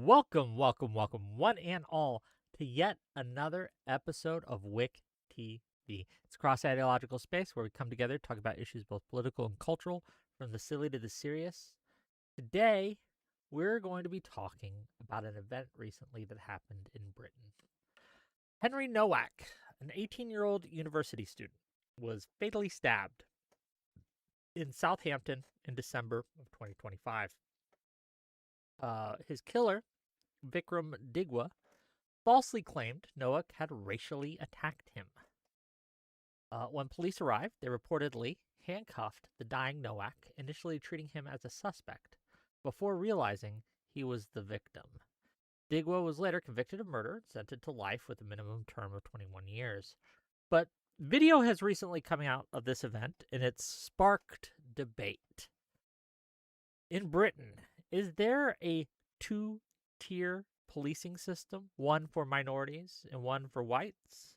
Welcome, one and all, to yet another episode of WIC TV. It's a cross ideological space where we come together to talk about issues both political and cultural, from the silly to the serious. Today, we're going to be talking about an event recently that happened in Britain. Henry Nowak, an 18-year-old university student, was fatally stabbed in Southampton in December of 2025. His killer, Vikram Digwa, falsely claimed Nowak had racially attacked him. When police arrived, they reportedly handcuffed the dying Nowak, initially treating him as a suspect, before realizing he was the victim. Digwa was later convicted of murder and sentenced to life with a minimum term of 21 years. But video has recently come out of this event, and it's sparked debate. In Britain, is there a two-tier policing system, one for minorities and one for whites?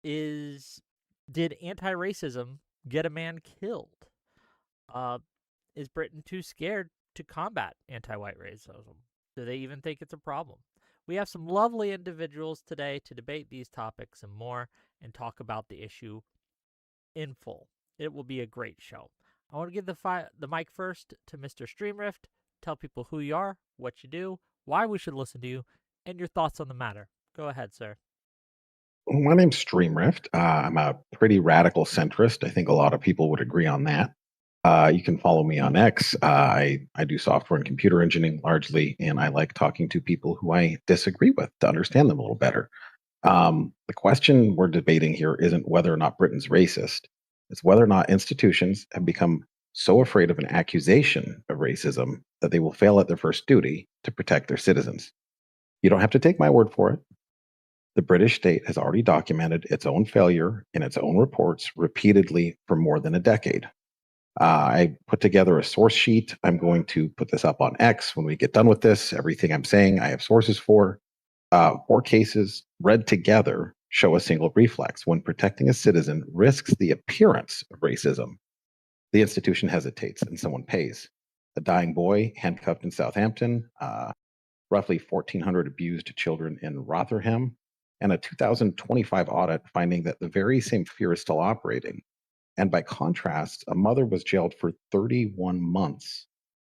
Did anti-racism get a man killed? Is Britain too scared to combat anti-white racism? Do they even think it's a problem? We have some lovely individuals today to debate these topics and more and talk about the issue in full. It will be a great show. I want to give the mic first to Mr. Streamrift. Tell people who you are, what you do, why we should listen to you, and your thoughts on the matter. Go ahead, sir. My name's Streamrift. I'm a pretty radical centrist. I think a lot of people would agree on that. You can follow me on X. I do software and computer engineering largely, and I like talking to people who I disagree with to understand them a little better. The question we're debating here isn't whether or not Britain's racist, it's whether or not institutions have become so afraid of an accusation of racism that they will fail at their first duty to protect their citizens. You don't have to take my word for it. The British state has already documented its own failure in its own reports repeatedly for more than a decade. I put together a source sheet. I'm going to put this up on X when we get done with this. Everything I'm saying, I have sources for. Four cases read together show a single reflex. When protecting a citizen risks the appearance of racism, the institution hesitates and someone pays. A dying boy handcuffed in Southampton, roughly 1,400 abused children in Rotherham, and a 2025 audit finding that the very same fear is still operating. And by contrast, a mother was jailed for 31 months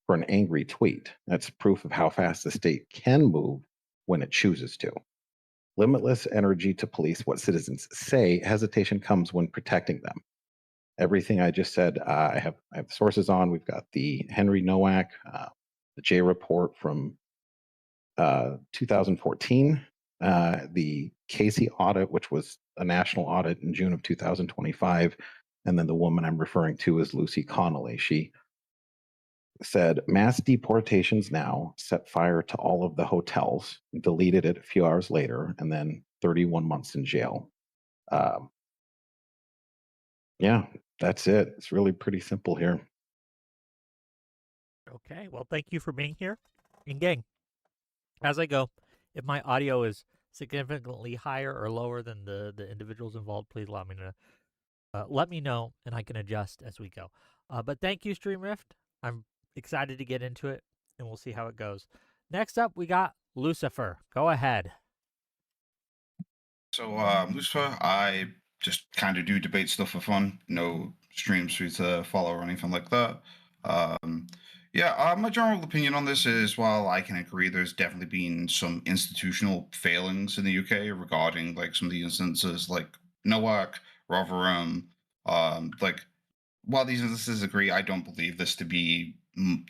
for an angry tweet. That's proof of how fast the state can move when it chooses to. Limitless energy to police what citizens say, hesitation comes when protecting them. Everything I just said, I have sources on. We've got the Henry Nowak, the J report from 2014, the Casey audit, which was a national audit in June of 2025. And then the woman I'm referring to is Lucy Connolly. She said mass deportations now, set fire to all of the hotels, deleted it a few hours later, and then 31 months in jail. Yeah, that's it. It's really pretty simple here. Okay, well, thank you for being here. And gang, as I go, if my audio is significantly higher or lower than the individuals involved, please allow me to let me know, and I can adjust as we go. But thank you, Streamrift. I'm excited to get into it, and we'll see how it goes. Next up, we got Lucifer. Go ahead. So, Lucifer, I just kind of do debate stuff for fun. No streams for you to follow or anything like that. My general opinion on this is, while I can agree there's definitely been some institutional failings in the UK regarding like some of the instances like Nowak, Rotherham, like while these instances agree, I don't believe this to be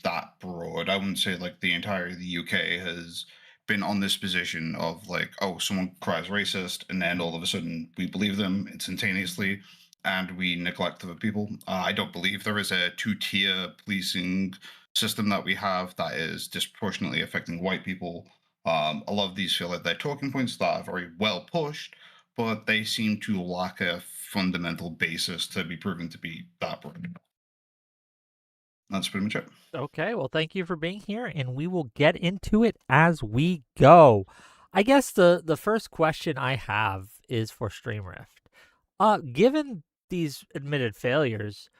that broad. I wouldn't say like the entire the UK has been on this position of like, oh, someone cries racist, and then all of a sudden we believe them instantaneously, and we neglect other people. I don't believe there is a two-tier policing system that we have that is disproportionately affecting white people. A lot of these feel like they're talking points that are very well pushed, but they seem to lack a fundamental basis to be proven to be that broad. That's pretty much it. Okay, well, thank you for being here, and we will get into it as we go. I guess the first question I have is for Streamrift. Given these admitted failures,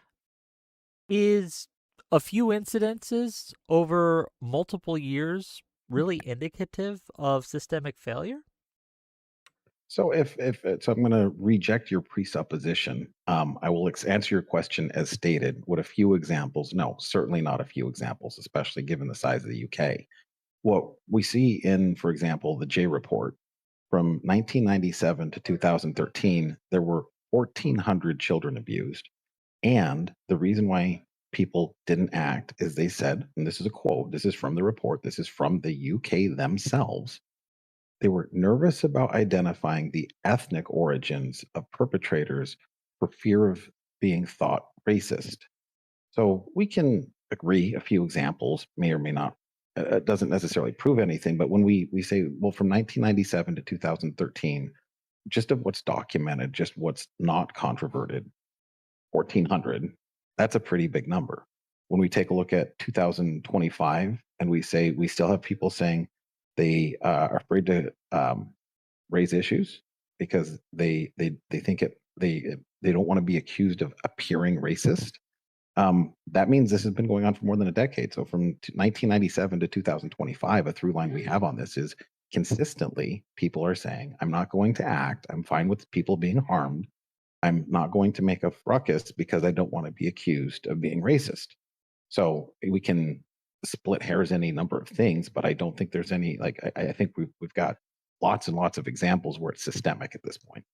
is a few incidences over multiple years really indicative of systemic failure? So so, I'm going to reject your presupposition. I will answer your question as stated. With a few examples? No, certainly not a few examples, especially given the size of the UK. What we see in, for example, the J report from 1997 to 2013, there were 1,400 children abused. And the reason why people didn't act is they said, and this is a quote, this is from the report, this is from the UK themselves, they were nervous about identifying the ethnic origins of perpetrators for fear of being thought racist. So we can agree a few examples may or may not. It doesn't necessarily prove anything, but when we say, well, from 1997 to 2013, just of what's documented, just what's not controverted, 1,400, that's a pretty big number. When we take a look at 2025 and we say we still have people saying they are afraid to raise issues because they think they don't want to be accused of appearing racist. That means this has been going on for more than a decade. So from 1997 to 2025, a through line we have on this is consistently people are saying, I'm not going to act. I'm fine with people being harmed. I'm not going to make a ruckus because I don't want to be accused of being racist. So we can split hairs any number of things, but I don't think there's any, like, I think we've got lots and lots of examples where it's systemic at this point.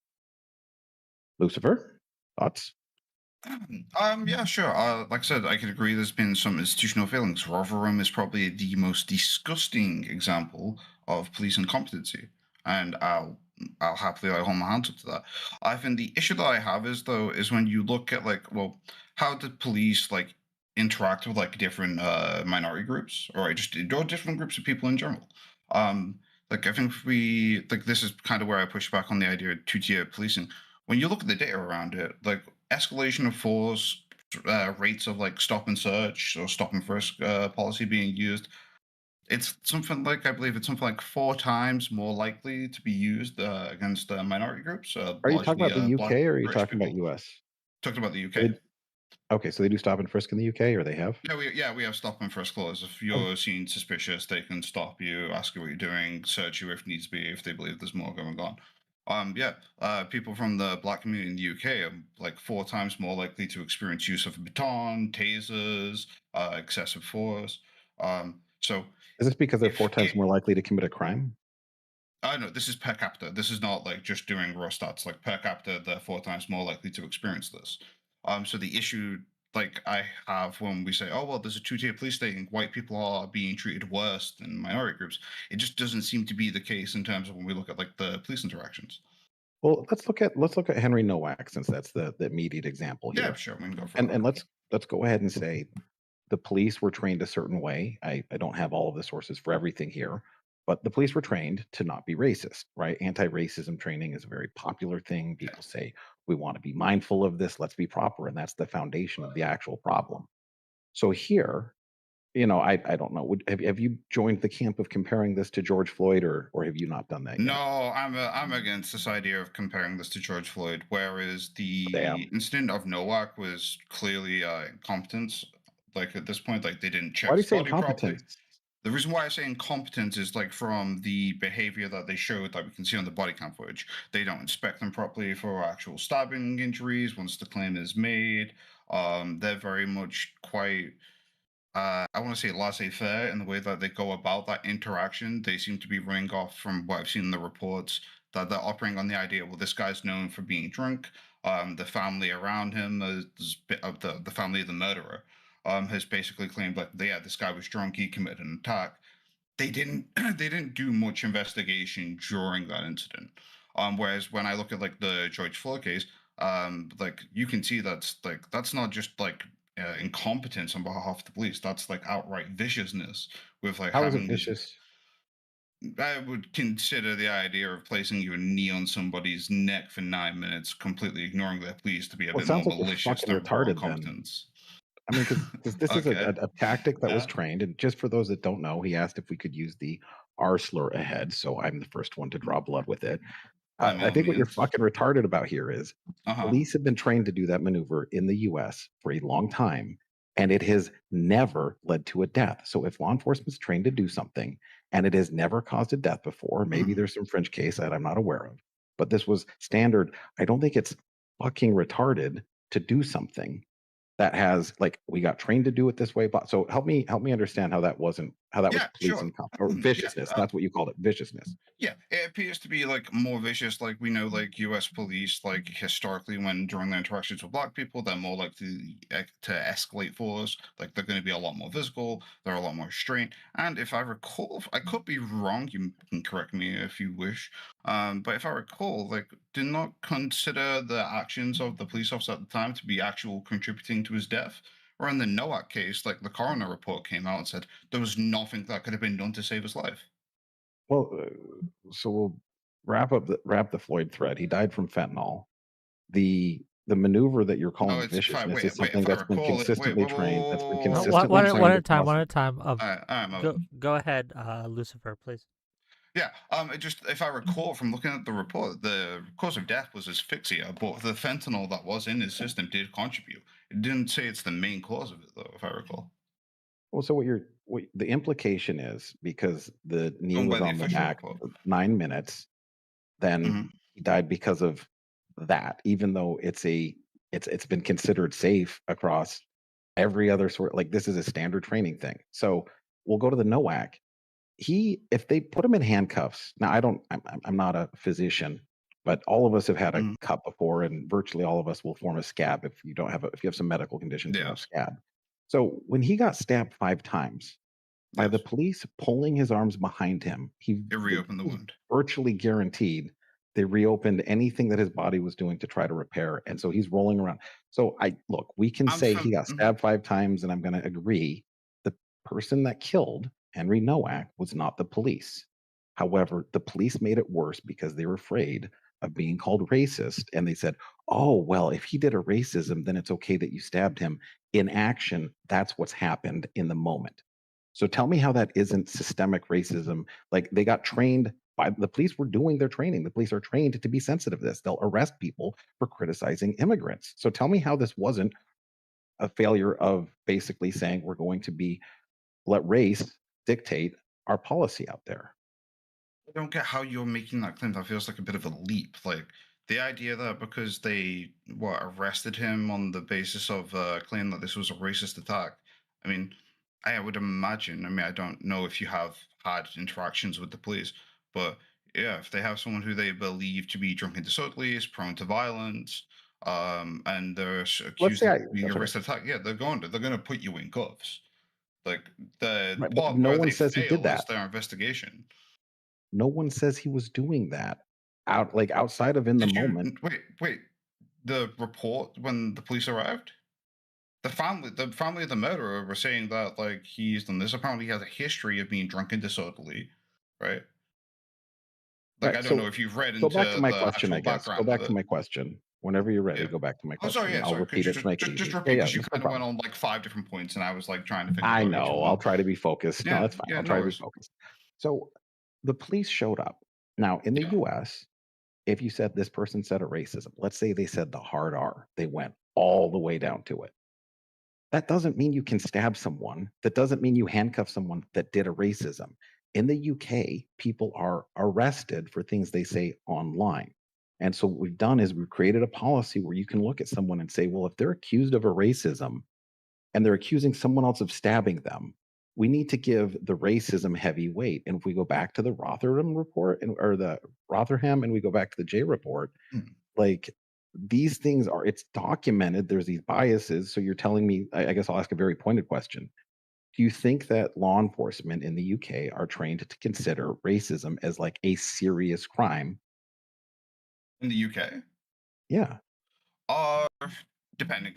Lucifer, thoughts? Yeah, sure. Like I said, I can agree there's been some institutional failings. Rotherham is probably the most disgusting example of police incompetency, and I'll happily hold my hands up to that. I think the issue that I have is though is when you look at like, well, how did police like interact with like different minority groups or just or different groups of people in general? Like I think we like this is kind of where I push back on the idea of two-tier policing. When you look at the data around it, like escalation of force, rates of like stop and search or stop and frisk policy being used, it's something like I believe it's something like 4 times more likely to be used against minority groups, Are you talking largely about the UK or are you British talking about people. US? Talked about the UK. Okay, so they do stop and frisk in the UK, or they have? Yeah, we have stop and frisk laws. If Oh, you're seen suspicious, they can stop you, ask you what you're doing, search you if needs be, if they believe there's more going on. Yeah, people from the black community in the UK are like 4 times more likely to experience use of baton, tasers, excessive force. So is this because they're four if times it, more likely to commit a crime? I know this is per capita. This is not like just doing raw stats. Like per capita, they're 4 times more likely to experience this. So the issue, like I have when we say, oh well, there's a two-tier police state and white people are being treated worse than minority groups, it just doesn't seem to be the case in terms of when we look at like the police interactions. Well, let's look at Henry Nowak since that's the immediate example Yeah, here, sure, we can go for and that. let's go ahead and say the police were trained a certain way. I don't have all of the sources for everything here, but the police were trained to not be racist, right? Anti-racism training is a very popular thing. Yeah. People say we want to be mindful of this. Let's be proper, and that's the foundation of the actual problem. So here, I don't know. Have you joined the camp of comparing this to George Floyd, or have you not done that No, yet? I'm against this idea of comparing this to George Floyd, whereas the Damn. incident of Nowak was clearly incompetence. Like at this point, like they didn't Why check do you his say body properly. incompetence? The reason why I say incompetence is like from the behavior that they showed that we can see on the body cam footage. They don't inspect them properly for actual stabbing injuries once the claim is made. They're very much quite I want to say laissez-faire in the way that they go about that interaction. They seem to be running off from what I've seen in the reports that they're operating on the idea, well, this guy's known for being drunk. The family around him, the family of the murderer, has basically claimed like, yeah, this guy was drunk, he committed an attack. They didn't they didn't do much investigation during that incident. Whereas when I look at like the George Floyd case, like you can see that's not just like incompetence on behalf of the police. That's like outright viciousness with like How is it having this. vicious? I would consider the idea of placing your knee on somebody's neck for 9 minutes, completely ignoring their pleas, to be a Well, it bit more sounds like you're malicious fucking than raw retarded then. incompetence. I mean, because this is Okay. a tactic that was Yeah. trained. And just for those that don't know, he asked if we could use the R slur ahead. So I'm the first one to draw blood with it. By I all think what you're means. fucking retarded about here is Uh-huh. police have been trained to do that maneuver in the US for a long time, and it has never led to a death. So if law enforcement's trained to do something and it has never caused a death before. Maybe Mhm. there's some fringe case that I'm not aware of, but this was standard. I don't think it's fucking retarded to do something that has like we got trained to do it this way. But so help me understand how that was Yeah, police sure. or Yeah, viciousness. That's what you called it, viciousness. yeah, it appears to be like more vicious. Like we know, like U.S. police, like historically, when during their interactions with black people, they're more likely to escalate force. Like they're going to be a lot more physical. They're a lot more restrained. And if I recall, I could be wrong. You can correct me if you wish. But if I recall, like did not consider the actions of the police officer at the time to be actual contributing to his death. Or in the Nowak case, like the coroner report came out and said there was nothing that could have been done to save his life. Well, so we'll wrap the Floyd thread. He died from fentanyl. The maneuver that you're Oh, calling it's if I viciousness is wait, if something I that's been recall it. Wait, consistently whoa, whoa, trained. That's been whoa, whoa, whoa, consistently One whoa, one trained at a time. across. One at a time. all right, Go ahead, Lucifer, please. yeah. It just if I recall from looking at the report, the cause of death was asphyxia, but the fentanyl that was in his system did contribute. It didn't say it's the main cause of it, though, if I recall. Well, so what the implication is because the knee Going by was the on the official back report. for 9 minutes, then Hmm. he died because of that, even though it's been considered safe across every other sort. Like this is a standard training thing. So we'll go to the NOAC. If they put him in handcuffs. Now I don't. I'm not a physician, but all of us have had a Hmm. cut before, and virtually all of us will form a scab if you don't have if you have some medical conditions, you'll Yeah. have scab. So when he got stabbed 5 times by the Yes. police pulling his arms behind him, It it reopened the was wound. virtually guaranteed they reopened anything that his body was doing to try to repair, and so he's rolling around. So I look, we can I'm say he from. got stabbed 5 times, and I'm going to agree the person that killed Henry Nowak was not the police. However, the police made it worse because they were afraid of being called racist, and they said, "Oh well, if he did a racism, then it's okay that you stabbed him." In action, that's what's happened in the moment. So tell me how that isn't systemic racism. Like they got trained by the police were doing their training. The police are trained to be sensitive to this. They'll arrest people for criticizing immigrants. So tell me how this wasn't a failure of basically saying we're going to be let race dictate our policy out there. I don't get how you're making that claim. That feels like a bit of a leap. Like the idea that because they arrested him on the basis of claim that this was a racist attack. I mean, I would imagine. I mean, I don't know if you have had interactions with the police, but yeah, if they have someone who they believe to be drunk and disorderly, is prone to violence, and they're Let's accused say of I being a that's okay. racist attack, yeah, they're going to put you in cuffs. Like the Right, but part no where one they says he did fail is that. their investigation. No one says he was doing that. Outside of in the Did you moment. wait? The report when the police arrived, the family of the murderer were saying that like he's done this. Apparently, he has a history of being drunk and disorderly, right? Like I Right. don't know So if you've read go into back to my the question, I actual guess. Go background of back to it. my question. Whenever you're ready, Yeah. go back to my Oh, sorry. question. Yeah, I'll sorry. Could repeat you it to make it just easy. Yeah, repeat yeah, because you that's no kind of went problem. on like five different points, and I was like trying to think I about each know. I'll one. try to be focused. No, Yeah, that's fine. yeah. I'll No try to be worries. focused. So the police showed up. Now, in the Yeah. US, if you said this person said a racism, let's say they said the hard R, they went all the way down to it. That doesn't mean you can stab someone. That doesn't mean you handcuff someone that did a racism. In the UK, people are arrested for things they say online. And so what we've done is we've created a policy where you can look at someone and say, well, if they're accused of a racism and they're accusing someone else of stabbing them, we need to give the racism heavy weight. And if we go back to the Rotherham report or the Rotherham and we go back to the J report, Hmm. like these things are it's documented there's these biases. So you're telling me, I guess I'll ask a very pointed question. Do you think that law enforcement in the UK are trained to consider racism as like a serious crime? In the UK, Yeah. uh, depending.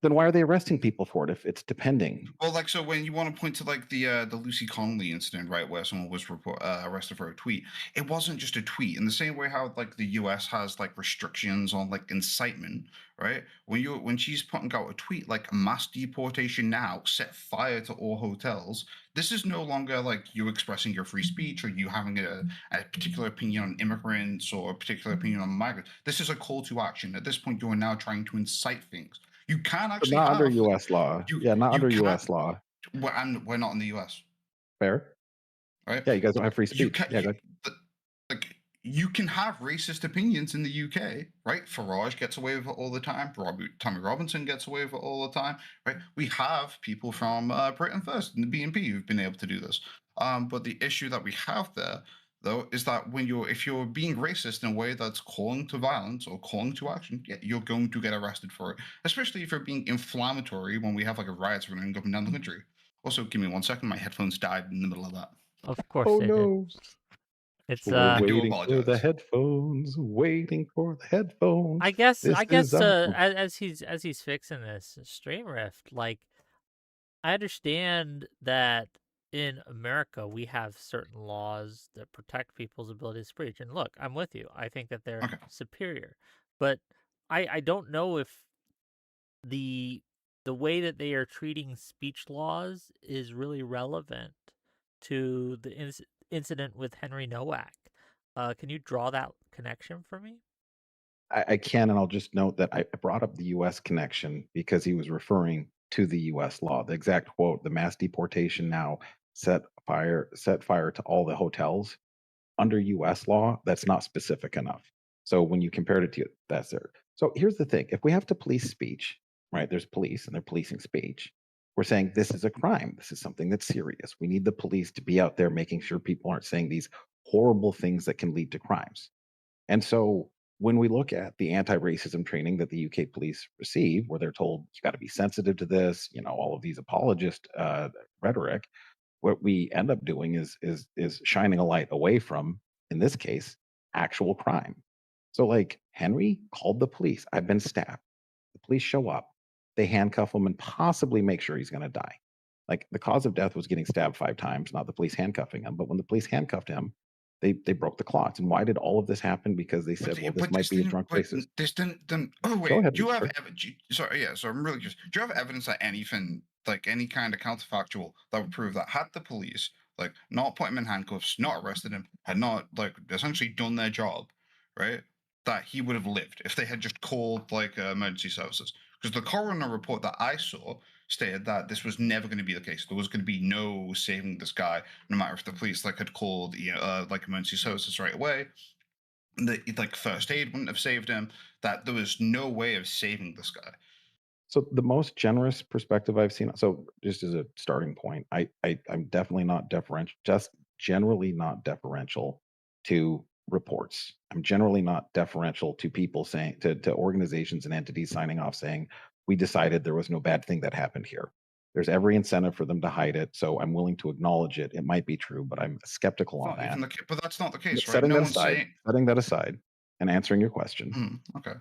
Then why are they arresting people for it if it's depending? Well, like so when you want to point to like the Lucy Connolly incident, right, where someone was arrested for a tweet, it wasn't just a tweet. In the same way how like the U.S. has like restrictions on like incitement, right? When she's putting out a tweet like mass deportation now, set fire to all hotels. This is no longer like you expressing your free speech or you having a particular opinion on immigrants or a particular opinion on migrants. This is a call to action. At this point, you are now trying to incite things. You can But actually not under have US law. you Yeah, not you under can US law. and we're not in the US. Fair. right? Yeah, you guys don't have free You speech. can Yeah, go ahead. like you can have racist opinions in the UK, right? Farage gets away with it all the time. Tommy Robinson gets away with it all the time, right? We have people from Britain First and the BNP who've been able to do this. But the issue that we have there, though, is that if you're being racist in a way that's calling to violence or calling to action, yeah, you're going to get arrested for it. Especially if you're being inflammatory when we have like a riots running up and down the country. Also, give me 1 second. My headphones died in the middle of that. Of course Oh they did. no. It's We're I do waiting for the apologize. headphones, waiting for the headphones. I guess This is as he's fixing this stream rift, like I understand that in America we have certain laws that protect people's ability to speech. And look, I'm with you. I think that they're Okay. superior. But I don't know if the way that they are treating speech laws is really relevant to the incident with Henry Nowak. Can you draw that connection for me? I can, and I'll just note that I brought up the U.S. connection because he was referring to the U.S. law. The exact quote: "The mass deportation now set fire to all the hotels." Under U.S. law, that's not specific enough. So when you compared it to that's there. So here's the thing: if we have to police speech, right? There's police and they're policing speech. We're saying this is a crime. This is something that's serious. We need the police to be out there making sure people aren't saying these horrible things that can lead to crimes. And so when we look at the anti-racism training that the UK police receive, where they're told you got to be sensitive to this, all of these apologist rhetoric, what we end up doing is shining a light away from, in this case, actual crime. So like Henry called the police. I've been stabbed. The police show up. They handcuff him and possibly make sure he's going to die. Like the cause of death was getting stabbed 5 times, not the police handcuffing him. But when the police handcuffed him, they broke the clots. And why did all of this happen? Because they said, well, this might be a drunk racist. This didn't. Oh wait, Go ahead. do you have Sorry. sorry, yeah. So I'm really curious. Do you have evidence that anything, like any kind of counterfactual, that would prove that had the police like not put him in handcuffs, not arrested him, had not like essentially done their job, right? That he would have lived if they had just called like emergency services. Because the coroner report that I saw stated that this was never going to be the case. There was going to be no saving this guy, no matter if the police like had called like emergency services right away. That like first aid wouldn't have saved him. That there was no way of saving this guy. So the most generous perspective I've seen. So just as a starting point, I'm definitely not deferential. Just generally not deferential to reports. I'm generally not deferential to people saying to organizations and entities signing off saying we decided there was no bad thing that happened here. There's every incentive for them to hide it, so I'm willing to acknowledge it. It might be true, but I'm skeptical on Not that. even the but that's not the But case, right? No one's saying. setting that aside, and answering your question, Okay.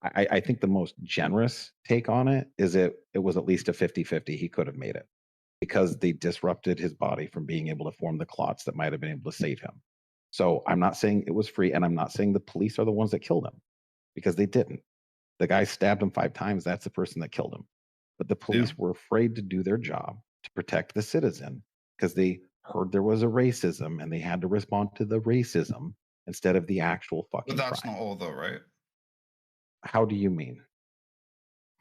I think the most generous take on it is it was at least a 50-50. He could have made it because they disrupted his body from being able to form the clots that might have been able to save him. So I'm not saying it was free, and I'm not saying the police are the ones that killed him because they didn't. The guy stabbed him 5 times. That's the person that killed him. But the police were afraid to do their job to protect the citizen because they heard there was a racism and they had to respond to the racism instead of the actual fucking But that's crime. not all, though, right? How do you mean?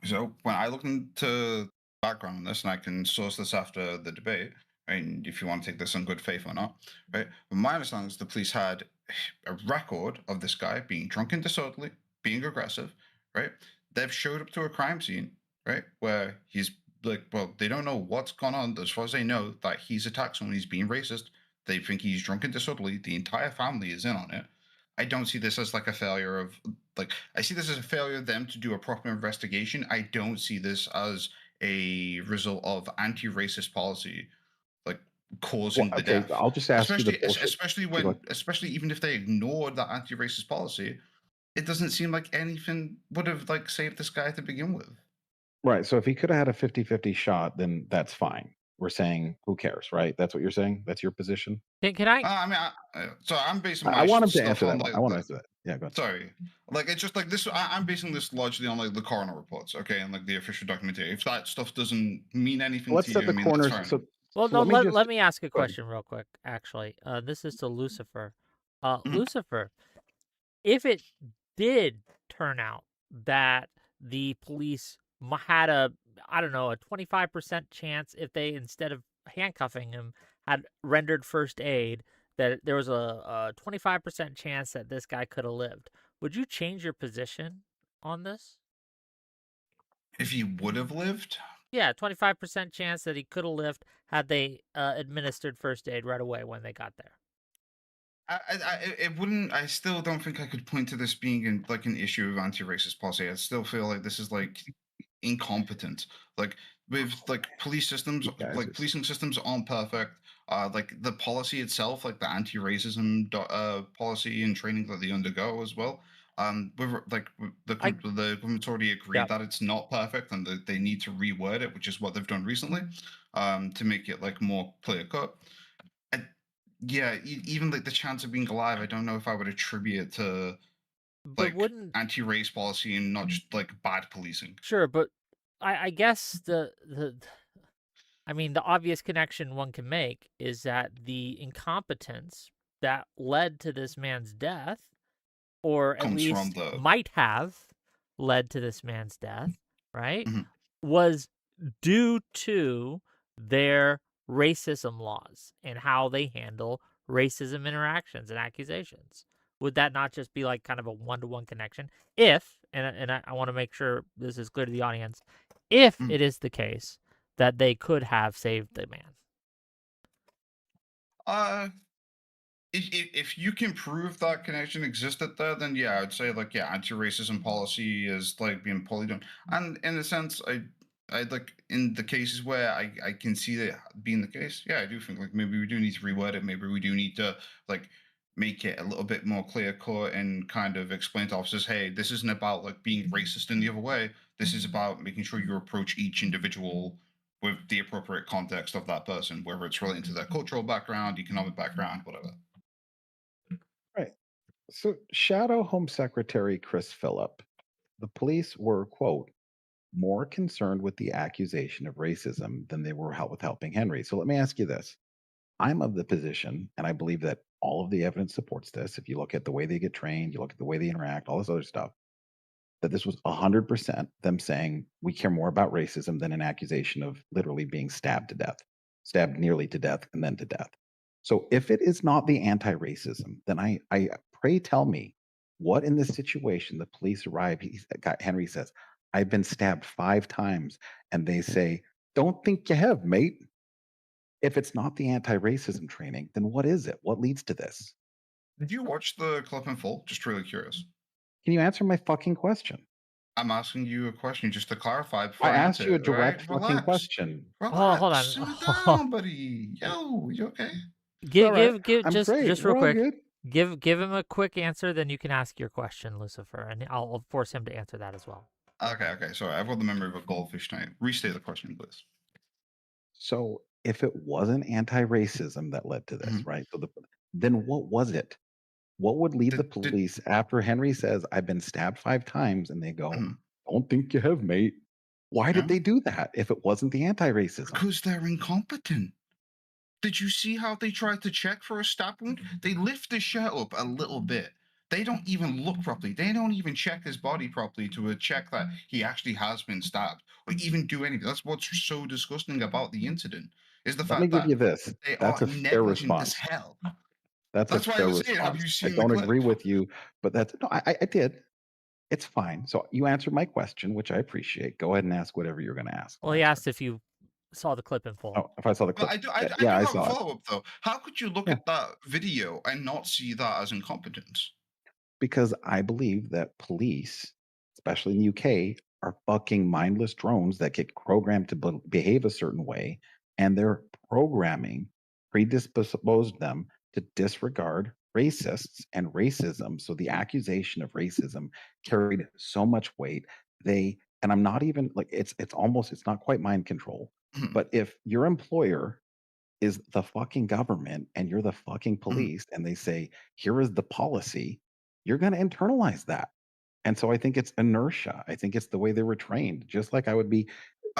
So when I look into background on this, and I can source this after the debate, right? And if you want to take this in good faith or not, right? But my understanding is the police had a record of this guy being drunk and disorderly, being aggressive, right? They've showed up to a crime scene, right, where he's like, well, they don't know what's gone on. As far as they know, that he's attacked someone, he's being racist. They think he's drunk and disorderly. The entire family is in on it. I don't see this as like a failure of like I see this as a failure of them to do a proper investigation. I don't see this as a result of anti-racist policy like causing the Okay, death. I'll just ask you the bullshit. Especially even if they ignored that anti-racist policy, it doesn't seem like anything would have like saved this guy to begin with. Right. So if he could have had a 50-50 shot, then that's fine. We're saying who cares, right? That's what you're saying? That's your position? Can I? I mean, so I'm basing my I want him to stuff answer on that. like I want to answer that. Yeah, go ahead. sorry, like it's just like this. I'm basing this largely on like the coroner reports, okay, and like the official documentary. If that stuff doesn't mean anything Let's to set you, the I mean, corners. that's So, fine. Well, so no. let me just Let me ask a go ahead. question real quick. Actually, this is to Lucifer. Mhm. Lucifer, if it did turn out that the police had a, I don't know, a 25% chance if they, instead of handcuffing him, had rendered first aid, that there was a 25% chance that this guy could have lived. Would you change your position on this? If he would have lived, Yeah, 25% chance that he could have lived had they administered first aid right away when they got there. it wouldn't. I still don't think I could point to this being an issue of anti-racist policy. I still feel like this is like incompetent. Like with police systems, You guys like are policing systems aren't perfect. Like the policy itself, like the anti-racism policy and training that they undergo as well. The government's already agreed Yeah. that it's not perfect and that they need to reword it, which is what they've done recently, to make it like more clear cut. Yeah, even like the chance of being alive, I don't know if I would attribute it to But like wouldn't anti-race policy and not just like bad policing. sure, but I guess I mean the obvious connection one can make is that the incompetence that led to this man's death, or at Comes from least the might have led to this man's death, right? Mhm. Was due to their racism laws and how they handle racism interactions and accusations. Would that not just be like kind of a one-to-one connection? If, and I want to make sure this is clear to the audience, if Mm. it is the case that they could have saved the man. uh if you can prove that connection existed there, then yeah, I'd say like yeah, anti-racism policy is like being poorly done. And in a sense, I like in the cases where I can see that being the case, yeah, I do think like maybe we do need to reword it. Maybe we do need to like make it a little bit more clear cut and kind of explain to officers, hey, this isn't about like being racist in the other way. This is about making sure you approach each individual with the appropriate context of that person, whether it's relating to their cultural background, economic background, whatever. right. So, Shadow Home Secretary Chris Phillip, the police were, quote, more concerned with the accusation of racism than they were with helping Henry. So, let me ask you this. I'm of the position, and I believe that all of the evidence supports this. If you look at the way they get trained, you look at the way they interact, all this other stuff, that this was 100% them saying, we care more about racism than an accusation of literally being stabbed to death, stabbed nearly to death, and then to death. So if it is not the anti-racism, then I pray tell me what in this situation the police arrive. Henry says, I've been stabbed 5 times, and they say, don't think you have, mate. If it's not the anti-racism training, then what is it? What leads to this? Did you watch the clip in full? Just really curious. Can you answer my fucking question? I'm asking you a question just to clarify I before I asked answer you a it. All direct right, fucking relax, question. Hold relax, simmer on. down, buddy. Yo, you okay? It's all right. Give I'm great. just real We're all quick. good. Give him a quick answer, then you can ask your question, Lucifer, and I'll force him to answer that as well. Okay. Sorry, I've got the memory of a goldfish tonight. Restate the question, please. So if it wasn't anti-racism that led to this, Mhm. right? Then what was it? What would lead the Did police after Henry says, I've been stabbed 5 times, and they go, mhm. don't think you have, mate. Why did Yeah? they do that if it wasn't the anti-racism? Because they're incompetent. Did you see how they tried to check for a stab wound? They lift the shirt up a little bit. They don't even look properly. They don't even check his body properly to check that he actually has been stabbed or even do anything. That's what's so disgusting about the incident is the Let me fact give that you this. they That's are a fair negligent as response. hell. That's a That's why I fair was saying, have response. you I seen the don't clip? agree with you, but that's no, I did. It's fine. So you answered my question, which I appreciate. Go ahead and ask whatever you're going to ask. Well, I'll he answer. asked if you saw the clip in full. Oh, if I saw the But clip, I yeah, do I have a saw it. follow up though. How could you look Yeah, at that video and not see that as incompetence? because I believe that police, especially in the UK, are fucking mindless drones that get programmed to behave a certain way, and their programming predisposed them to disregard racists and racism. So the accusation of racism carried so much weight. And I'm not even like it's not quite mind control. Mhm, But if your employer is the fucking government and you're the fucking mhm. police and they say, here is the policy, you're going to internalize that. And so I think it's inertia. I think it's the way they were trained. Just like I would be,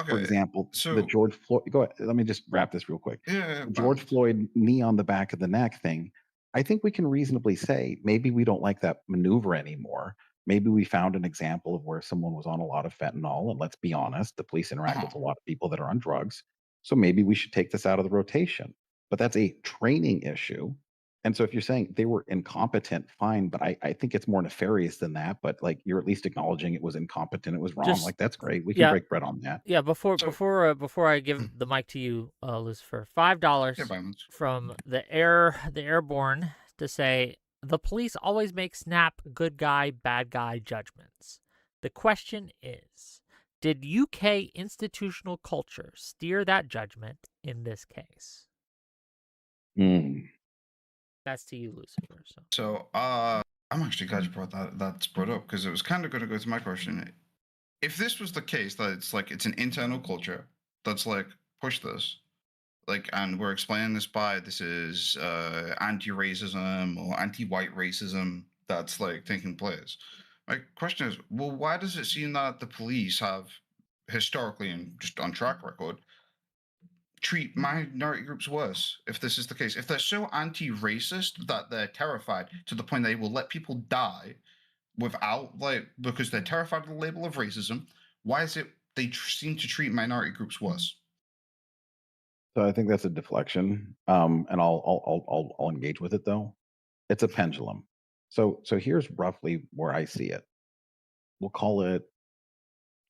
for Okay, example, the so George Floyd. Go ahead. Let me just wrap this real quick. yeah, The by George all Floyd knee on the back of the neck thing. I think we can reasonably say maybe we don't like that maneuver anymore. Maybe we found an example of where someone was on a lot of fentanyl. And let's be honest, the police interact uh-huh. with a lot of people that are on drugs. So maybe we should take this out of the rotation. but that's a training issue. And so if you're saying they were incompetent, fine, but I think it's more nefarious than that. But like you're at least acknowledging it was incompetent, it was wrong. Just Like that's great. We can yeah, break bread on that. yeah. So, Before I give the mic to you, Lucifer, $5 yeah, by all means. from the airborne to say the police always make snap good guy bad guy judgments. The question is, did UK institutional culture steer that judgment in this case? Mm. That's to you, Lucifer. So, I'm actually glad you brought that's brought up because it was kind of going to go to my question. If this was the case, that it's like it's an internal culture that's like push this, like, and we're explaining this by this is anti-racism or anti-white racism that's like taking place. My question is, well, why does it seem that the police have historically and just on track record treat minority groups worse if this is the case? If they're so anti-racist that they're terrified to the point they will let people die without like because they're terrified of the label of racism, why is it they seem to treat minority groups worse? So I think that's a deflection. And I'll engage with it though. It's a pendulum. So here's roughly where I see it. We'll call it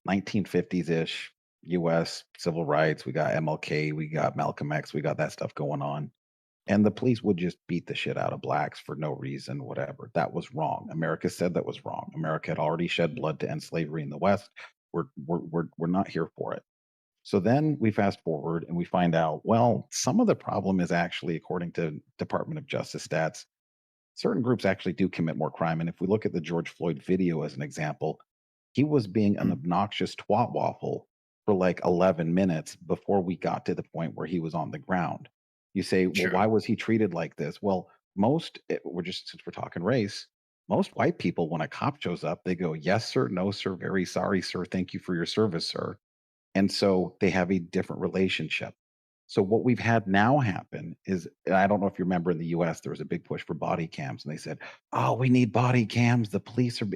1950s ish US civil rights. We got MLK, we got Malcolm X, we got that stuff going on. And the police would just beat the shit out of blacks for no reason, whatever. That was wrong. America said that was wrong. America had already shed blood to end slavery in the West. We're not here for it. So then we fast forward and we find out, well, some of the problem is actually, according to Department of Justice stats, certain groups actually do commit more crime. And if we look at the George Floyd video as an example, he was being an Mm, obnoxious twat waffle for like 11 minutes before we got to the point where he was on the ground. You say, well, sure. why was he treated like this? Well, we're just, since we're talking race, most white people, when a cop shows up, they go, yes, sir, no, sir, very sorry, sir, thank you for your service, sir. And so they have a different relationship. So what we've had now happen is, and I don't know if you remember in the US, there was a big push for body cams, and they said, "Oh, we need body cams. The police are,"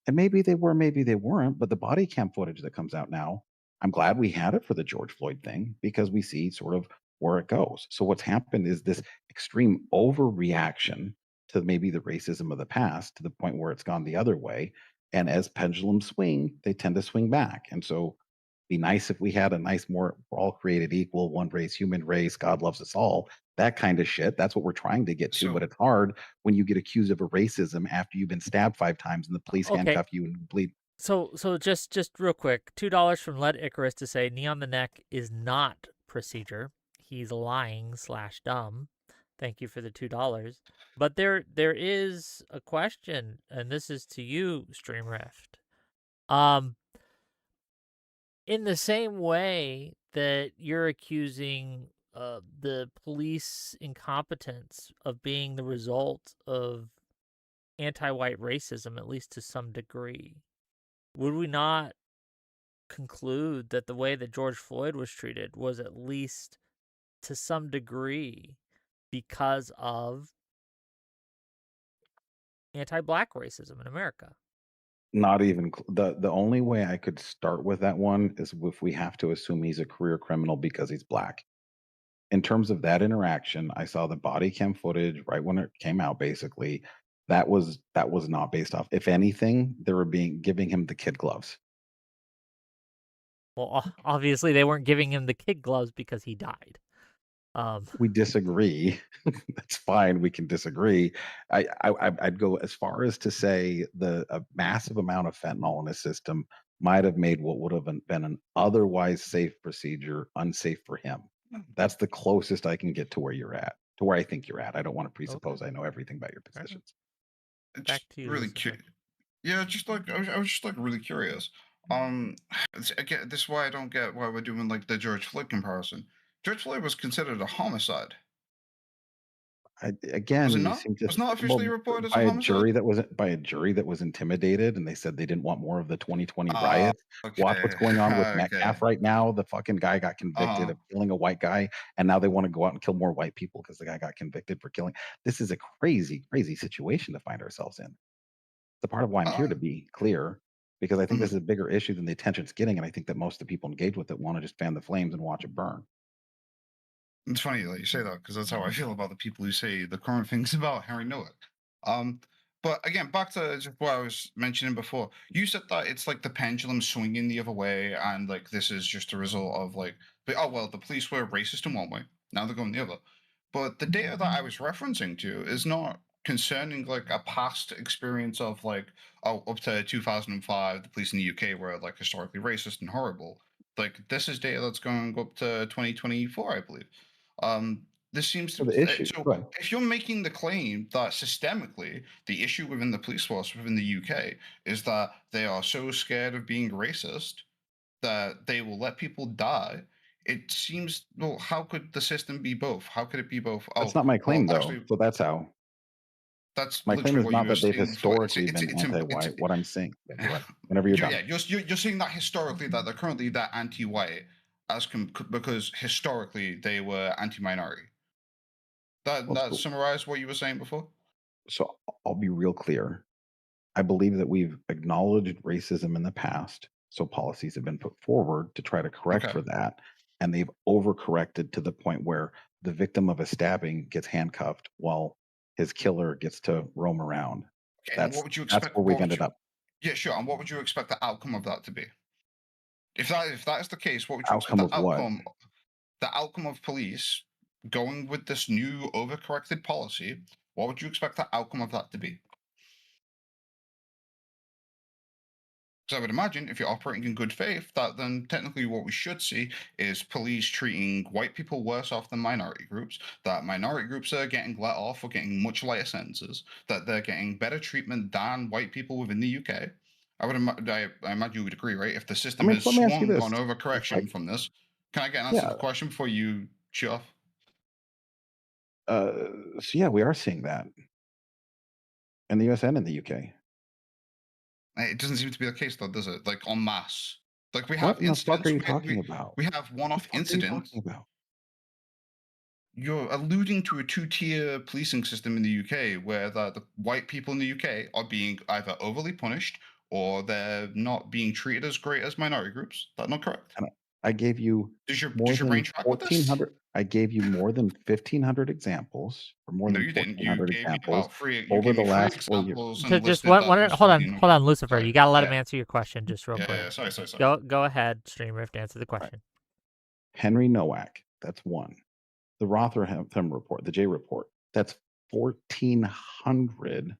and maybe they were, maybe they weren't. But the body cam footage that comes out now, I'm glad we had it for the George Floyd thing because we see sort of where it goes. So what's happened is this extreme overreaction to maybe the racism of the past to the point where it's gone the other way. And as pendulums swing, they tend to swing back. And so be nice if we had a nice more we're all created equal, one race, human race, God loves us all, that kind of shit. That's what we're trying to get to, but So it's hard when you get accused of a racism after you've been stabbed 5 times and the police Okay, handcuff you and bleed. so just real quick, $2 from Led Icarus to say knee on the neck is not procedure. He's lying slash dumb. Thank you for the $2. But there is a question, and this is to you, Stream Rift. Um, in the same way that you're accusing the police incompetence of being the result of anti-white racism, at least to some degree, would we not conclude that the way that George Floyd was treated was at least to some degree because of anti-black racism in America? Not even the only way I could start with that one is if we have to assume he's a career criminal because he's black. In terms of that interaction, I saw the body cam footage right when it came out basically. That was not based off. If anything, they were being giving him the kid gloves. Well, obviously they weren't giving him the kid gloves because he died. We disagree. That's fine. We can disagree. I'd go as far as to say a massive amount of fentanyl in the system might have made what would have been an otherwise safe procedure unsafe for him. That's the closest I can get to where you're at, to where I think you're at. I don't want to Okay, presuppose I know everything about your fair enough. positions. Back it's to you, really Lucifer. yeah, just like I was just like really curious. Again, this is why I don't get why we're doing like the George Floyd comparison. George Floyd was considered a homicide, was it Again, you not? seem to Was not officially well, reported as by a a homicide. jury that wasn't by a jury that was intimidated, and they said they didn't want more of the 2020 Ah, riots. Watch okay, what's going on with okay. Metcalf right now. The fucking guy got Uh convicted huh. of killing a white guy, and now they want to go out and kill more white people because the guy got convicted for killing. This is a crazy, crazy situation to find ourselves in. The part of why I'm here to be clear, because I think this is a bigger issue than the attention it's getting, and I think that most of the people engaged with it want to just fan the flames and watch it burn. It's funny that you say that because that's how I feel about the people who say the current things about Henry Nowak. Um, but again, back to just what I was mentioning before. You said that it's like the pendulum swinging the other way, and like this is just a result of like, oh well, the police were racist in one way, now they're going the other. But the data that I was referencing to is not concerning like a past experience of like, oh, up to 2005, the police in the UK were like historically racist and horrible. Like this is data that's going up to 2024, I believe. This seems So to the issue, so go ahead. if you're making the claim that systemically the issue within the police force within the UK is that they are so scared of being racist that they will let people die, it seems, well, how could the system be both? How could it be both? That's Oh, not my well, claim, though. actually, So that's how. that's My claim literally is what you not were that they've saying before. historically been It's anti-white. What I'm saying, yeah, go ahead. Whenever you're done. yeah, you're saying that historically that they're currently that anti-white because historically they were anti-minority. Well, That summarized what you were saying before. so I'll be real clear. I believe that we've acknowledged racism in the past, so policies have been put forward to try to correct Okay. for that, and they've overcorrected to the point where the victim of a stabbing gets handcuffed while his killer gets to roam around. Okay, and what That's would you that's expect? where What we've would ended you? up. Yeah, sure. And what would you expect the outcome of that to be? If that is the case, what would you expect Outcome of the what? outcome? The outcome of police going with this new overcorrected policy. What would you expect the outcome of that to be? Because I would imagine if you're operating in good faith, that then technically what we should see is police treating white people worse off than minority groups, that minority groups are getting let off or getting much lighter sentences, that they're getting better treatment than white people within the UK. I imagine you would agree, right? If the I system mean, has let me ask you swung this. on If overcorrection from this, can I get an answer to yeah, the question before you shoot off? uh, so yeah, we are seeing that in the US and in the UK. It doesn't seem to be the case, though, does it? Like en masse. Like we What have in the fuck are incidents. you talking about? We have What one-off the fuck are you incidents. talking about? You're alluding to a two-tier policing system in the UK where the white people in the UK are being either overly punished or they're not being treated as great as minority groups. That not correct? And I gave you more Does your brain than track with this? 1,400. I gave you more than 1,500 examples, or more No, than you didn't. 1,400 examples You over gave the me three last 4 years. examples and Just listed that there's hold on, 1,400. Lucifer. Sorry. You gotta let him Yeah. answer your question just real quick. Yeah. Sorry. Go ahead, Streamrift. Answer the Right. question. Henry Nowak, that's one. The Rotherham report, the J report, that's 1,400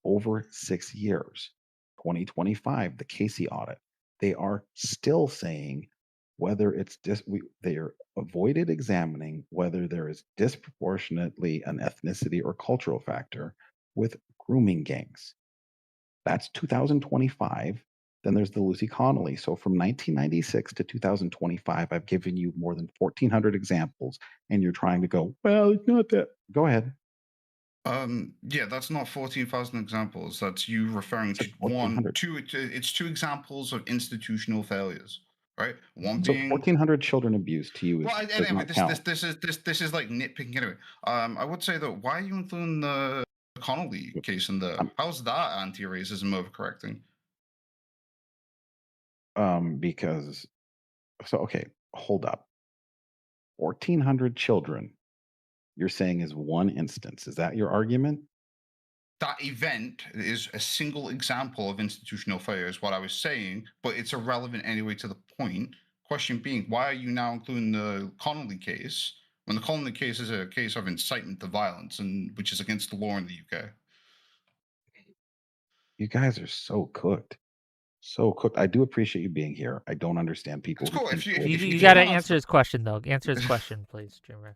over 6 years. 2025, the Casey audit, they are still saying whether it's they are avoided examining whether there is disproportionately an ethnicity or cultural factor with grooming gangs. That's 2025. Then there's the Lucy Connolly. So from 1996 to 2025, I've given you more than 1,400 examples, and you're trying to go, well, it's not that. Go ahead. Yeah, that's not 14,000 examples. That's you referring to Said 1,400. it's two examples of institutional failures, right? One So being 1,400 children abused to you well, does anyway, not count. this is like nitpicking anyway. I would say that why are you including the Connolly case in there? Um, How's that anti-racism overcorrecting? because so okay, hold up. 1,400 children, you're saying is one instance. Is that your argument? That event is a single example of institutional failure, is what I was saying, but it's irrelevant anyway to the point. Question being, why are you now including the Connolly case when the Connolly case is a case of incitement to violence, and which is against the law in the UK? You guys are so cooked. So cooked. I do appreciate you being here. I don't understand people It's who cool. think If You you gotta want to answer his question though. Answer his question, please, Streamrift.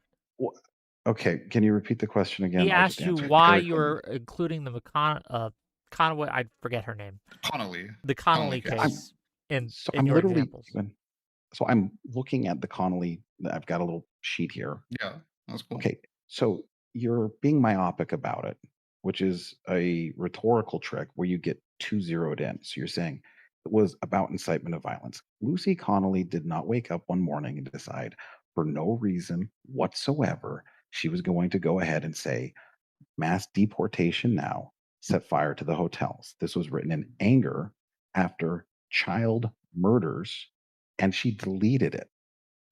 Okay, can you repeat the question again? He I'll just asked you answer it why very you're including the Conway. I forget her name. Connolly. The Connolly case. case So in I'm your literally examples. so I'm looking at the Connolly. I've got a little sheet here. Yeah, that's cool. Okay, so you're being myopic about it, which is a rhetorical trick where you get too zeroed in. So you're saying it was about incitement of violence. Lucy Connolly did not wake up one morning and decide, for no reason whatsoever, she was going to go ahead and say, mass deportation now, set fire to the hotels. This was written in anger after child murders, and she deleted it.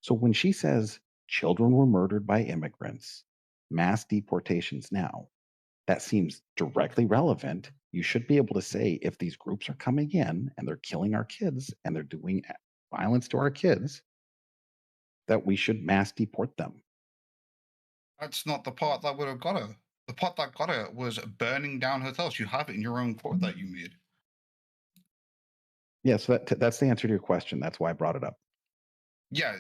So when she says Children were murdered by immigrants. Mass deportations now. That seems directly relevant. You should be able to say if these groups are coming in and they're killing our kids and they're doing violence to our kids, that we should mass deport them. That's not the part that would have got her. The part that got her was burning down hotels. You have it in your own quote that you made. Yeah, so that's the answer to your question. That's why I brought it up. Yeah,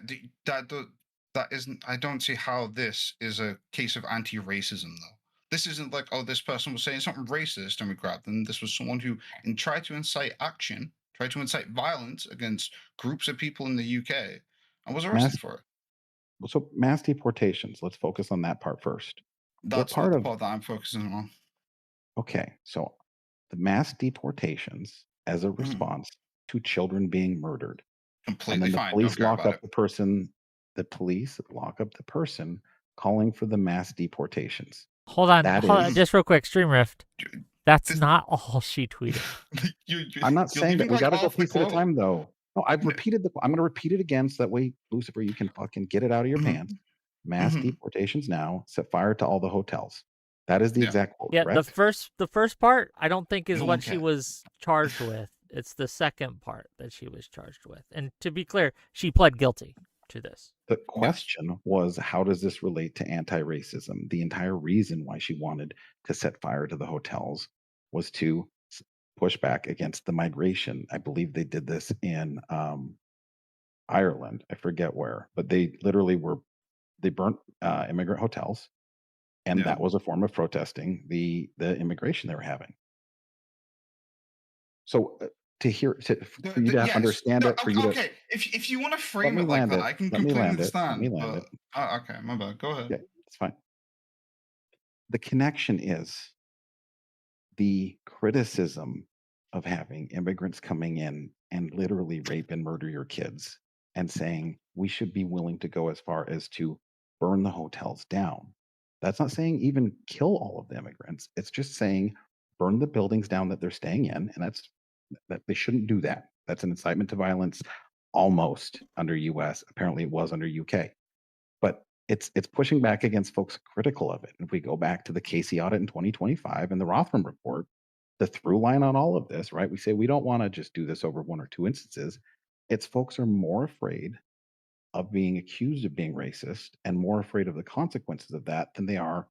that isn't. I don't see how this is a case of anti-racism, though. This isn't like, oh, this person was saying something racist and we grabbed them. This was someone who tried to incite action, tried to incite violence against groups of people in the UK, and was arrested for it. So mass deportations. Let's focus on that part first. That's not the part that I'm focusing on. Okay, so the mass deportations as a response to children being murdered. Completely fine. Police lock up the person. The police lock up the person calling for the mass deportations. Hold on, just real quick, Stream Rift. That's not all she tweeted. I'm not saying that. We got to go piece at a time, though. No, I've repeated I'm going to repeat it again, so that way, Lucifer, you can fucking get it out of your pants. Mass deportations now. Set fire to all the hotels. That is the exact quote. Yeah, correct? the first part I don't think is what she was charged with. It's the second part that she was charged with. And to be clear, she pled guilty to this. The question was, how does this relate to anti-racism? The entire reason why she wanted to set fire to the hotels was to push back against the migration. I believe they did this in Ireland. I forget where, but they literally they burnt immigrant hotels, and that was a form of protesting the immigration they were having. So for you to understand it, for you to... Okay, if you want to frame it like that, I can completely understand. Let me land it. Okay, my bad. Go ahead. Yeah, it's fine. The connection is the criticism of having immigrants coming in and literally rape and murder your kids, and saying we should be willing to go as far as to burn the hotels down. That's not saying even kill all of the immigrants. It's just saying burn the buildings down that they're staying in, and that they shouldn't do that. That's an incitement to violence, almost under US. Apparently, it was under UK, but it's pushing back against folks critical of it. If we go back to the Casey audit in 2025 and the Rothman report, the through line on all of this, right? We say we don't want to just do this over one or two instances. It's folks are more afraid of being accused of being racist and more afraid of the consequences of that than they are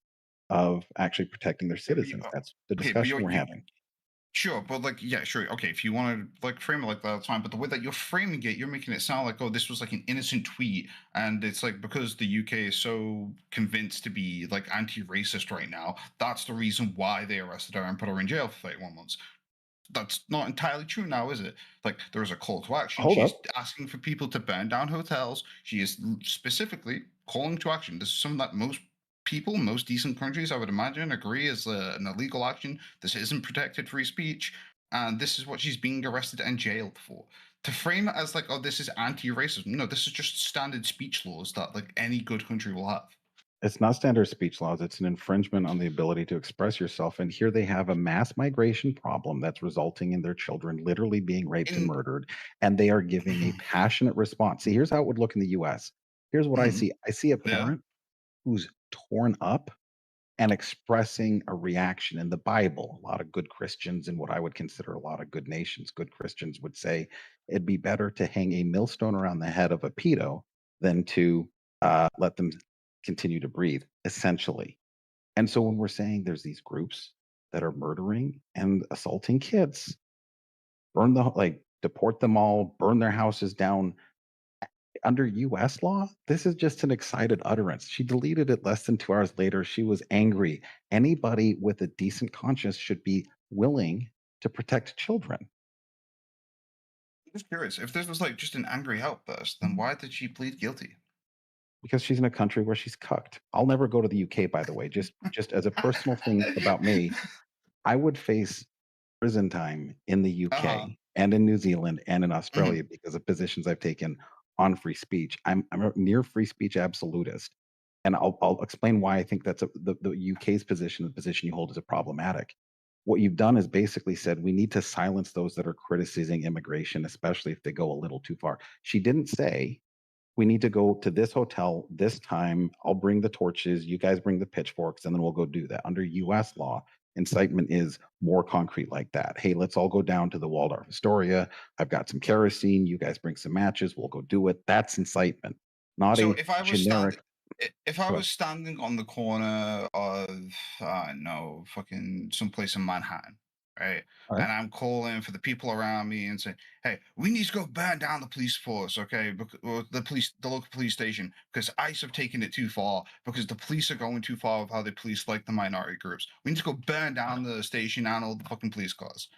of actually protecting their citizens. That's the discussion we're having. Sure, but sure. Okay, if you want to frame it like that, that's fine. But the way that you're framing it, you're making it sound like, oh, this was like an innocent tweet, and it's like because the UK is so convinced to be like anti-racist right now, that's the reason why they arrested her and put her in jail for 31 months. That's not entirely true now, is it? Like there's a call to action. She's asking for people to burn down hotels. She is specifically calling to action. This is something that most decent countries, I would imagine, agree is an illegal action. This isn't protected free speech, and this is what she's being arrested and jailed for. To frame it as like, oh, this is anti-racism. No, this is just standard speech laws that like any good country will have. It's not standard speech laws. It's an infringement on the ability to express yourself. And here they have a mass migration problem that's resulting in their children literally being raped and murdered. And they are giving a passionate response. See, here's how it would look in the US. Here's what I see. I see a parent who's torn up and expressing a reaction. In the Bible, a lot of good Christians, and what I would consider a lot of good nations, good Christians would say it'd be better to hang a millstone around the head of a pedo than to let them continue to breathe, essentially. And so when we're saying there's these groups that are murdering and assaulting kids, deport them all, burn their houses down, under US law, this is just an excited utterance. She deleted it less than 2 hours later. She was angry. Anybody with a decent conscience should be willing to protect children. I'm just curious, if this was like just an angry outburst, then why did she plead guilty? Because she's in a country where she's cucked. I'll never go to the UK, by the way. Just as a personal thing about me, I would face prison time in the UK and in New Zealand and in Australia because of positions I've taken on free speech. I'm a near free speech absolutist, and I'll explain why I think that's the UK's position, the position you hold, is a problematic. What you've done is basically said we need to silence those that are criticizing immigration, especially if they go a little too far. She didn't say we need to go to this hotel this time. I'll bring the torches. You guys bring the pitchforks, and then we'll go do that. Under US law, incitement is more concrete like that. Hey, let's all go down to the Waldorf Astoria. I've got some kerosene. You guys bring some matches. We'll go do it. That's incitement, not So a generic. if I Go was ahead. standing on the corner of no fucking someplace in Manhattan, right? All right. And I'm calling for the people around me and saying, "Hey, we need to go burn down the police force, okay? Or the local police station, because ICE have taken it too far. Because the police are going too far with how they police like the minority groups. We need to go burn down the station and all the fucking police cars."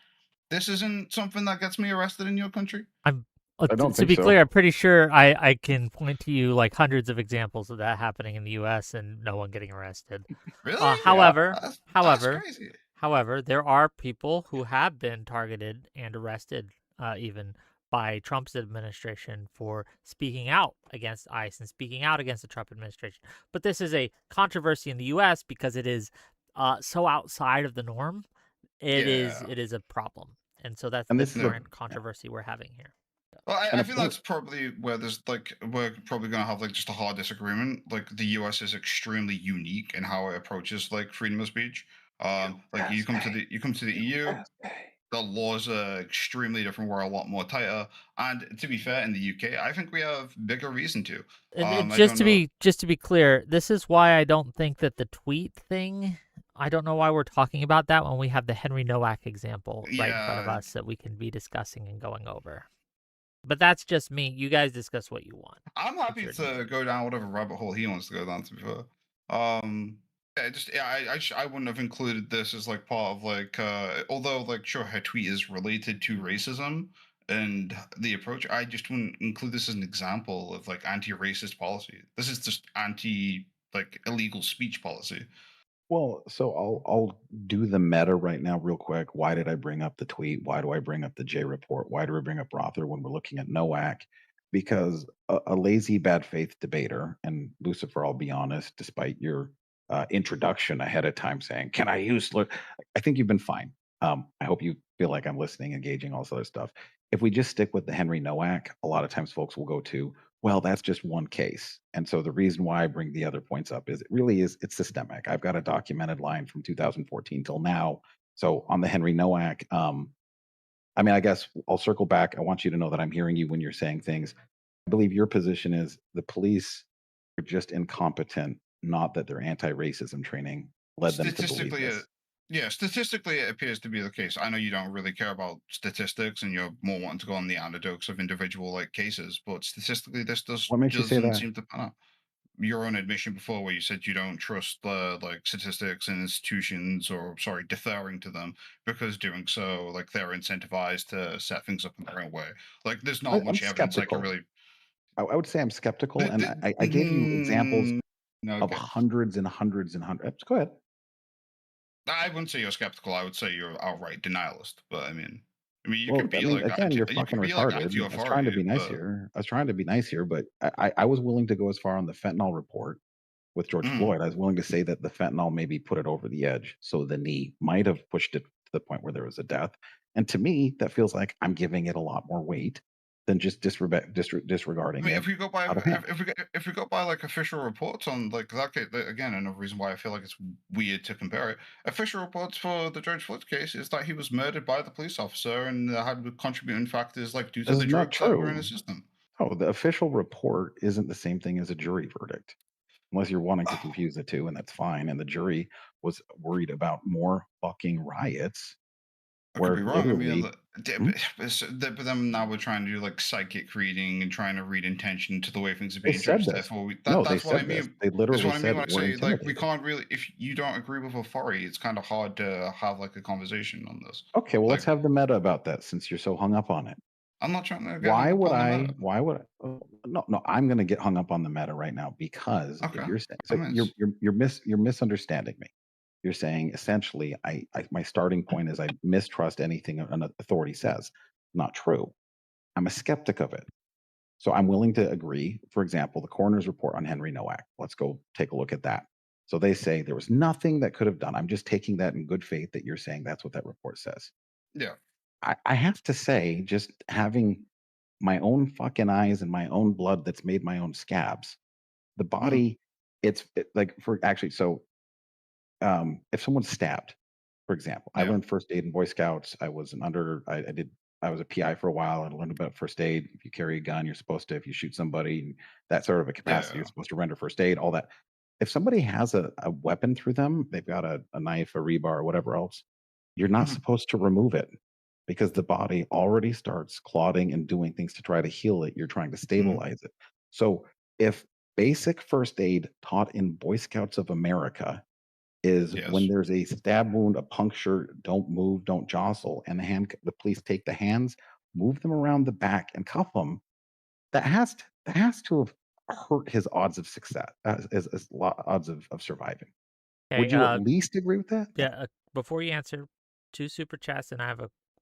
This isn't something that gets me arrested in your country. I'm I don't to think be clear, so. I'm pretty sure I can point to you like hundreds of examples of that happening in the U.S. and no one getting arrested. Really? Yeah. However, That's however, crazy. however, there are people who have been targeted and arrested, even by Trump's administration for speaking out against ICE and speaking out against the Trump administration. But this is a controversy in the U.S. because it is so outside of the norm. Yeah. It is a problem, and so that's And the this is a current controversy we're having here. Well, and I a think point. that's probably where there's like we're probably gonna have like just a hard disagreement. Like the U.S. is extremely unique in how it approaches like freedom of speech. Like you come to the EU, the laws are extremely different. We're a lot more tighter, and to be fair, in the UK, I think we have bigger reason to. And I don't know. just to be clear, this is why I don't think that the tweet thing. I don't know why we're talking about that when we have the Henry Nowak example right in front of Yeah, us that we can be discussing and going over. But that's just me. You guys discuss what you want. I'm It's happy your to go down whatever rabbit hole he wants to go down. To be fair, I wouldn't have included this as like part of like although like sure her tweet is related to racism and the approach, I just wouldn't include this as an example of like anti-racist policy. This is just anti like illegal speech policy. Well, so I'll do the meta right now real quick. Why did I bring up the tweet? Why do I bring up the J report? Why do I bring up Rother when we're looking at NOAC? Because a lazy bad faith debater, and Lucifer, I'll be honest, despite your introduction ahead of time saying, "Can I use?" I think you've been fine. I hope you feel like I'm listening, engaging, all this other stuff. If we just stick with the Henry Nowak, a lot of times folks will go to, well, that's just one case. And so the reason why I bring the other points up is it's systemic. I've got a documented line from 2014 till now. So on the Henry Nowak, I mean, I guess I'll circle back. I want you to know that I'm hearing you when you're saying things. I believe your position is the police are just incompetent, not that their anti-racism training led them to believe Statistically, this. yeah, statistically, it appears to be the case. I know you don't really care about statistics, and you're more wanting to go on the anecdotes of individual like cases, but statistically, this What makes you say doesn't that? seem to pan out. Your own admission before, where you said you don't trust the like statistics and institutions, or sorry, deferring to them because doing so, like they're incentivized to set things up in their own way. Like, there's not I'm much evidence I can skeptical. really. I would say I'm skeptical, The, and the, I gave you examples of okay. hundreds and hundreds and hundreds. Go ahead. I wouldn't say you're skeptical. I would say you're outright denialist. But I mean, you Well, could I be mean, like again, you're you fucking could be like retarded. I was trying to anti-authority, be nice but here. I was trying to be nice here, but I was willing to go as far on the fentanyl report with George mm, Floyd. I was willing to say that the fentanyl maybe put it over the edge. So the knee might have pushed it to the point where there was a death. And to me, that feels like I'm giving it a lot more weight than just I disregarding mean, it if we go by out of hand. if we go by like official reports on like that case, again, another reason why I feel like it's weird to compare it. Official reports for the George Floyd case is that he was murdered by the police officer and had contributing factors like due to This the is not drugs that were in true. his system. Oh, the official report isn't the same thing as a jury verdict, unless you're wanting to confuse the two, and that's fine. And the jury was worried about more fucking riots I could where be wrong. I mean, literally. Hmm? but then now we're trying to do like psychic reading and trying to read intention to the way things are They being said judged. this. Therefore, No, they that's what I said this. mean. They That's literally what I mean said when I we're say like we intimidated. can't really. If you don't agree with authority, it's kind of hard to have like a conversation on this. Okay, well, let's Like, have the meta about that since you're so hung up on it. I'm not trying to get hung Why up would on the I? matter. Why would I? No, no, I'm going to get hung up on the meta right now because if Okay, you're saying I so, mean, you're misunderstanding me. You're saying essentially, my starting point is I mistrust anything an authority says. Not true. I'm a skeptic of it. So I'm willing to agree. For example, the coroner's report on Henry Nowak. Let's go take a look at that. So they say there was nothing that could have done. I'm just taking that in good faith that you're saying that's what that report says. yeah. I have to say, just having my own fucking eyes and my own blood that's made my own scabs. The Mhm. body, like for actually, so if someone's stabbed, for example, I Yeah. learned first aid in Boy Scouts. I was an under, I did, I was a PI for a while. I learned about first aid. If you carry a gun, you're supposed to, if you shoot somebody, that sort of a capacity, you're Yeah. supposed to render first aid, all that. If somebody has a weapon through them, they've got a knife, a rebar, or whatever else, you're not Mhm. supposed to remove it because the body already starts clotting and doing things to try to heal it. You're trying to Mhm. stabilize it. So if basic first aid taught in Boy Scouts of America is when Yes. there's a stab wound, a puncture, don't move, don't jostle, and the police take the hands, move them around the back, and cuff them. That has to have hurt his odds of success, odds of surviving. Okay, Would you at least agree with that? yeah, before you answer, two super chats, and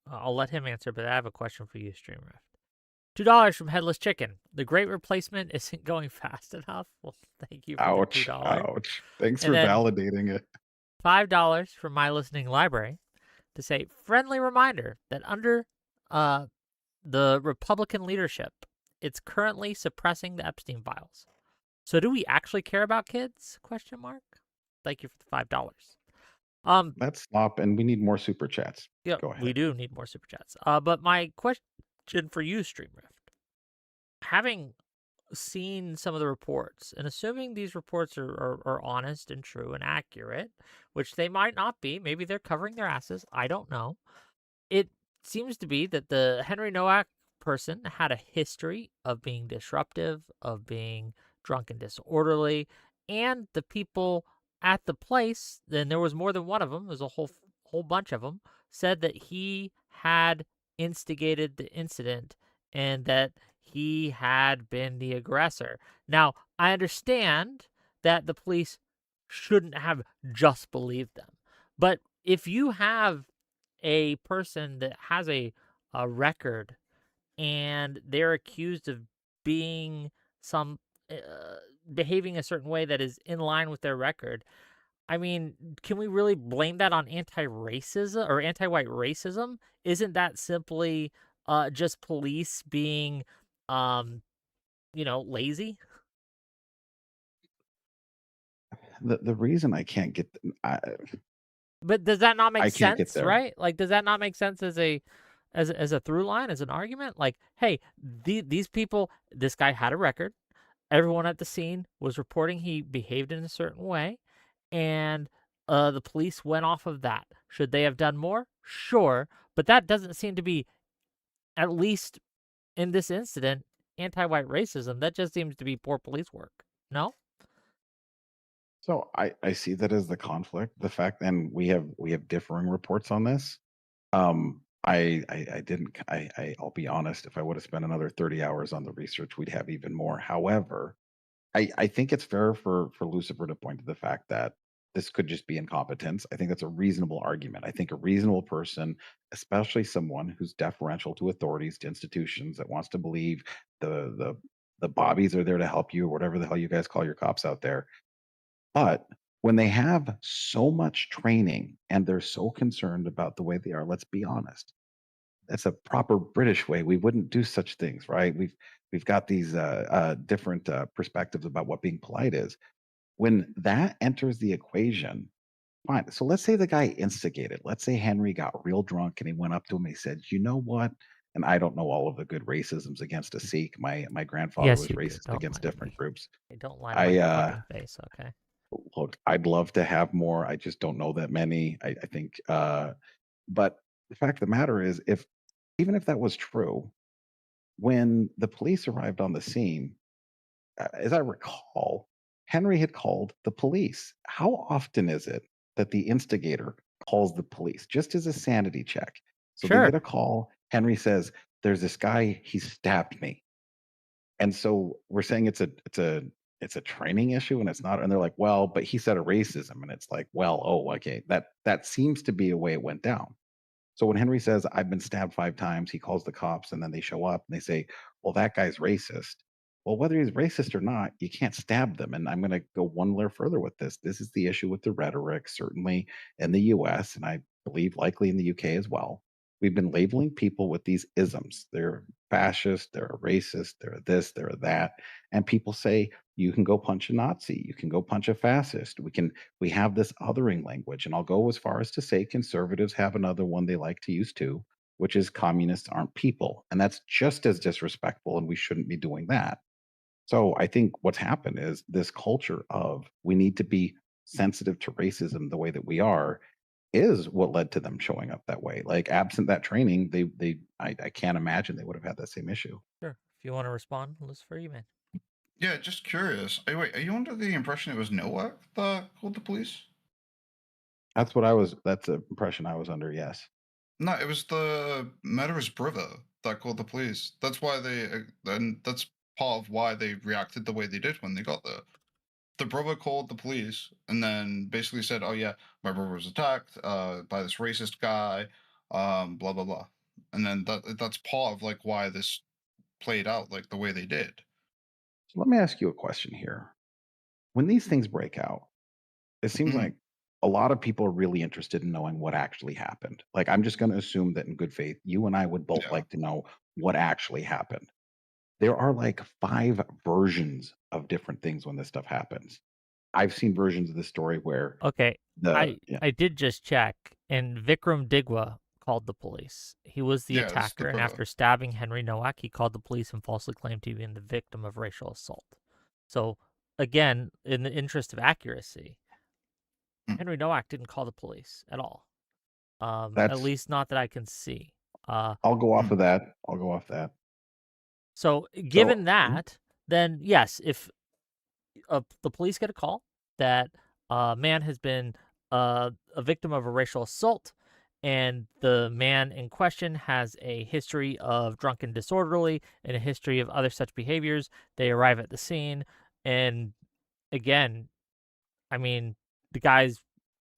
I'll let him answer, but I have a question for you, Streamrift. $2 from Headless Chicken. The Great Replacement isn't going fast enough. Well, thank you for the Ouch! $2. Ouch! Thanks And for then validating it. $5 from My Listening Library to say, friendly reminder that under uh, the Republican leadership, it's currently suppressing the Epstein files. So do we actually care about kids? Question mark. Thank you for the $5. Um, Let's stop, and we need more super chats. yeah, Go we ahead. do need more super chats. But my question for you, Streamrift, having seen some of the reports and assuming these reports are honest and true and accurate, which they might not be, maybe they're covering their asses. I don't know. It seems to be that the Henry Nowak person had a history of being disruptive, of being drunk and disorderly, and the people at the place, and there was more than one of them, there's a whole bunch of them, said that he had instigated the incident and that he had been the aggressor. Now, I understand that the police shouldn't have just believed them. But if you have a person that has a record and they're accused of being some uh, behaving a certain way that is in line with their record, I mean, can we really blame that on anti-racism or anti-white racism? Isn't that simply just police being um lazy? The reason I can't get I But does that not make I can't get sense, there. right? Like, does that not make sense as a through line, as an argument? Like, hey, these people, this guy had a record. Everyone at the scene was reporting he behaved in a certain way, and the police went off of that. Should they have done more? Sure, but that doesn't seem to be, at least in this incident, anti-white racism. That just seems to be poor police work. No? So I see that as the conflict, the fact, and we have differing reports on this. I didn't I'll be honest, if I would have spent another 30 hours on the research, we'd have even more. However, I think it's fair for Lucifer to point to the fact that this could just be incompetence. I think that's a reasonable argument. I think a reasonable person, especially someone who's deferential to authorities, to institutions, that wants to believe the the bobbies are there to help you, or whatever the hell you guys call your cops out there. But when they have so much training and they're so concerned about the way they are, let's be honest. That's a proper British way. We wouldn't do such things, right? We've got these different perspectives about what being polite is. When that enters the equation, fine. So let's say the guy instigated. Let's say Henry got real drunk and he went up to him and he said, "You know what?" And I don't know all of the good racisms against a Sikh. My grandfather Yes, was you do. racist Don't lie against to me. different groups. Hey, don't lie to my I fucking face, okay? Look, I'd love to have more. I just don't know that many. I think, but the fact of the matter is, if even if that was true, when the police arrived on the scene, as I recall, Henry had called the police. How often is it that the instigator calls the police just as a sanity check? So they get Sure. a call. Henry says, "There's this guy. He stabbed me." And so we're saying it's a training issue and it's not, and they're like, "Well, but he said a racism." And it's like, "Well, oh, okay. That seems to be a way it went down." So when Henry says, "I've been stabbed 5 times," he calls the cops and then they show up and they say, "Well, that guy's racist." Well, whether he's racist or not, you can't stab them. And I'm going to go one layer further with this. This is the issue with the rhetoric, certainly in the US, and I believe likely in the UK as well. We've been labeling people with these isms. They're fascist, they're a racist, they're a this, they're a that. And people say, you can go punch a Nazi, you can go punch a fascist. We have this othering language. And I'll go as far as to say conservatives have another one they like to use too, which is communists aren't people. And that's just as disrespectful, and we shouldn't be doing that. So I think what's happened is this culture of we need to be sensitive to racism the way that we are is what led to them showing up that way. Like absent that training, I can't imagine they would have had that same issue. Sure. If you want to respond, Lucifer, you may. Yeah, just curious. Hey, wait, are you under the impression it was Nowak that called the police? That's the impression I was under, yes. No, it was the murderer's brother that called the police. That's why and that's part of why they reacted the way they did when they got there. The brother called the police and then basically said, "Oh yeah, my brother was attacked by this racist guy, blah blah blah," and then that's part of like why this played out like the way they did. So let me ask you a question here. When these things break out, it seems Mhm. like a lot of people are really interested in knowing what actually happened. Like I'm just going to assume that in good faith, you and I would both Yeah. like to know what actually happened. There are like 5 versions of different things when this stuff happens. I've seen versions of the story where Okay, the I yeah, I did just check, and Vikram Digwa called the police. He was the Yeah, it's the attacker, and brother. after stabbing Henry Nowak, he called the police and falsely claimed to be the victim of racial assault. So, again, in the interest of accuracy, Mm. Henry Nowak didn't call the police at all. At that's least not that I can see. Uh, I'll go off Mm. of that. I'll go off that. so So, given that, then yes, if the police get a call that a man has been a victim of a racial assault, and the man in question has a history of drunken disorderly and a history of other such behaviors. They arrive at the scene, and again, I mean, the guy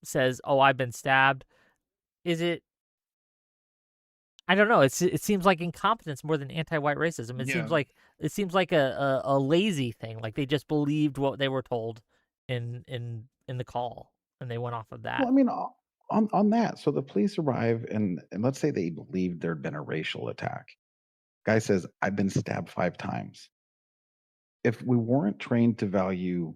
says, "Oh, I've been stabbed." Is it? I don't know. It seems like incompetence more than anti-white racism. Yeah. It seems like a lazy thing. Like they just believed what they were told in the call, and they went off of well, that. I mean, on that, so the police arrive and let's say they believed there'd been a racial attack. Guy says, "I've been stabbed 5 times." If we weren't trained to value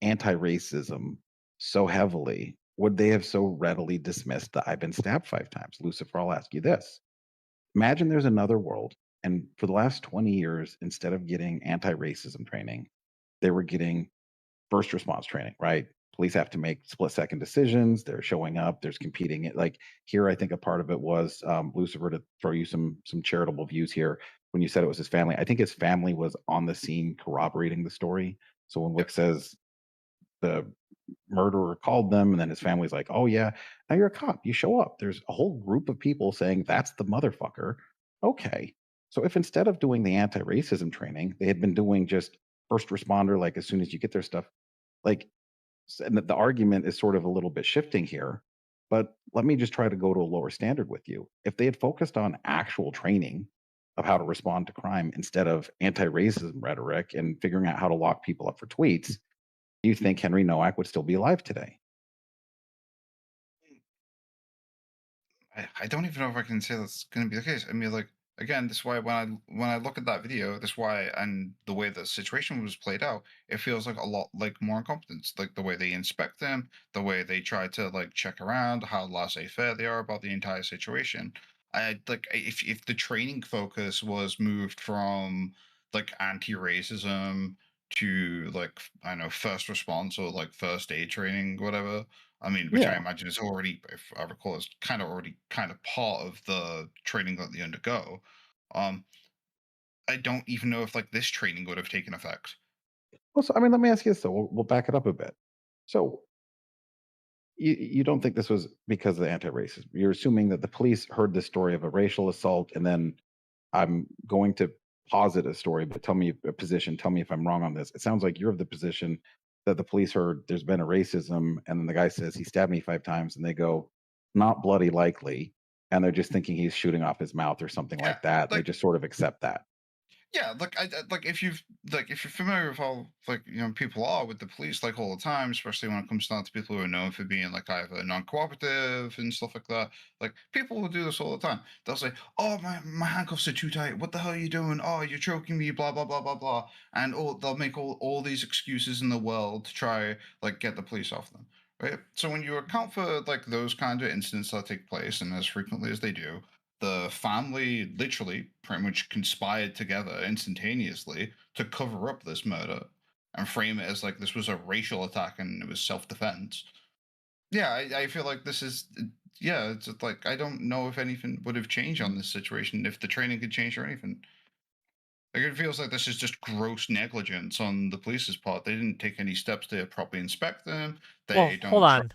anti-racism so heavily, would they have so readily dismissed the "I've been stabbed 5 times"? Lucifer, I'll ask you this. Imagine there's another world, and for the last 20 years, instead of getting anti-racism training, they were getting first response training, right? Police have to make split second decisions. They're showing up. There's competing. It like here, I think a part of it was Lucifer to throw you some charitable views here. When you said it was his family, I think his family was on the scene corroborating the story. So when Yep. Wick says the murderer called them, and then his family's like, "Oh yeah, now you're a cop. You show up." There's a whole group of people saying that's the motherfucker. Okay, so if instead of doing the anti-racism training, they had been doing just first responder, like as soon as you get their stuff, like and the argument is sort of a little bit shifting here, but let me just try to go to a lower standard with you. If they had focused on actual training of how to respond to crime instead of anti-racism rhetoric and figuring out how to lock people up for tweets, do you think Henry Nowak would still be alive today? I don't even know if I can say that's going to be the case. I mean, like again, this is why when I look at that video, this is why and the way the situation was played out, it feels like a lot like more incompetence. Like the way they inspect them, the way they try to like check around, how laissez-faire they are about the entire situation. I like if the training focus was moved from like anti-racism to like I don't know first response or like first aid training, whatever. I mean, which I Yeah. imagine is already, if I recall, is kind of already kind of part of the training that they undergo. Um, I don't even know if like this training would have taken effect. Well, so I mean, let me ask you this though. We'll back it up a bit. So you don't think this was because of the anti-racism? You're assuming that the police heard the story of a racial assault, and then I'm going to posit a story, but tell me a position. Tell me if I'm wrong on this. It sounds like you're of the position that the police heard there's been a racism, and then the guy says he stabbed me 5 times, and they go, not bloody likely, and they're just thinking he's shooting off his mouth or something Yeah, like that. They like just sort of accept that. Yeah, like if you're familiar with how people are with the police like all the time, especially when it comes down to people who are known for being like either non-cooperative and stuff like that. Like people will do this all the time. They'll say, "Oh, my handcuffs are too tight. What the hell are you doing? Oh, you're choking me." Blah blah blah blah blah. And they'll make all these excuses in the world to try like get the police off them. Right. So when you account for like those kind of incidents that take place, and as frequently as they do, the family literally pretty much conspired together instantaneously to cover up this murder and frame it as like this was a racial attack and it was self-defense. Yeah, I feel like this is yeah, it's just like I don't know if anything would have changed on this situation if the training could change or anything. Like it feels like this is just gross negligence on the police's part. They didn't take any steps to properly inspect them. Well, They hold don't try. on,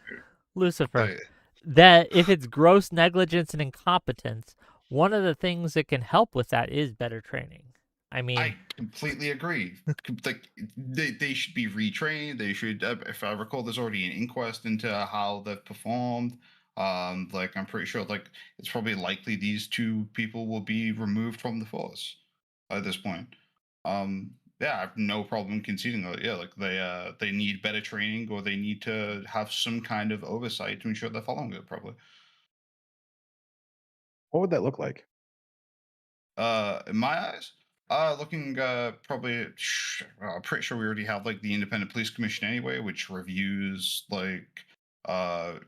Lucifer. They, That if it's gross negligence and incompetence, one of the things that can help with that is better training. I mean, I completely agree. Like they should be retrained. They should, if I recall, there's already an inquest into how they've performed. Like I'm pretty sure, like it's probably likely these two people will be removed from the force at this point. Yeah, I have no problem conceding that. Yeah, like they need better training or they need to have some kind of oversight to ensure they're following it properly. What would that look like? In my eyes, looking probably, I'm pretty sure we already have like the Independent Police Commission anyway, which reviews like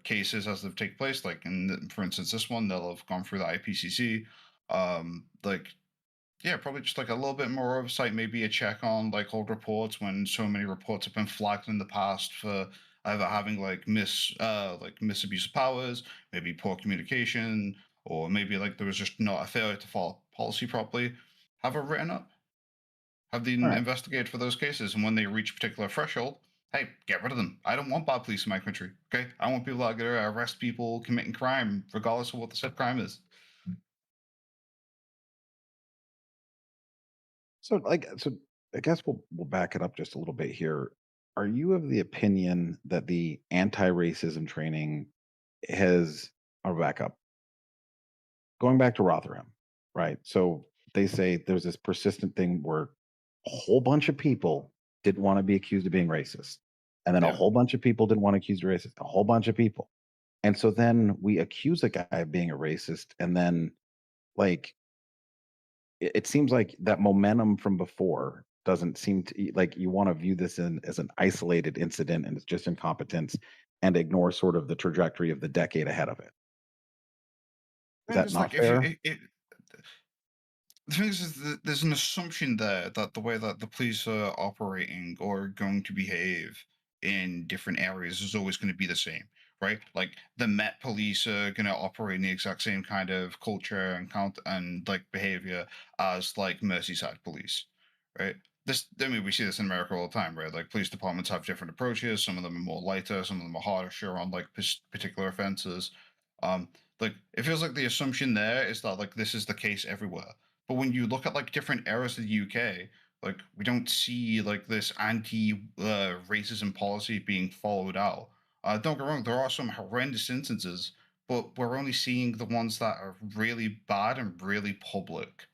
cases as they take place. Like for instance, this one they'll have gone through the IPCC. Like yeah, probably just like a little bit more oversight, maybe a check on like old reports when so many reports have been flagged in the past for either having like misabuse of powers, maybe poor communication, or maybe like there was just not a failure to follow policy properly. Have it written up, have the All right. investigate for those cases, and when they reach a particular threshold, hey, get rid of them. I don't want bad police in my country. Okay, I want people that are gonna arrest people committing crime, regardless of what the said crime is. So I guess we'll back it up just a little bit here. Are you of the opinion that the anti-racism training has I'll back up. Going back to Rotherham, right? So they say there's this persistent thing where a whole bunch of people didn't want to be accused of being racist. And then a Yeah. whole bunch of people didn't want to accuse of racist, a whole bunch of people. And so then we accuse a guy of being a racist, and then like it seems like that momentum from before doesn't seem to like you want to view this as an isolated incident and it's just incompetence and ignore sort of the trajectory of the decade ahead of it. Is And that it's not like if you fair? the thing is that there's an assumption there that the way that the police are operating or going to behave in different areas is always going to be the same, right? Like the Met police are going to operate in the exact same kind of culture and count and like behavior as like Merseyside police, right? I mean, we see this in America all the time, right? Like police departments have different approaches. Some of them are more lighter, some of them are harsher on like particular offenses. Um, like it feels like the assumption there is that like this is the case everywhere, but when you look at like different eras of the UK, like we don't see like this anti-racism policy being followed out. Don't get me wrong, there are some horrendous instances, but we're only seeing the ones that are really bad and really public.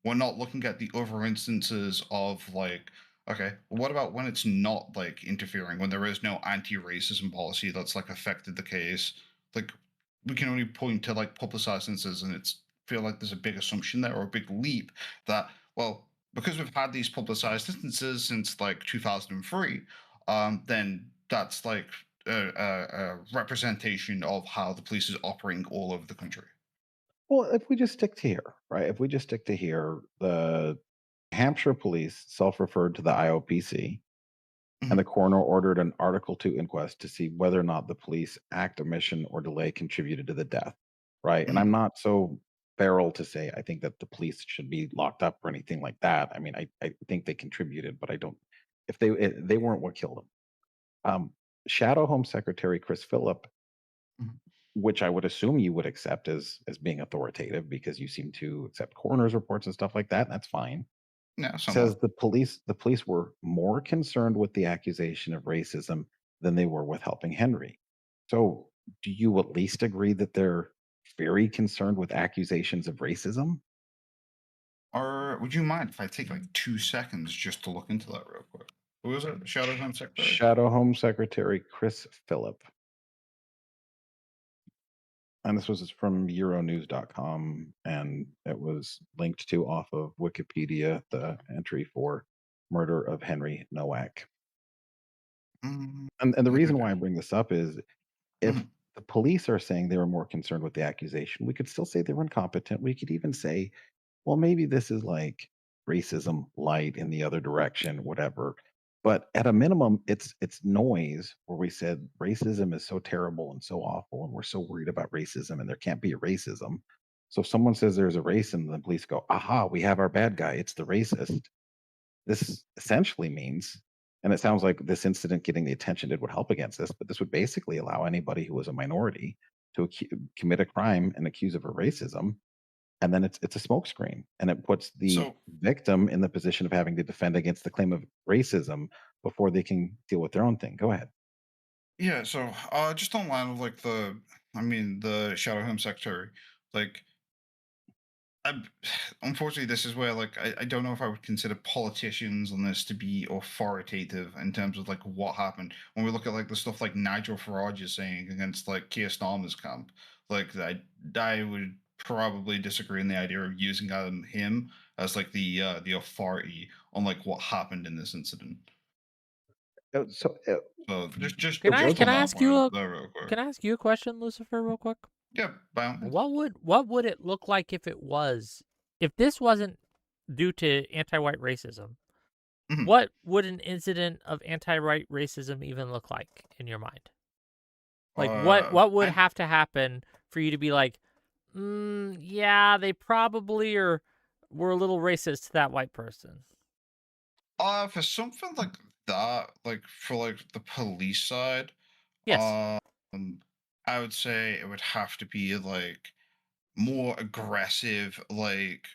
We're not looking at the other instances of like, okay, what about when it's not like interfering, when there is no anti-racism policy that's like affected the case? Like we can only point to like publicized instances, and it's feel like there's a big assumption there or a big leap that well because we've had these publicized instances since like 2003, then that's like a representation of how the police is operating all over the country. Well, if we just stick to here, right? If we just stick to here, the Hampshire police self-referred to the IOPC, and the Mhm. coroner ordered an Article 2 inquest to see whether or not the police act, omission, or delay contributed to the death, right? And I'm Mhm. not so feral to say I think that the police should be locked up or anything like that. I mean, I think they contributed, but I don't. If they weren't what killed them. Shadow Home Secretary Chris Phillip, Mhm. which I would assume you would accept as being authoritative because you seem to accept coroner's reports and stuff like that. And that's fine. Yeah, Says somewhat. the police were more concerned with the accusation of racism than they were with helping Henry. So, do you at least agree that they're very concerned with accusations of racism? Or would you mind if I take like 2 seconds just to look into that real quick? Who was it? Shadow Home Secretary? Shadow Home Secretary Chris Phillip. And this was from Euronews.com, and it was linked to off of Wikipedia, the entry for murder of Henry Nowak. Mm, And the reason okay. why I bring this up is if Mhm. the police are saying they were more concerned with the accusation, we could still say they were incompetent. We could even say, well, maybe this is like racism light in the other direction, whatever. But at a minimum, it's noise where we said racism is so terrible and so awful, and we're so worried about racism, and there can't be a racism. So if someone says there's a race, and the police go, "Aha, we have our bad guy. It's the racist." This essentially means, and it sounds like this incident getting the attention it would help against this, but this would basically allow anybody who was a minority to commit a crime and accuse of a racism, and then it's a smokescreen, and it puts the So victim in the position of having to defend against the claim of racism before they can deal with their own thing. Go ahead. yeah, so just on line of like the Shadow Home Secretary, like I, unfortunately, this is where like I don't know if I would consider politicians on this to be authoritative in terms of like what happened when we look at like the stuff like Nigel Farage is saying against like Keir Starmer's camp. Like I would probably disagree in the idea of using him as like the authority on like what happened in this incident. So, So just Can it I just wasn't. can on I that ask you point a there real quick. can I ask you a question, Lucifer, real quick? Yeah, by all means. What would it look like if this wasn't due to anti-white racism? Mhm. What would an incident of anti-white racism even look like in your mind? Like what would I have to happen for you to be like, yeah, they probably were a little racist to that white person. For something like that, like for like the police side, Yes. um, I would say it would have to be like more aggressive, like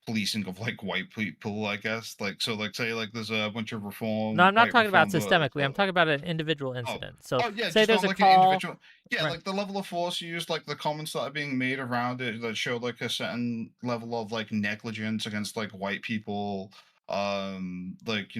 policing of like white people, I guess. Like so, like say like there's a bunch of No, I'm not white talking about reform systemically. I'm talking about an individual oh. incident. So Oh yeah, say just there's on a like an call, individual. Yeah, right? like the level of force used, like the comments that are being made around it that show like a certain level of like negligence against like white people. Like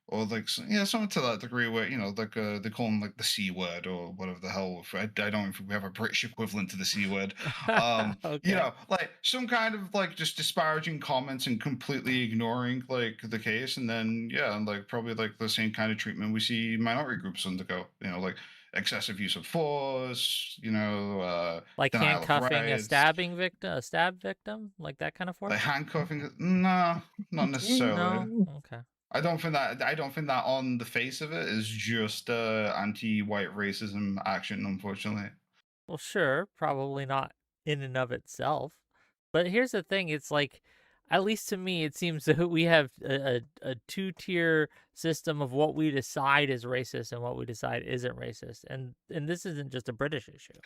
or like yeah, something to that degree where like they call them like the C word or whatever the hell. I don't know if we have a British equivalent to the C word. Okay. Like some kind of like just disparaging comments and completely ignoring like the case, and then yeah, and like probably like the same kind of treatment we see minority groups undergo. Like excessive use of force. Like Denial of handcuffing rights, a stab victim, like that kind of like force? handcuffing. No, not necessarily. No. Okay. I don't think that on the face of it is just anti-white racism action, unfortunately. Well, sure, probably not in and of itself. But here's the thing, it's like at least to me it seems that we have a two-tier system of what we decide is racist and what we decide isn't racist. And this isn't just a British issue.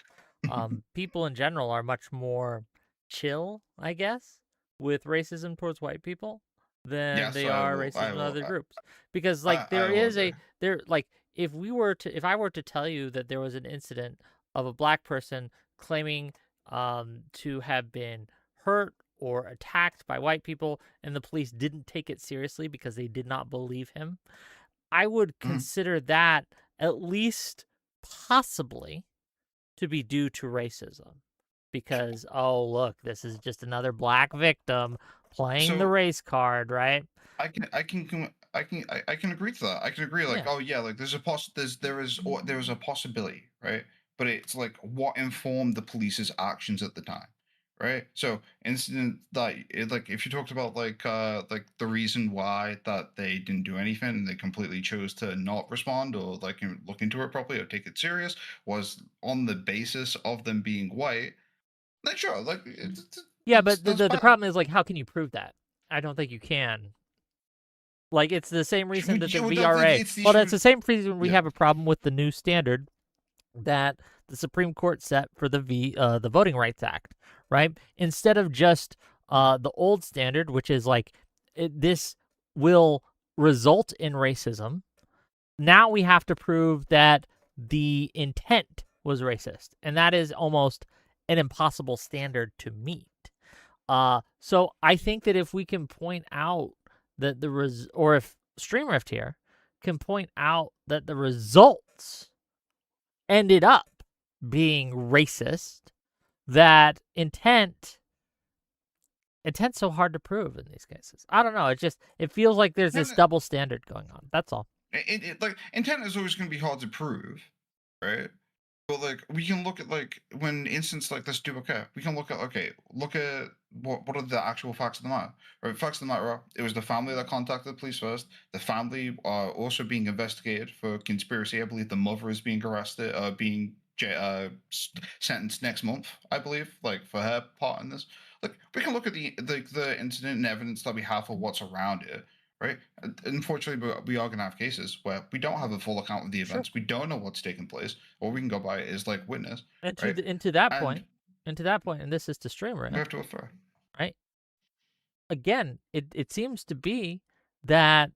People in general are much more chill, I guess, with racism towards white people than Yes, they I are will. I racism to will. other groups. Because like I there will is agree. like if I were to tell you that there was an incident of a black person claiming to have been hurt or attacked by white people and the police didn't take it seriously because they did not believe him, I would Mhm. consider that at least possibly to be due to racism. Because, oh, look, this is just another black victim playing the So race card, right? I can agree to that. I can agree. Like, Yeah. oh yeah, like there is a possibility, right? But it's like what informed the police's actions at the time, right? So incident that like if you talked about like the reason why that they didn't do anything and they completely chose to not respond or like look into it properly or take it serious was on the basis of them being white. Then sure, like Yeah, but that's the bad. problem is, like, how can you prove that? I don't think you can. Like, it's the same reason that the You don't think VRA. it's the Well, that's issue? the same reason we Yeah. have a problem with the new standard that the Supreme Court set for the Voting Rights Act, right? Instead of just the old standard, which is like this will result in racism. Now we have to prove that the intent was racist, and that is almost an impossible standard to meet. So I think that if we can point out that or if StreamRift here can point out that the results ended up being racist, that intent's so hard to prove in these cases. I don't know. It feels like there's this double standard going on. That's all. Like intent is always going to be hard to prove, right? But like we can look at like when instances like this do occur, we can look at what are the actual facts of the matter. Right, facts of the matter are it was the family that contacted the police first. The family are also being investigated for conspiracy. I believe the mother is being arrested, being sentenced next month. I believe, like for her part in this. Like we can look at the incident and evidence that we have for what's around it. Right. Unfortunately, we are going to have cases where we don't have a full account of the events. We don't know what's taking place. All we can go by is like witness. And right? to that point, and this is to StreamRift. We have to refer. Right. Again, it seems to be that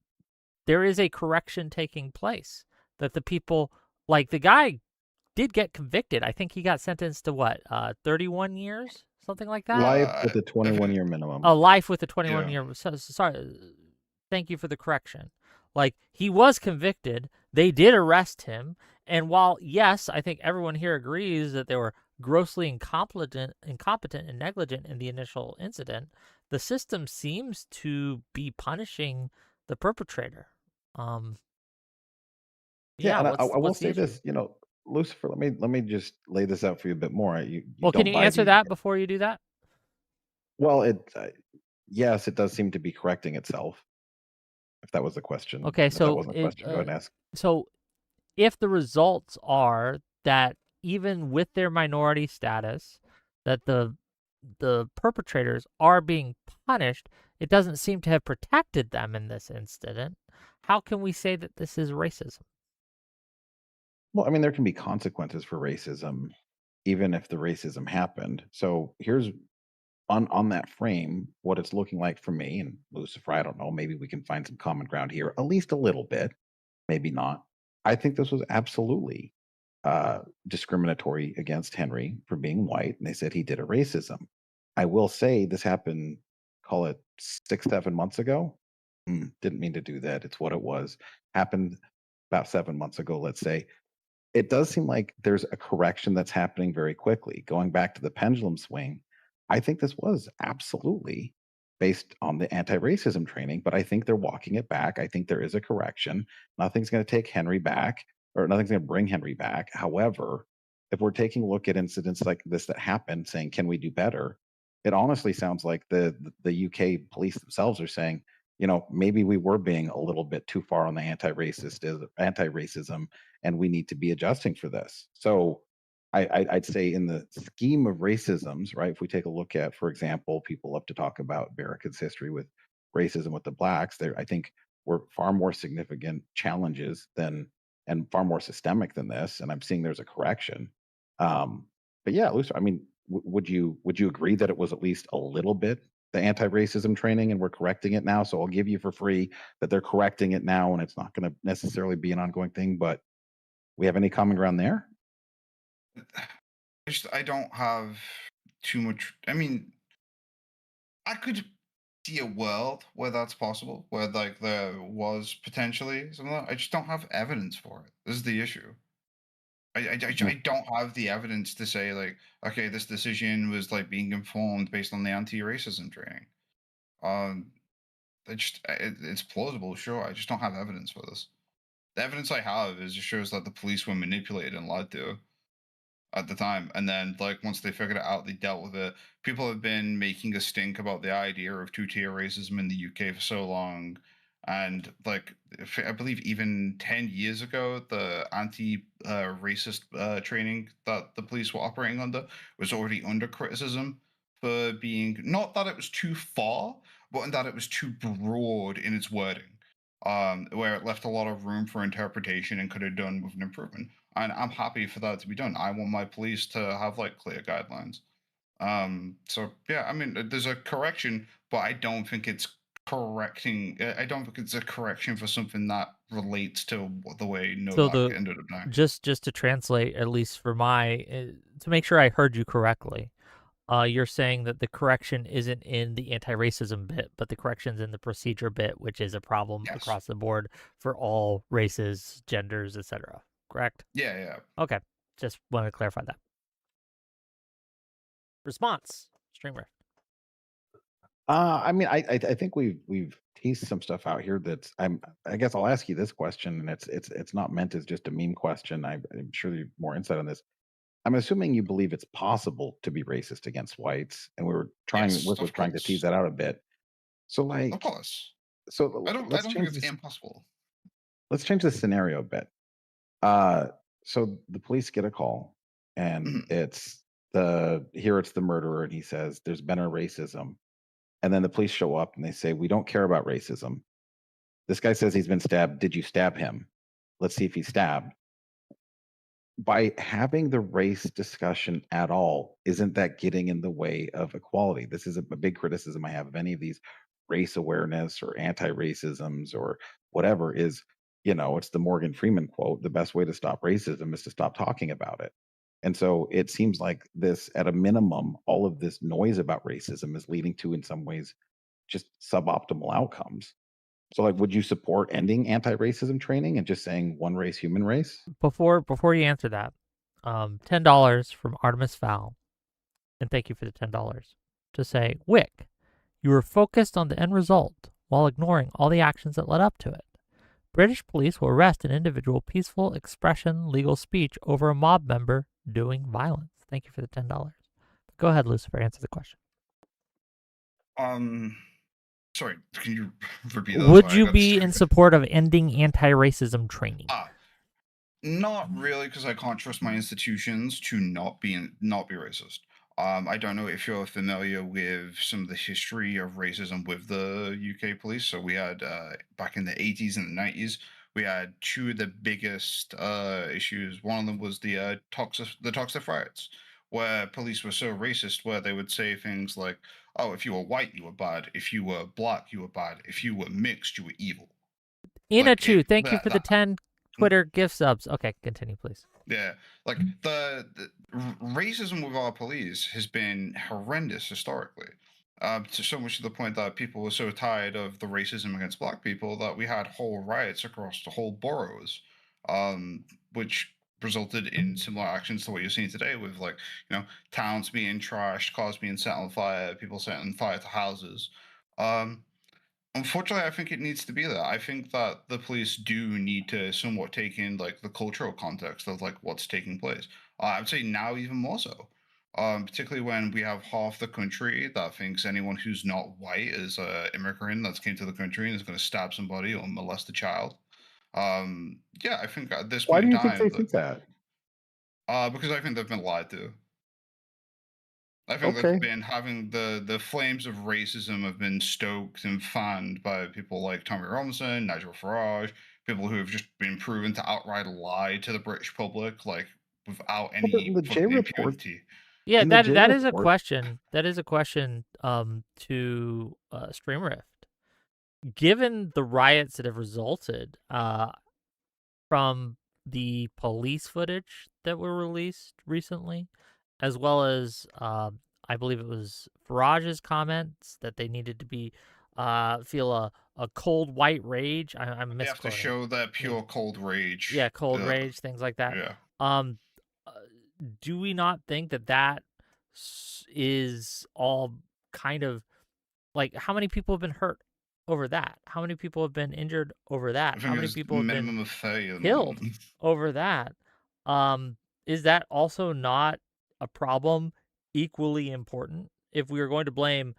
there is a correction taking place. That the people, like the guy, did get convicted. I think he got sentenced to what, 31 years, something like that. Life with a 21-year minimum. A life with a 21-year. Sorry. Thank you for the correction. Like, he was convicted. They did arrest him. And while, yes, I think everyone here agrees that they were grossly incompetent and negligent in the initial incident, the system seems to be punishing the perpetrator. And I will say this, Lucifer, let me just lay this out for you a bit more. Can you answer that before you do that? Well, yes, it does seem to be correcting itself. If that was the question. Okay, if that wasn't a question, go ahead and ask. So if the results are that even with their minority status, that the perpetrators are being punished, it doesn't seem to have protected them in this incident. How can we say that this is racism? Well, I mean, there can be consequences for racism, even if the racism happened. So here's on that frame, what it's looking like for me and Lucifer. I don't know. Maybe we can find some common ground here, at least a little bit. Maybe not. I think this was absolutely discriminatory against Henry for being white, and they said he did a racism. I will say this happened, call it 6-7 months ago. Didn't mean to do that. It's what it was. Happened about 7 months ago, let's say. It does seem like there's a correction that's happening very quickly. Going back to the pendulum swing, I think this was absolutely based on the anti-racism training, but I think they're walking it back. I think there is a correction. Nothing's going to take Henry back, or nothing's going to bring Henry back. However, if we're taking a look at incidents like this that happened, saying, can we do better? It honestly sounds like the UK police themselves are saying, maybe we were being a little bit too far on the anti-racism, and we need to be adjusting for this. So I'd say in the scheme of racisms, right? If we take a look at, for example, people love to talk about Barricades' history with racism with the blacks. There, I think, were far more significant challenges and far more systemic than this. And I'm seeing there's a correction. But yeah, Lucifer, I mean, would you agree that it was at least a little bit the anti-racism training, and we're correcting it now? So I'll give you for free that they're correcting it now, and it's not going to necessarily be an ongoing thing. But we have any common ground there? I don't have too much. I mean, I could see a world where that's possible, where like there was potentially something like that. I just don't have evidence for it. This is the issue. I don't have the evidence to say like, okay, this decision was like being informed based on the anti-racism training. It's plausible, sure. I just don't have evidence for this. The evidence I have is it shows that the police were manipulated and lied to at the time, and then like once they figured it out, they dealt with it. People have been making a stink about the idea of two-tier racism in the UK for so long, and like I believe even 10 years ago, the anti-racist training that the police were operating under was already under criticism for being, not that it was too far, but in that it was too broad in its wording. Where it left a lot of room for interpretation and could have done with an improvement. And I'm happy for that to be done. I want my police to have like clear guidelines. So yeah, I mean, there's a correction, but I don't think it's correcting. I don't think it's a correction for something that relates to the way Novak ended up dying. Just to translate, at least for to make sure I heard you correctly. You're saying that the correction isn't in the anti-racism bit, but the correction's in the procedure bit, which is a problem Yes. across the board for all races, genders, etc. Correct? Yeah, yeah. Okay. Just wanted to clarify that. Response, Streamer. I mean, I think we've teased some stuff out here that's I guess I'll ask you this question, and it's not meant as just a meme question. I'm sure you have more insight on this. I'm assuming you believe it's possible to be racist against whites, and Yes, Was of trying to tease course. that out a bit. So Of like, course. I let's don't think change it's this. impossible. Let's change the scenario a bit. Uh, so the police get a call, and Mhm. it's the murderer, and he says there's been a racism, and then the police show up and they say we don't care about racism. This guy says he's been stabbed. Did you stab him? Let's see if he's stabbed. By having the race discussion at all, isn't that getting in the way of equality? This is a big criticism I have of any of these race awareness or anti-racisms or whatever is, it's the Morgan Freeman quote, the best way to stop racism is to stop talking about it. And so it seems like this, at a minimum, all of this noise about racism is leading to, in some ways, just suboptimal outcomes. So, like, would you support ending anti-racism training and just saying one race, human race? Before you answer that, $10 from Artemis Fowl, and thank you for the $10 to say, Wick, you were focused on the end result while ignoring all the actions that led up to it. British police will arrest an individual peaceful expression legal speech over a mob member doing violence. Thank you for the $10. Go ahead, Lucifer, answer the question. Sorry, can you repeat that? Would Sorry, I you got be in distracted. support of ending anti-racism training? Not really, because I can't trust my institutions to not be racist. I don't know if you're familiar with some of the history of racism with the UK police. So we had back in the 80s and the 90s, we had two of the biggest issues. One of them was the toxic riots, where police were so racist, where they would say things like, "Oh, if you were white, you were bad. If you were black, you were bad. If you were mixed, you were evil." Inachu, thank you That for the 10 Twitter gift subs. Okay, continue, please. Yeah, like racism with our police has been horrendous historically. To so much to the point that people were so tired of the racism against black people that we had whole riots across the whole boroughs, which resulted in similar actions to what you're seeing today with towns being trashed, cars being set on fire, people setting fire to houses. Um, Unfortunately, I think it needs to be that. I think that the police do need to somewhat take in like the cultural context of like what's taking place. I would say now even more so, particularly when we have half the country that thinks anyone who's not white is a immigrant that's came to the country and is going to stab somebody or molest a child. Yeah, I think at this Why point do in you think they time think that? because I think they've been lied to. I think they've Okay. been having the flames of racism have been stoked and fanned by people like Tommy Robinson, Nigel Farage, people who have just been proven to outright lie to the British public, like without Well, any fucking impunity. Yeah, In the J that is a report, question. That is a question to Streamrift. Given the riots that have resulted from the police footage that were released recently, as well as I believe it was Farage's comments that they needed to be feel a cold white rage. I'm They have to misquoting. show that pure cold rage. Yeah, cold rage, things like that. Yeah. Um, uh, do we not think that is all kind of like how many people have been hurt over that? How many people have been injured over that? I How think it many was people have been minimum of 30 at the killed moment. over that? Is that also not a problem equally important if we are going to blame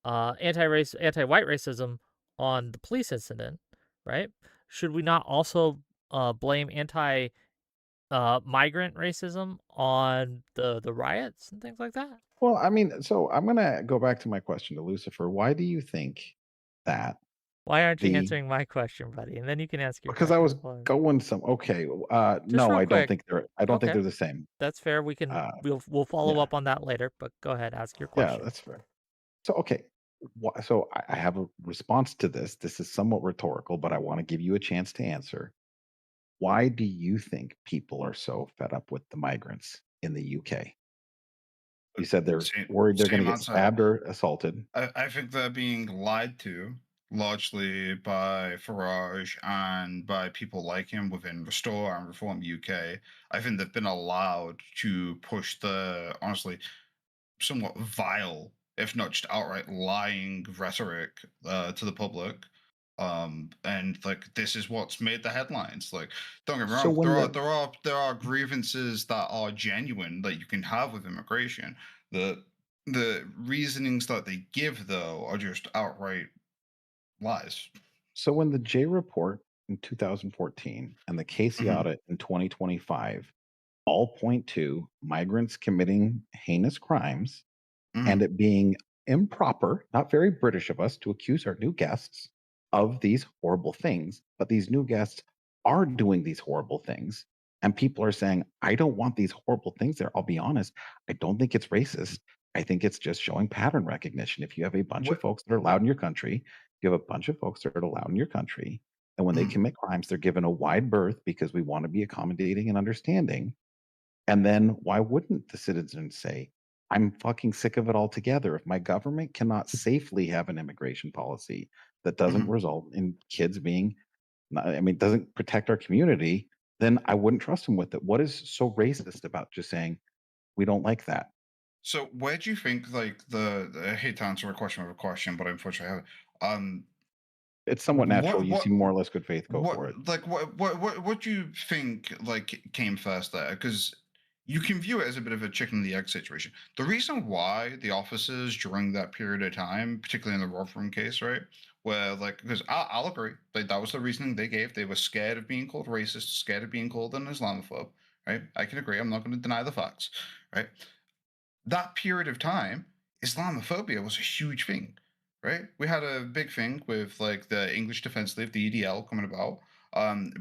anti-white racism on the police incident, right? Should we not also blame migrant racism on the riots and things like that? well, I mean, so I'm gonna go back to my question to Lucifer. Why do you think that Why aren't you the answering my question, buddy? And then you can ask your because I was question. going okay, Just no, real quick. I don't think Okay, they're the same. that's fair. Uh, We'll follow yeah, up on that later. But go ahead, ask your yeah, question. that's fair. So, okay, so I have a response to this. This is somewhat rhetorical, but I want to give you a chance to answer. Why do you think people are so fed up with the migrants in the UK? You said they're Same, worried they're going same to get answer. stabbed or assaulted. I think they're being lied to largely by Farage and by people like him within Restore and Reform UK. I think they've been allowed to push the honestly somewhat vile, if not just outright lying rhetoric to the public. And like this is what's made the headlines. Like, don't get me So wrong, when the there are grievances that are genuine that you can have with immigration. The reasonings that they give though are just outright lies. when the J report in 2014 and the Casey Hmm. audit in 2025 all point to migrants committing heinous crimes and Hmm. it being improper, not very British of us to accuse our new guests of these horrible things, but these new guests are doing these horrible things. And people are saying, I don't want these horrible things there. I'll be honest. I don't think it's racist. I think it's just showing pattern recognition. If you have a bunch of What? folks that are allowed in your country, you have a bunch of folks that are allowed in your country. And when they Mhm. commit crimes, they're given a wide berth because we want to be accommodating and understanding. And then why wouldn't the citizens say, I'm fucking sick of it altogether. If my government cannot safely have an immigration policy that doesn't Mhm. result in kids being, I mean, doesn't protect our community, then I wouldn't trust them with it. What is so racist about just saying, we don't like that? So where do you think like I hate to answer a question with a question, but unfortunately I have It's somewhat natural. what You what seem more or less good faith. Go what for it. like what do you think like came first there? Because you can view it as a bit of a chicken and the egg situation. The reason why the officers during that period of time, particularly in the Rotherham case, right, where like because I'll agree, like that was the reasoning they gave. They were scared of being called racist, scared of being called an Islamophobe, right? I can agree. I'm not going to deny the facts, right? That period of time, Islamophobia was a huge thing, right? We had a big thing with like the English Defence League, the EDL, coming about.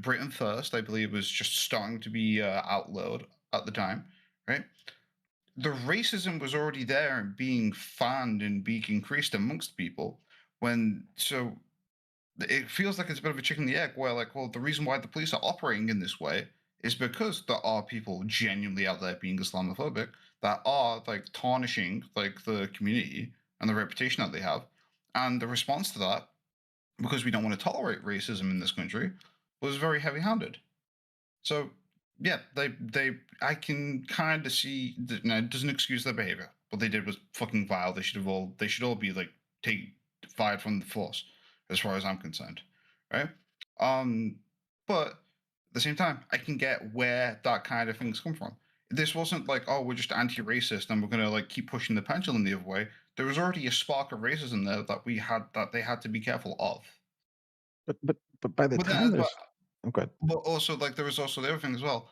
Britain First, I believe, was just starting to be outlawed at the time, right? The racism was already there and being fanned and being increased amongst people. It feels like it's a bit of a chicken and the egg where like, well, the reason why the police are operating in this way is because there are people genuinely out there being Islamophobic that are like tarnishing like the community and the reputation that they have. And the response to that, because we don't want to tolerate racism in this country, was very heavy handed. So yeah, they I can kind of see that now it doesn't excuse their behavior. What they did was fucking vile. They should all be like take fired from the force, as far as I'm concerned. Right? Um, but at the same time, I can get where that kind of things come from. This wasn't like, oh, we're just anti-racist and we're gonna like keep pushing the pendulum the other way. There was already a spark of racism there that they had to be careful of. But by the But time then, but there's, oh, good. but also like there was also the other thing as well.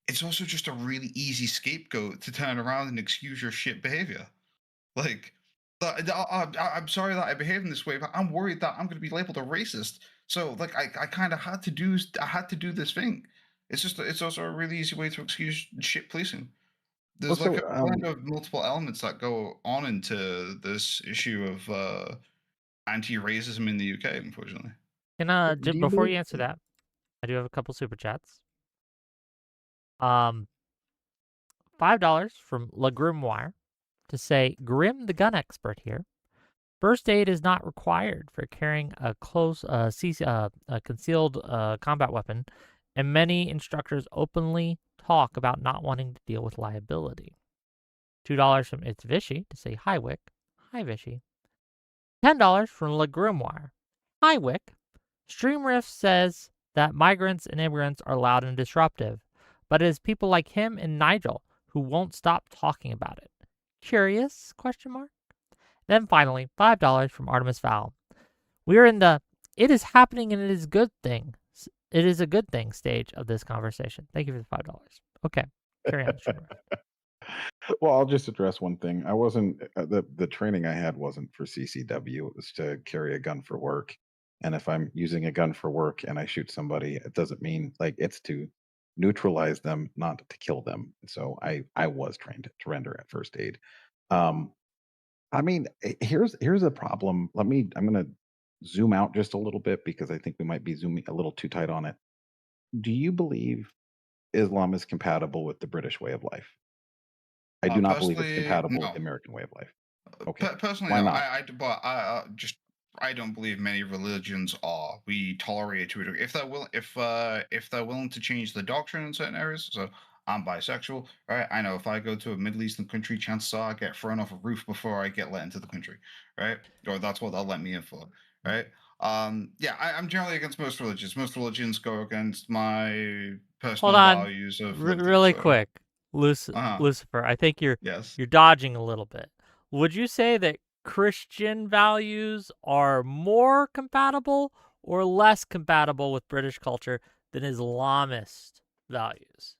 It's also just a really easy scapegoat to turn around and excuse your shit behavior. Like, I'm sorry that I behaved in this way, but I'm worried that I'm going to be labeled a racist. So, like, I kind of I had to do this thing. It's also a really easy way to excuse shit policing. Well, There's like so a blend of multiple elements that go on into this issue of anti-racism in the UK, unfortunately. And do you before believe? you answer that, I do have a couple super chats. Um, $5 from La Grimoire to say, Grim the gun expert here. First aid is not required for carrying a a concealed combat weapon, and many instructors openly talk about not wanting to deal with liability. $2 from It's Vishy to say, Hi Wick. Hi Vishy. $10 from La Grimoire. Hi Wick. Streamriff says that migrants and immigrants are loud and disruptive, but it is people like him and Nigel who won't stop talking about it. Curious? Question mark. Then finally, $5 from Artemis Fowl. We are in the it is happening and it is good thing. It is a good thing stage of this conversation. Thank you for the $5. Okay, carry on, streamer. Well, I'll just address one thing. I wasn't the training I had wasn't for CCW. It was to carry a gun for work. And if I'm using a gun for work and I shoot somebody, it doesn't mean like it's to neutralize them, not to kill them. So I was trained to render at first aid. Um, I mean, here's a problem. I'm going to zoom out just a little bit because I think we might be zooming a little too tight on it. Do you believe Islam is compatible with the British way of life? I do not believe it's Personally, compatible with no. the American way of life. Okay. Personally, Why no. not? But just I don't believe many religions are. We tolerate it to a degree. If they're willing to change the doctrine in certain areas, so I'm bisexual, right? I know if I go to a Middle Eastern country, chances are I get thrown off a roof before I get let into the country, right? Or that's what they'll let me in for, right? Yeah, I'm generally against most religions. Most religions go against my Hold personal on, values of really so quick, uh Lucifer. I think yes. you're dodging a little bit. Would you say that Christian values are more compatible or less compatible with British culture than Islamist values?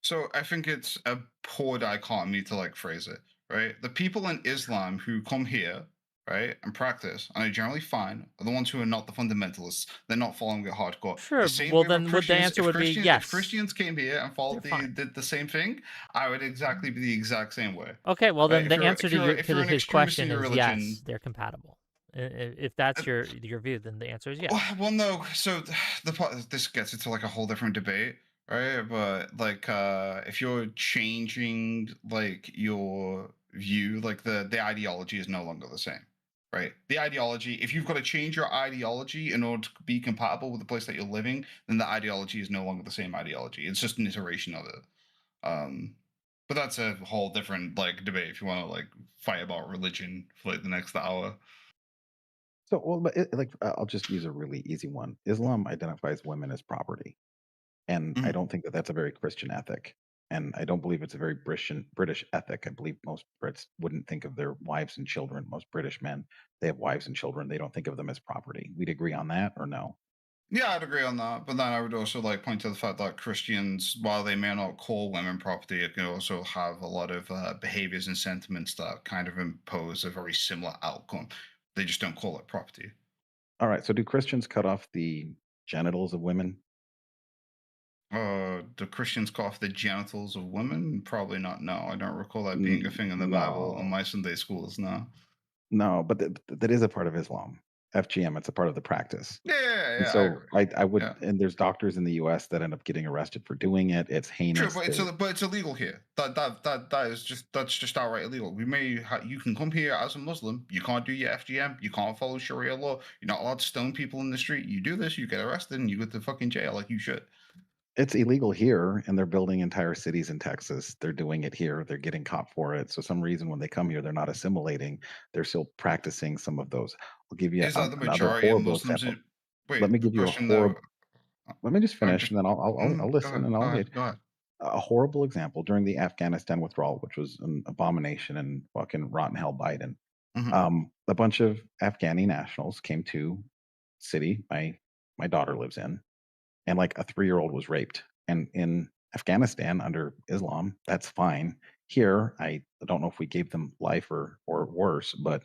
So I think it's a poor dichotomy to like phrase it, right? The people in Islam who come here, right, and practice and are generally fine are the ones who are not the fundamentalists. They're not following it hardcore. Sure. The same Well, way with then the Christians. answer would be If yes. Christians came here and They're followed fine. did the same thing, I would exactly be the exact same way. Okay. Well, Right? then the answer If to you're an his extremist in question your is religion, yes. They're compatible. If that's your view, then the answer is yes. well, no. So this gets into like a whole different debate, right? But like, if you're changing like your view, like the ideology is no longer the same, right? The ideology, if you've got to change your ideology in order to be compatible with the place that you're living, then the ideology is no longer the same ideology. It's just an iteration of it. Um, but that's a whole different like debate. If you want to like fight about religion for like the next hour. So, well, but I'll just use a really easy one. Islam identifies women as property, and I Mhm. don't think that that's a very Christian ethic, and I don't believe it's a very British ethic. I believe most Brits wouldn't think of their wives and children. Most British men, they have wives and children. They don't think of them as property. We'd agree on that, or no? Yeah, I'd agree on that. But then I would also like point to the fact that Christians, while they may not call women property, it can also have a lot of behaviors and sentiments that kind of impose a very similar outcome. They just don't call it property. All right. So, do Christians cut off the genitals of women? Do Christians cut off the genitals of women? Probably not. No, I don't recall that being a thing in the Bible on No, my Sunday schools. No. no, but that is a part of Islam. FGM, it's a part of the practice. Yeah, yeah, And yeah, I so agree. I would, Yeah. and there's doctors in the US that end up getting arrested for doing it. It's True, heinous. There, but it's illegal here. That is just that's just outright illegal. You can come here as a Muslim. You can't do your FGM. You can't follow Sharia law. You're not allowed to stone people in the street. You do this, you get arrested, and you go to fucking jail like you should. it's illegal here, and they're building entire cities in Texas. They're doing it here. They're getting caught for it. So some reason when they come here, they're not assimilating. They're still practicing some of those. I'll give you Is that the another majority of horrible Muslims? example. Let Wait, me a give you a question though. horrible. Let me just I finish, just and then I'll go listen, ahead, and go I'll hit ahead, go ahead. a horrible example during the Afghanistan withdrawal, which was an abomination and fucking rotten hell Biden. Hmm. A bunch of Afghani nationals came to city my daughter lives in, and like a 3-year-old was raped. And in Afghanistan under Islam, that's fine. Here, I don't know if we gave them life or worse, but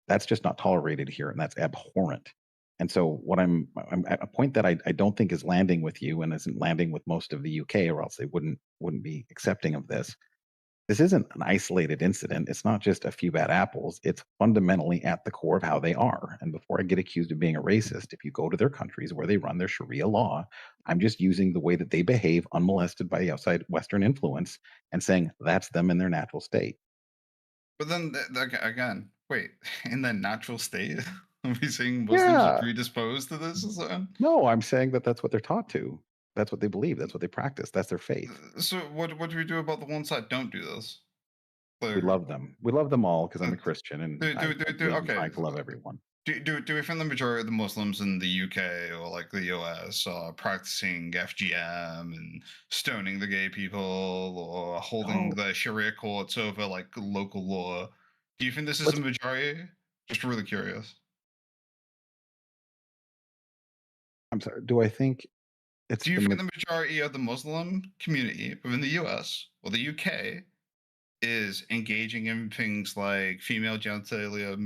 that's just not tolerated here, and that's abhorrent. And so, what I'm at a point that I don't think is landing with you, and isn't landing with most of the UK, or else they wouldn't be accepting of this. This isn't an isolated incident. It's not just a few bad apples. It's fundamentally at the core of how they are. And before I get accused of being a racist, if you go to their countries where they run their Sharia law, I'm just using the way that they behave unmolested by the outside Western influence and saying that's them in their natural state. But then again, wait, in their natural state, are we saying Muslims are Yeah. predisposed to this or something? No, I'm saying that that's what they're taught to. That's what they believe. That's what they practice. That's their faith. So what do we do about the ones that don't do this? We Like, love them. We love them all because I'm uh, a Christian and I believe in okay. trying to love everyone. Do we think the majority of the Muslims in the UK or like the US are practicing FGM and stoning the gay people or holding No, the Sharia courts over like local law? Do you think this is a let's majority? Just really curious. I'm sorry. Do I think it's Do you the think the majority of the Muslim community within the US or the UK is engaging in things like female genitalia,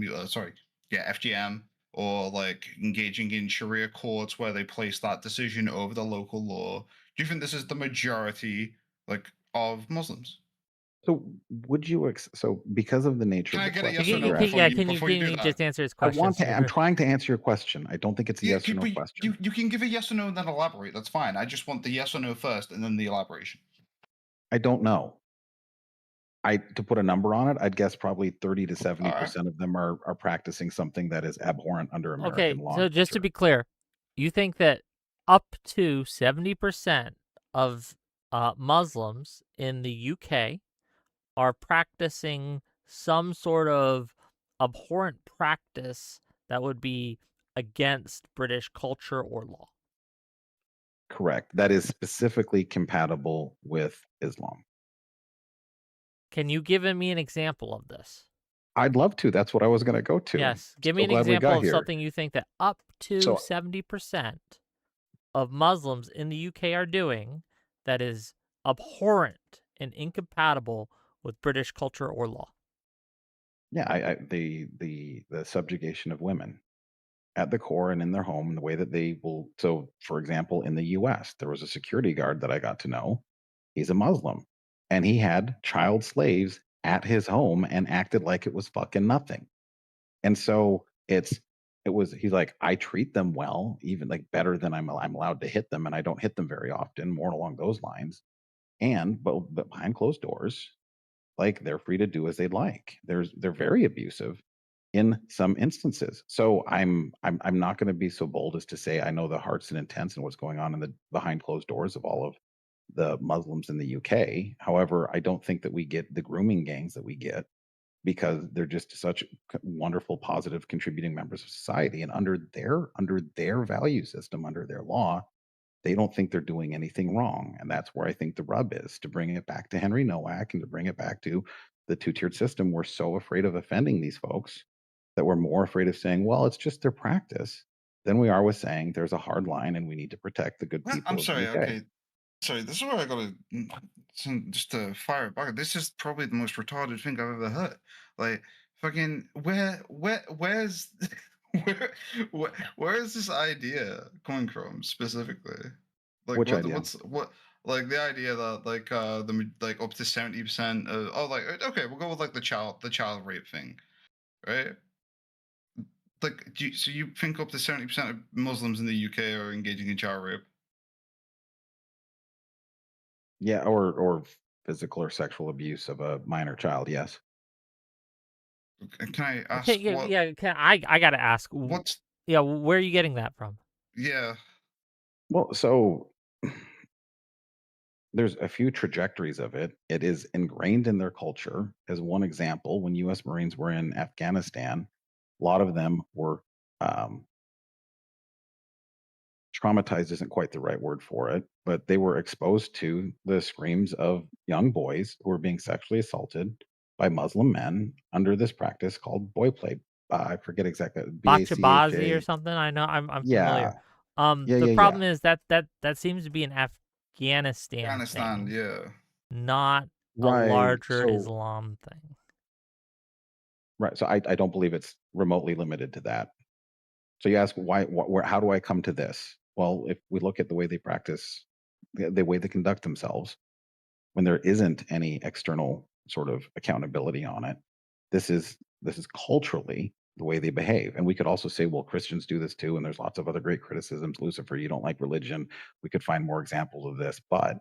FGM, or like engaging in Sharia courts where they place that decision over the local law? Do you think this is the majority, like, of Muslims? So would you so because of the nature Can of I the get a question yes or that no you're asking, Yeah, can before you do you that? just answer his question? I'm trying to answer your question. I don't think it's a Yeah, yes or no but question. you can give a yes or no and then elaborate. That's fine. I just want the yes or no first and then the elaboration. I don't know. To put a number on it, I'd guess probably 30 to All right. 70% of them are practicing something that is abhorrent under Okay, American law so and just to culture. be clear, you think that up to 70% of Muslims in the UK are practicing some sort of abhorrent practice that would be against British culture or law? Correct. That is specifically compatible with Islam. Can you give me an example of this? I'd love to. That's what I was going to go to. Yes, give me So an glad we example got of here. something you think that up to So 70% of Muslims in the UK are doing that is abhorrent and incompatible with British culture or law. yeah, the subjugation of women at the core and in their home, and the way that they will. So, for example, in the U.S., there was a security guard that I got to know. He's a Muslim, and he had child slaves at his home and acted like it was fucking nothing. And so he's like, I treat them well, even like better than I'm allowed to hit them, and I don't hit them very often, more along those lines. And but behind closed doors, like they're free to do as they'd like. They're very abusive in some instances. So I'm not going to be so bold as to say I know the hearts and intents and what's going on in the behind closed doors of all of the Muslims in the UK. However, I don't think that we get the grooming gangs that we get because they're just such wonderful, positive, contributing members of society. And under their value system, under their law, they don't think they're doing anything wrong. And that's where I think the rub is to bring it back to Henry Nowak and to bring it back to the two-tiered system. We're so afraid of offending these folks that we're more afraid of saying, well, it's just their practice than we are with saying there's a hard line and we need to protect the good What? I'm people of the sorry. UK. Okay. Sorry. This is where I gotta just to fire it back. This is probably the most retarded thing I've ever heard. Like fucking where's where is this idea coming from specifically? Like Which idea? what like the idea that like like up to 70% of like okay, we'll go with like the child rape thing, right? Like so you think up to 70% of Muslims in the UK are engaging in child rape? Yeah, or physical or sexual abuse of a minor child. Yes. Can I Okay, ask yeah, yeah. I gotta ask, what's yeah, where are you getting that from? yeah. Well, so there's a few trajectories of it. It is ingrained in their culture. As one example, when U.S. Marines were in Afghanistan, a lot of them were um, traumatized. Isn't quite the right word for it, but they were exposed to the screams of young boys who were being sexually assaulted by Muslim men under this practice called boy play. I forget exactly. Bachabazi or BACHA. something? I know, I'm Yeah, familiar. yeah, The yeah, problem yeah. is that seems to be an Afghanistan Afghanistan, thing, yeah. not a Right. larger Islam thing. Right. So I don't believe it's remotely limited to that. So you ask why, where, how do I come to this? Well, if we look at the way they practice, the way they conduct themselves, when there isn't any external sort of accountability on it, this is culturally the way they behave. And we could also say, well, Christians do this too, and there's lots of other great criticisms. Lucifer, you don't like religion. We could find more examples of this, but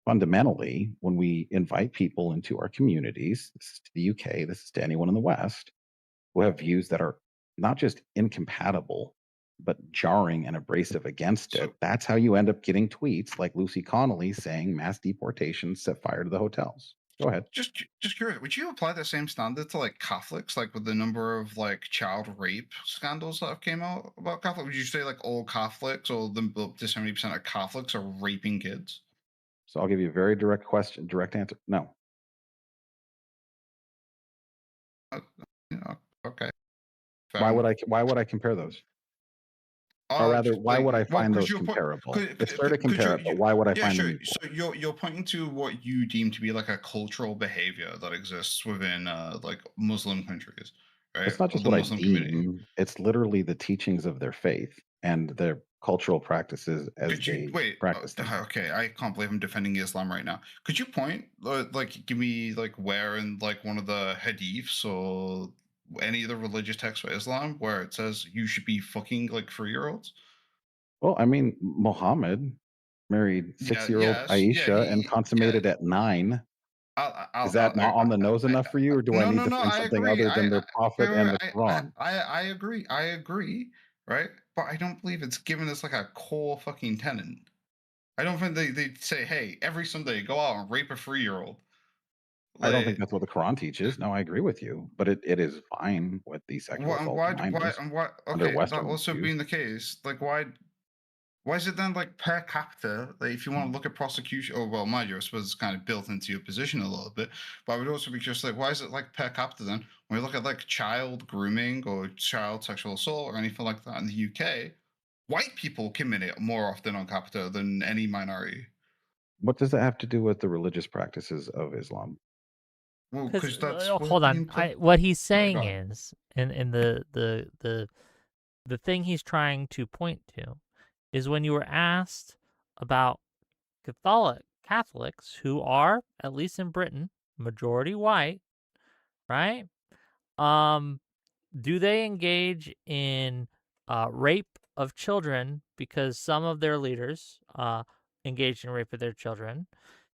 fundamentally, when we invite people into our communities, this is to the UK, this is to anyone in the West, who have views that are not just incompatible, but jarring and abrasive against it. So That's how you end up getting tweets like Lucy Connolly saying mass deportations set fire to the hotels. Go ahead. just curious, would you apply the same standard to like Catholics, like with the number of like child rape scandals that have came out about Catholics? Would you say like all Catholics or the up to 70% of Catholics are raping kids? So I'll give you a very direct question, direct answer. No. Uh, yeah, okay, fair Why would enough. I compare those? Or rather, Just why like would I well, find because those you're comparable? It's fair to because compare it, but why would I yeah, find them sure. So equal? you're pointing to what you deem to be like a cultural behavior that exists within like Muslim countries, right, It's not or just the what I Muslim community. deem, it's literally the teachings of their faith and their cultural practices as Could you they wait? practice them. Okay, I can't believe I'm defending Islam right now. Could you point, like, give me like where in like one of the hadiths or any of the religious texts for Islam where it says you should be fucking like 3-year-olds? Well, I mean, Muhammad married Yeah, 6-year-old yes, yeah, Aisha and yeah. consummated at 9. Is that not on the nose enough for you, or do I no, need no, to no. find I something agree. other than their Wait, prophet wait, and wait, the Quran? I agree. I agree. Right, but I don't believe it's given as like a core fucking tenet. I don't think they say, hey, every Sunday go out and rape a 3-year-old. I don't think Like, that's what the Quran teaches. No, I agree with you, but it is fine with the sexual assault of minors and why? under Okay, that Western also views. being the case, like, why is it then like per capita? Like, if you want to look at prosecution, oh well, mind you, I suppose it's kind of built into your position a little bit. But I would also be just like, why is it like per capita then? When we look at like child grooming or child sexual assault or anything like that in the UK, white people commit it more often on capita than any minority. What does that have to do with the religious practices of Islam? Well, Because because that's where hold the on, what he's Sorry, go saying ahead. is, in the thing he's trying to point to, is when you were asked about Catholics who are, at least in Britain, majority white, right? Do they engage in rape of children because some of their leaders engaged in rape of their children?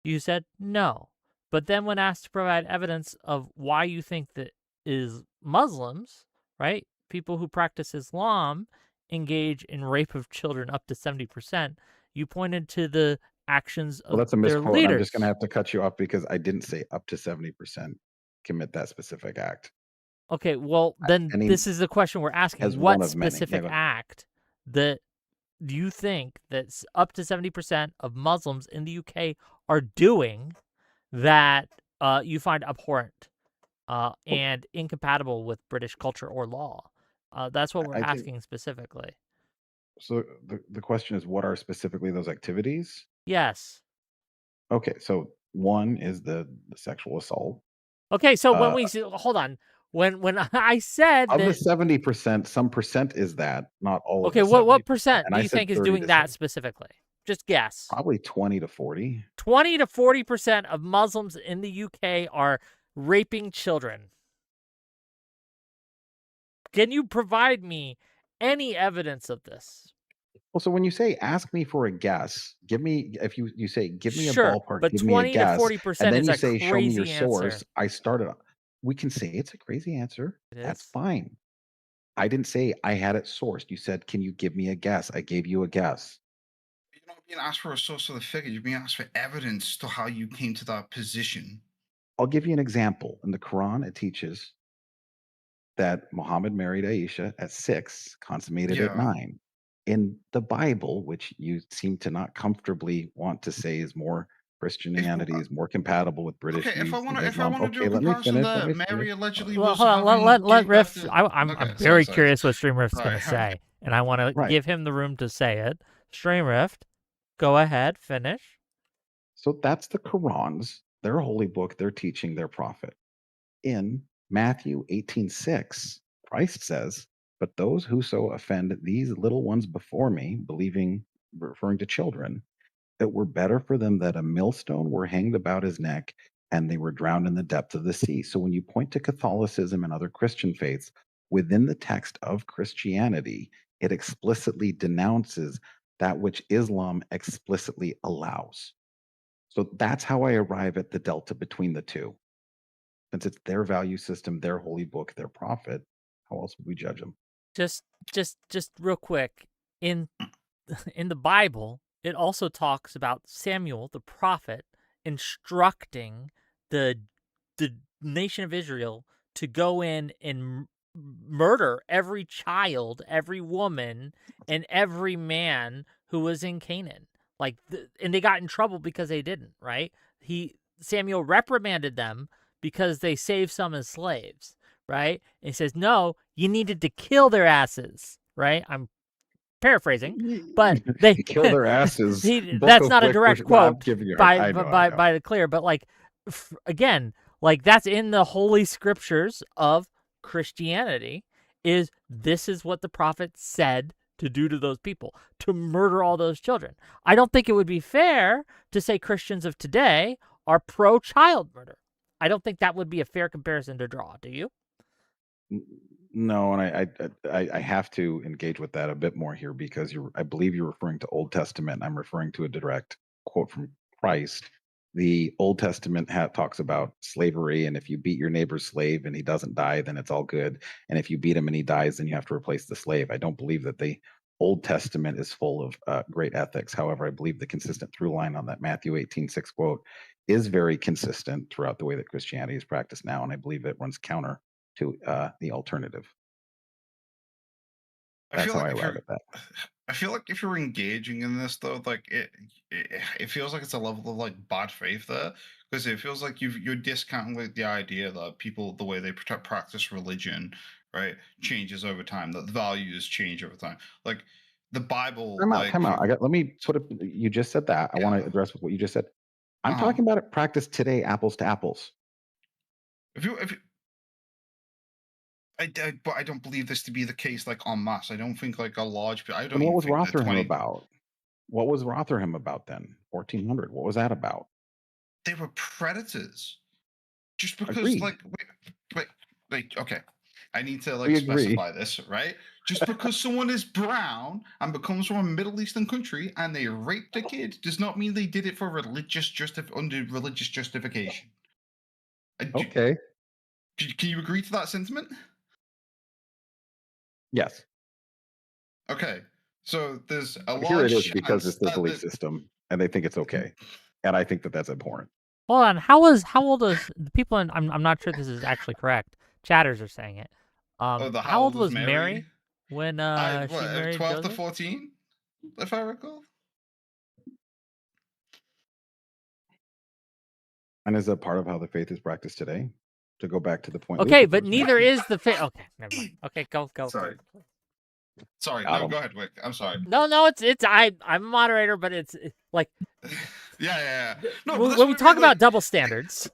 You said no. But then when asked to provide evidence of why you think that is Muslims, right? People who practice Islam engage in rape of children up to 70%, you pointed to the actions Well, of that's a their misquote, and I'm just gonna leaders. have to cut you off because I didn't say up to 70% commit that specific act. Okay, well, then Any this is the question we're asking. as one What of many. Yeah, specific go ahead. act that do you think that up to 70% of Muslims in the UK are doing that you find abhorrent Well, and incompatible with British culture or law? That's what we're I think asking specifically. so the question is, what are specifically those activities? Yes. Okay, so one is the sexual assault. Okay, so when Uh, we hold on, when I said of the that, 70%, some percent is that, not all of okay, the what 70%. percent And do I you said think is 30 doing to that 70, specifically? Just guess. probably 20 to 40. 20 to 40% of Muslims in the UK are raping children. Can you provide me any evidence of this? Well, so when you say ask me for a guess, give me if you say give me a Sure, ballpark, but give me a 20 to guess, and 40% then is you a say show me your crazy answer. source. I started. We can say it's a crazy answer. It That's is? fine. I didn't say I had it sourced. You said, "Can you give me a guess?" I gave you a guess. You're not being asked for a source of the figure. You're being asked for evidence to how you came to that position. I'll give you an example. In the Quran, it teaches that Muhammad married Aisha at 6, consummated at Yeah. 9. In the Bible, which you seem to not comfortably want to say is more If Christianity is more compatible with British okay, views than if I Islam. want to do Okay, a let me comparison finish. Let there, me finish. Mary allegedly Well, was hold on. having Let Riff. I'm okay, very sorry. curious what Stream Rift's going Sorry. to say, and I want to Right. give him the room to say it. Stream Rift, go ahead, finish. So that's the Quran's, their holy book, their teaching, their prophet. In Matthew 18:6, Christ says, "But those whoso offend these little ones before me," believing, referring to children, "it were better for them that a millstone were hanged about his neck and they were drowned in the depth of the sea." So when you point to Catholicism and other Christian faiths, within the text of Christianity, it explicitly denounces that which Islam explicitly allows. So that's how I arrive at the delta between the two. Since it's their value system, their holy book, their prophet, how else would we judge them? Just real quick. In in the Bible, it also talks about Samuel the prophet instructing the the nation of Israel to go in and murder every child, every woman, and every man who was in Canaan. Like, and they got in trouble because they didn't. Right? Samuel reprimanded them because they saved some as slaves. Right? And he says, no, you needed to kill their asses. Right? I'm paraphrasing, but they Kill their asses. Book that's of not a Wick. direct No, I'm quote giving you. by I know. I know. by the clear, but like again, like that's in the holy scriptures of Christianity. Is this is what the prophet said to do to those people, to murder all those children? I don't think it would be fair to say Christians of today are pro child murder. I don't think that would be a fair comparison to draw. Do you? No, and I have to engage with that a bit more here because I believe you're referring to Old Testament. I'm referring to a direct quote from Christ the Old Testament talks about slavery, and if you beat your neighbor's slave and he doesn't die, then it's all good. And if you beat him and he dies, then you have to replace the slave. I don't believe that the Old Testament is full of great ethics. However, I believe the consistent through line on that Matthew 18:6 quote is very consistent throughout the way that Christianity is practiced now, and I believe it runs counter to the alternative. I That's feel how like I if arrive you're at that. I feel like if you're engaging in this though, like it feels like it's a level of like bad faith there, because it feels like you're discounting like the idea that people, the way they practice religion, right, changes over time, that the values change over time. Like the Bible, Time out, like time out. Let me put it. You just said that. I want yeah, to address what you just said. I'm uh-huh. talking about it practiced today, apples to apples. If but I don't believe this to be the case like en masse. I don't think like a large. I don't Then what even was think that Rotherham 20. about? What was Rotherham about then? 1400. What was that about? They were predators. Just because, Agreed. like, like, okay, I need to like We agree. specify this, right? Just because someone is brown and becomes from a Middle Eastern country and they raped a kid does not mean they did it for under religious justification. Okay. Can you agree to that sentiment? Yes. Okay, so there's a Here it large is because chance it's their that belief system and they think it's okay. And I think that that's abhorrent. Hold on. How old was the people? I'm not sure this is actually correct. Chatters are saying it. oh, the How how old old was was Mary? Mary when she What, married 12 to Joseph? 14, if I recall. And is that part of how the faith is practiced today? To go back to the point Okay, Lucifer but was neither making. is the faith. Okay, never mind. Okay, go. Sorry. Sorry, Got no, 'em. go ahead, Wick. I'm sorry. No, I'm a moderator, but it's like Yeah. No, but when that's we what I talk mean, about like, double standards,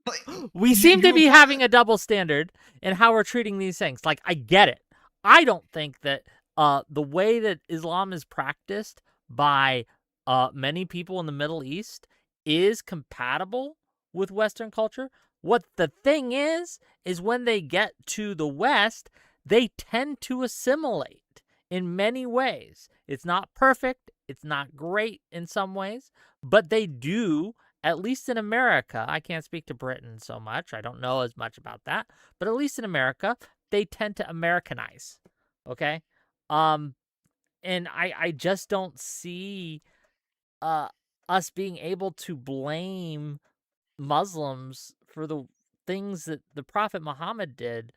like we you, seem to you be apply having a double standard in how we're treating these things. Like, I get it. I don't think that the way that Islam is practiced by many people in the Middle East is compatible with Western culture. What the thing is when they get to the West, they tend to assimilate in many ways. It's not perfect. It's not great in some ways, but they do, at least in America. I can't speak to Britain so much. I don't know as much about that, but at least in America, they tend to Americanize. Okay? And I just don't see us being able to blame Muslims for the things that the Prophet Muhammad did.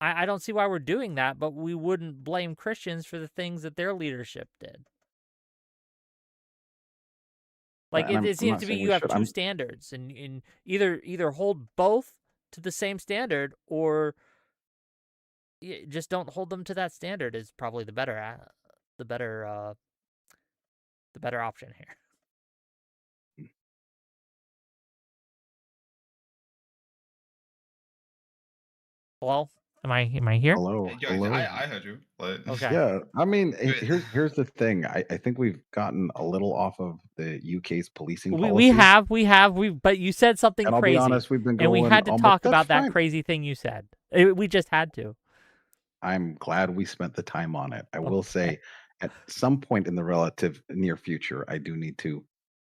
I don't see why we're doing that, but we wouldn't blame Christians for the things that their leadership did. Like, And I'm it seems not to be saying we you have should. two standards, and either hold both to the same standard, or just don't hold them to that standard is probably the better option here. Hello? Am I here? Hello. yeah, Hello. I heard you. But Okay. Yeah, I mean, Wait. here's the thing. I think we've gotten a little off of the UK's policing We policy. have, but you said something And I'll be crazy, honest, we've been and we going had to almost. talk That's about that fine. crazy thing you said. We just had to. I'm glad we spent the time on it. I will Okay. say, at some point in the relative near future, I do need to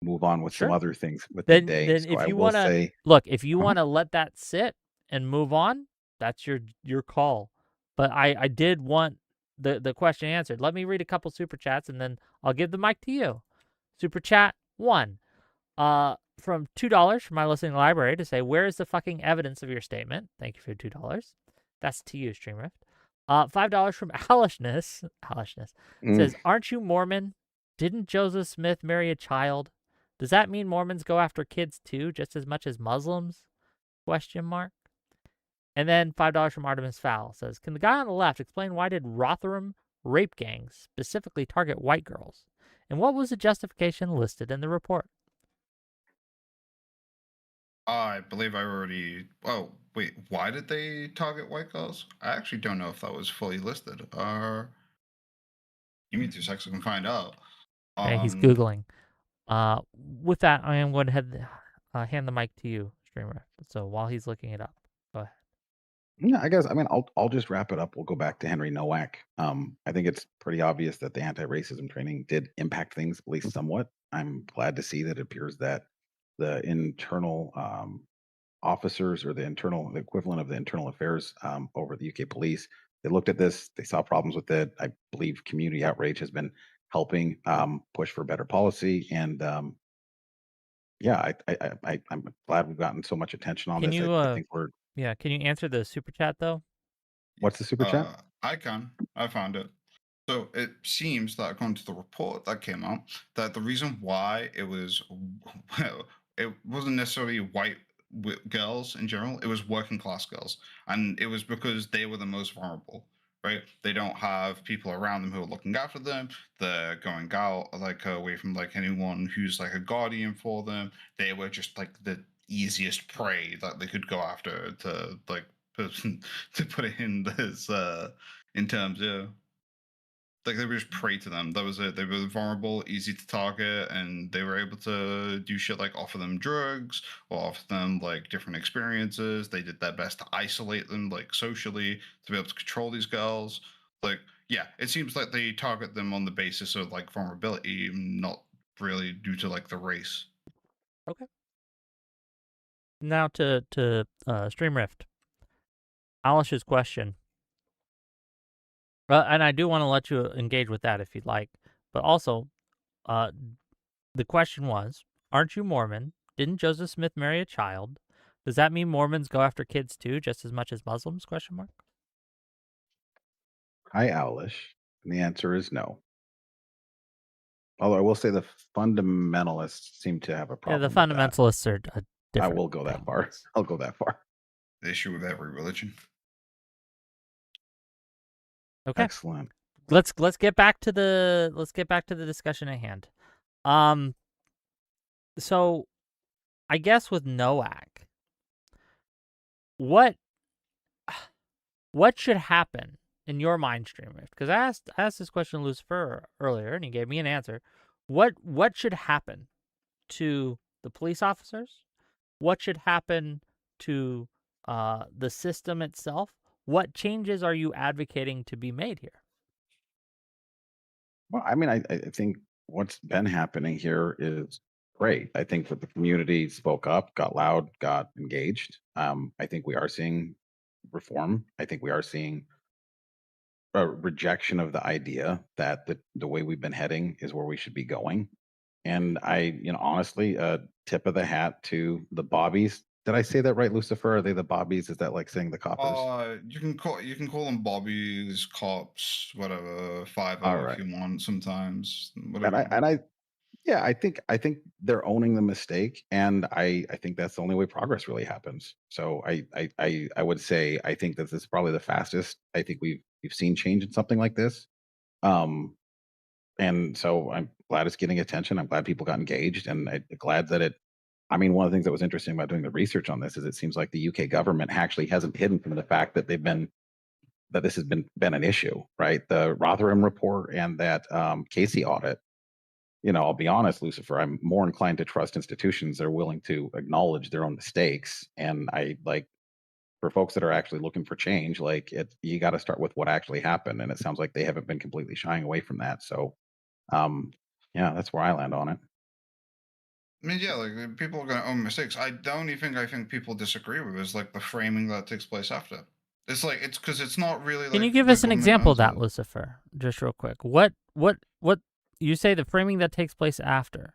move on with some Sure. other things with the day. Then So if I you will want to say, look, if you uh-huh. want to let that sit and move on, that's your call. But I did want the question answered. Let me read a couple super chats and then I'll give the mic to you. Super chat 1. From $2 from my listening library to say, where is the fucking evidence of your statement? Thank you for $2. That's to you, Streamrift. $5 from Alishness. Says, aren't you Mormon? Didn't Joseph Smith marry a child? Does that mean Mormons go after kids too, just as much as Muslims? Question mark. And then $5 from Artemis Fowl says, can the guy on the left explain why did Rotherham rape gangs specifically target white girls? And what was the justification listed in the report? I believe I already. Oh wait, why did they target white girls? I actually don't know if that was fully listed. Give me 2 seconds. I can find out. Okay, he's Googling. With that, I am going to hand the mic to you, Streamer. So while he's looking it up, go ahead. Yeah, I guess. I mean, I'll just wrap it up. We'll go back to Henry Nowak. I think it's pretty obvious that the anti-racism training did impact things, at least somewhat. I'm glad to see that it appears that the internal officers or the equivalent of the internal affairs over the UK police. They looked at this, they saw problems with it. I believe community outrage has been helping push for better policy. And yeah, I'm glad we've gotten so much attention on Can this. you I think we're. yeah, can you answer the super chat though? What's the super chat? I can. I found it. So it seems that according to the report that came out, that the reason why it was, well, it wasn't necessarily white girls in general. It was working class girls, and it was because they were the most vulnerable. Right? They don't have people around them who are looking after them. They're going out like away from like anyone who's like a guardian for them. They were just like the easiest prey that they could go after to like to put it in this in terms of like they were just prey to them. That was it. They were vulnerable, easy to target, and they were able to do shit like offer them drugs or offer them like different experiences. They did their best to isolate them like socially to be able to control these girls. Like, yeah, it seems like they target them on the basis of like vulnerability, not really due to like the race. Okay. Now to Stream Rift. Alish's question. And I do want to let you engage with that if you'd like. But also, the question was, aren't you Mormon? Didn't Joseph Smith marry a child? Does that mean Mormons go after kids too, just as much as Muslims? Question mark. Hi, Alish. And the answer is no. Although I will say the fundamentalists seem to have a Yeah, problem. the with that. fundamentalists are I different. will go that far. I'll go that far. The issue with every religion. Okay. Excellent. Let's get back to the discussion at hand. So I guess with NOAC, what should happen in your mind, Stream Rift? Because I asked this question to Lucifer earlier, and he gave me an answer. What should happen to the police officers? What should happen to the system itself? What changes are you advocating to be made here? Well, I mean, I think what's been happening here is great. I think that the community spoke up, got loud, got engaged. I think we are seeing reform. I think we are seeing a rejection of the idea that the way we've been heading is where we should be going. And honestly, tip of the hat to the Bobbies. Did I say that right, Lucifer? Are they the Bobbies? Is that like saying the coppers? You can call them bobbies, cops, whatever, 5 All if right. you want. Sometimes, And whatever. I think they're owning the mistake, and I think that's the only way progress really happens. So I would say I think that this is probably the fastest I think we've seen change in something like this. Um, and so I'm glad it's getting attention. I'm glad people got engaged, and I'm glad that it. I mean, one of the things that was interesting about doing the research on this is it seems like the UK government actually hasn't hidden from the fact that that this has been an issue, right? The Rotherham report and that Casey audit. I'll be honest, Lucifer, I'm more inclined to trust institutions that are willing to acknowledge their own mistakes. And I like for folks that are actually looking for change, like you got to start with what actually happened. And it sounds like they haven't been completely shying away from that. So, yeah, that's where I land on it. I mean, yeah, like people are gonna own mistakes. The only thing I think people disagree with is like the framing that takes place after. It's like it's because it's not really. Can like you give the us an government example of owns that, it. Lucifer? Just real quick. What you say the framing that takes place after?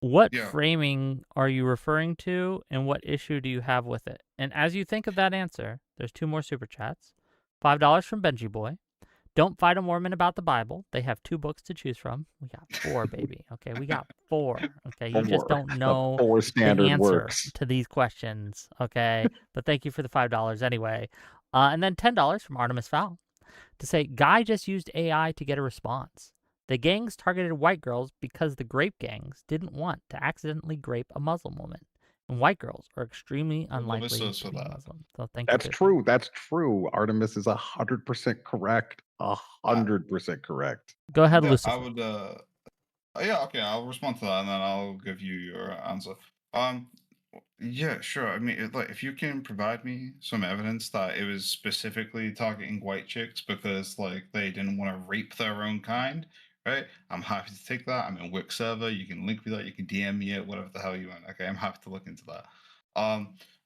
What Yeah. framing are you referring to, and what issue do you have with it? And as you think of that answer, there's 2 more super chats. $5 from Benji Boy. Don't fight a Mormon about the Bible. They have 2 books to choose from. We got 4, baby. Okay, we got 4. Okay, you just don't know the 4 the standard answer works. to these questions. Okay, but thank you for the $5 anyway. And then $10 from Artemis Fowl to say, guy just used AI to get a response. The gangs targeted white girls because the grape gangs didn't want to accidentally grape a Muslim woman. And white girls are extremely unlikely to source be for that. Muslim. So thank That's you. true. That's true. Artemis is 100% correct. 100% correct. Go ahead, Yeah, Lucifer. I would. Yeah, okay. I'll respond to that, and then I'll give you your answer. Yeah, sure. I mean, like, if you can provide me some evidence that it was specifically targeting white chicks because, like, they didn't want to rape their own kind, right? I'm happy to take that. I'm in Wix server. You can link me that. You can DM me it, whatever the hell you want. Okay, I'm happy to look into that.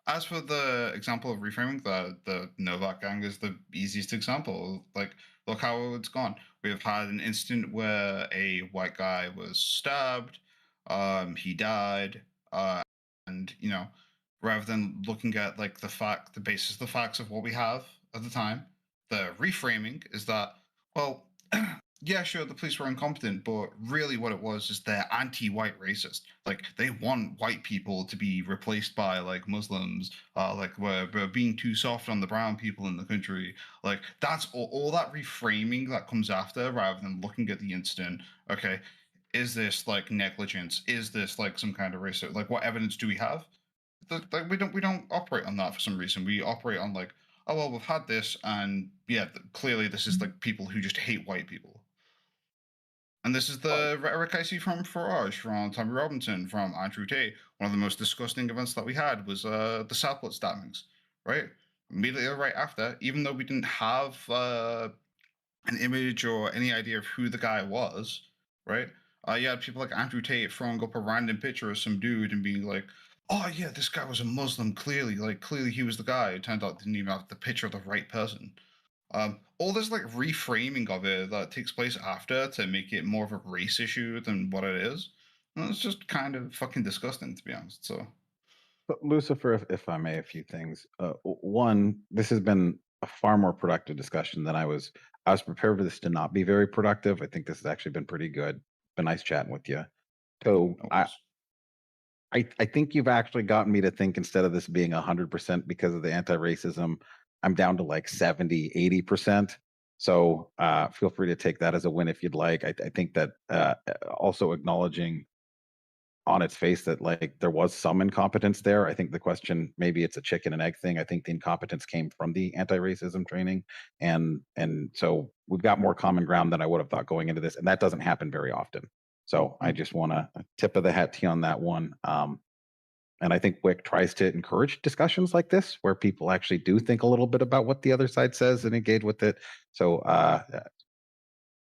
As for the example of reframing, the Novak gang is the easiest example. Like, look how it's gone. We've had an incident where a white guy was stabbed. He died. And rather than looking at like the basis of the facts of what we have at the time, the reframing is that, well, yeah, sure, the police were incompetent, but really what it was is they're anti-white racist. Like, they want white people to be replaced by like Muslims. Like, we're being too soft on the brown people in the country. Like, that's all that reframing that comes after, rather than looking at the incident. Okay, is this like negligence? Is this like some kind of racism? Like, what evidence do we have? Like, we don't operate on that for some reason. We operate on like, oh well, we've had this, and yeah, clearly this is like people who just hate white people. And this is Well, the rhetoric I see from Farage, from Tommy Robinson, from Andrew Tate. One of the most disgusting events that we had was the Southport stabbings, right? Immediately right after, even though we didn't have an image or any idea of who the guy was, right? You had people like Andrew Tate throwing up a random picture of some dude and being like, "Oh yeah, this guy was a Muslim. Clearly he was the guy." It turned out they didn't even have the picture of the right person. All this like reframing of it that takes place after to make it more of a race issue than what it is. And it's just kind of fucking disgusting, to be honest. So, but Lucifer, if I may, a few things. One, this has been a far more productive discussion than I was. I was prepared for this to not be very productive. I think this has actually been pretty good. Been nice chatting with you. So no I, worries. I think you've actually gotten me to think instead of this being 100% because of the anti-racism, I'm down to like 70, 80%. So feel free to take that as a win if you'd like. I think that also acknowledging on its face that like there was some incompetence there. I think the question, maybe it's a chicken and egg thing. I think the incompetence came from the anti-racism training, and so we've got more common ground than I would have thought going into this, and that doesn't happen very often. So I just want to tip of the hat to you on that one. And I think Wick tries to encourage discussions like this where people actually do think a little bit about what the other side says and engage with it. So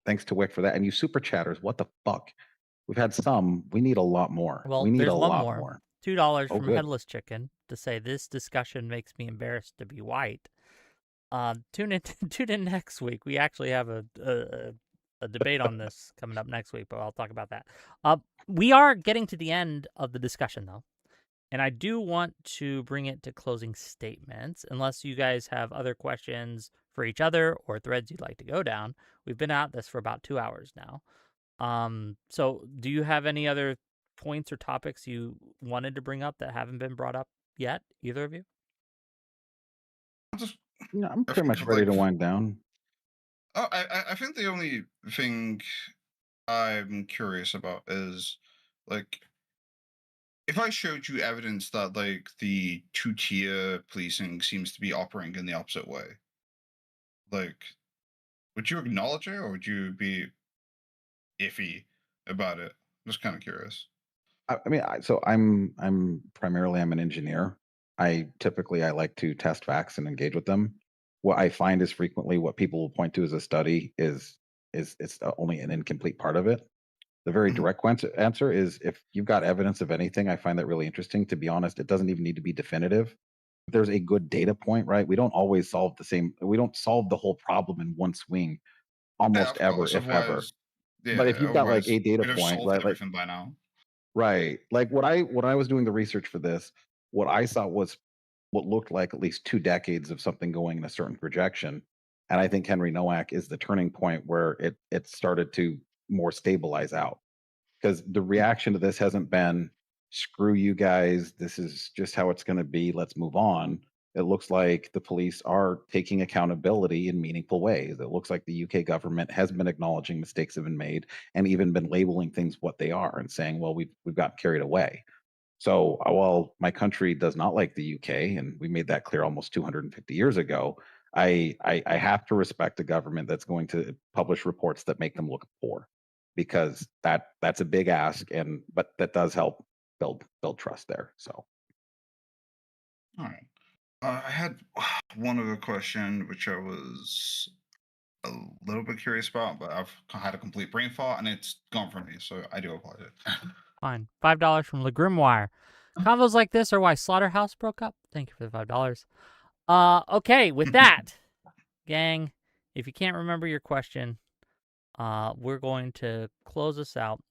thanks to Wick for that. And you super chatters, what the fuck? We've had some. We need a lot more. Well, We need a there's one lot more. more. $2 Oh, from good. Headless Chicken to say this discussion makes me embarrassed to be white. Tune in tune in next week. We actually have a debate on this coming up next week, but I'll talk about that. We are getting to the end of the discussion though, and I do want to bring it to closing statements. Unless you guys have other questions for each other or threads you'd like to go down, we've been at this for about 2 hours now. So do you have any other points or topics you wanted to bring up that haven't been brought up yet, either of you? Just, I'm I pretty think much ready like, to wind down. I think the only thing I'm curious about is like, if I showed you evidence that like the two-tier policing seems to be operating in the opposite way, like, would you acknowledge it or would you be iffy about it? Just kind of curious. I mean, so I'm primarily I'm an engineer. I like to test facts and engage with them. What I find is frequently what people will point to as a study is it's only an incomplete part of it. The very Mhm. direct answer is if you've got evidence of anything, I find that really interesting. To be honest, it doesn't even need to be definitive. There's a good data point, right? We don't solve the whole problem in one swing Yeah, almost of ever, course. if ever. Otherwise, But if yeah, you've got like otherwise a data we'd have point, solved right? Like everything by now. right. Like what I was doing the research for this, what I saw was what looked like at least 2 decades of something going in a certain projection. And I think Henry Nowak is the turning point where it started to more stabilize out. Because the Mhm. reaction to this hasn't been screw you guys, this is just how it's gonna be, let's move on. It looks like the police are taking accountability in meaningful ways. It looks like the UK government has been acknowledging mistakes have been made and even been labeling things what they are and saying, well, we've gotten carried away. So while my country does not like the UK, and we made that clear almost 250 years ago, I have to respect a government that's going to publish reports that make them look poor, because that's a big ask, and but that does help build trust there. So All right. I had one other question, which I was a little bit curious about, but I've had a complete brain fart and it's gone from me, so I do apologize. Fine. $5 from Le Grimoire. Convos like this are why Slaughterhouse broke up. Thank you for the $5. Okay, with that, gang, if you can't remember your question, we're going to close this out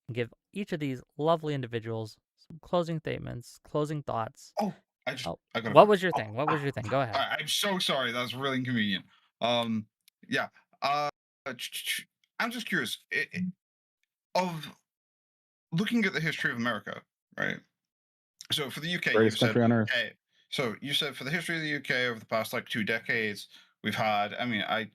and give each of these lovely individuals some closing statements, closing thoughts. Oh, I got what was your thing? What was your thing? Go ahead. I'm so sorry. That was really inconvenient. Yeah. I'm just curious of looking at the history of America, right? So for the UK, you Greatest said, country on earth. hey, so you said for the history of the UK over the past like 2 decades, we've had. I mean, I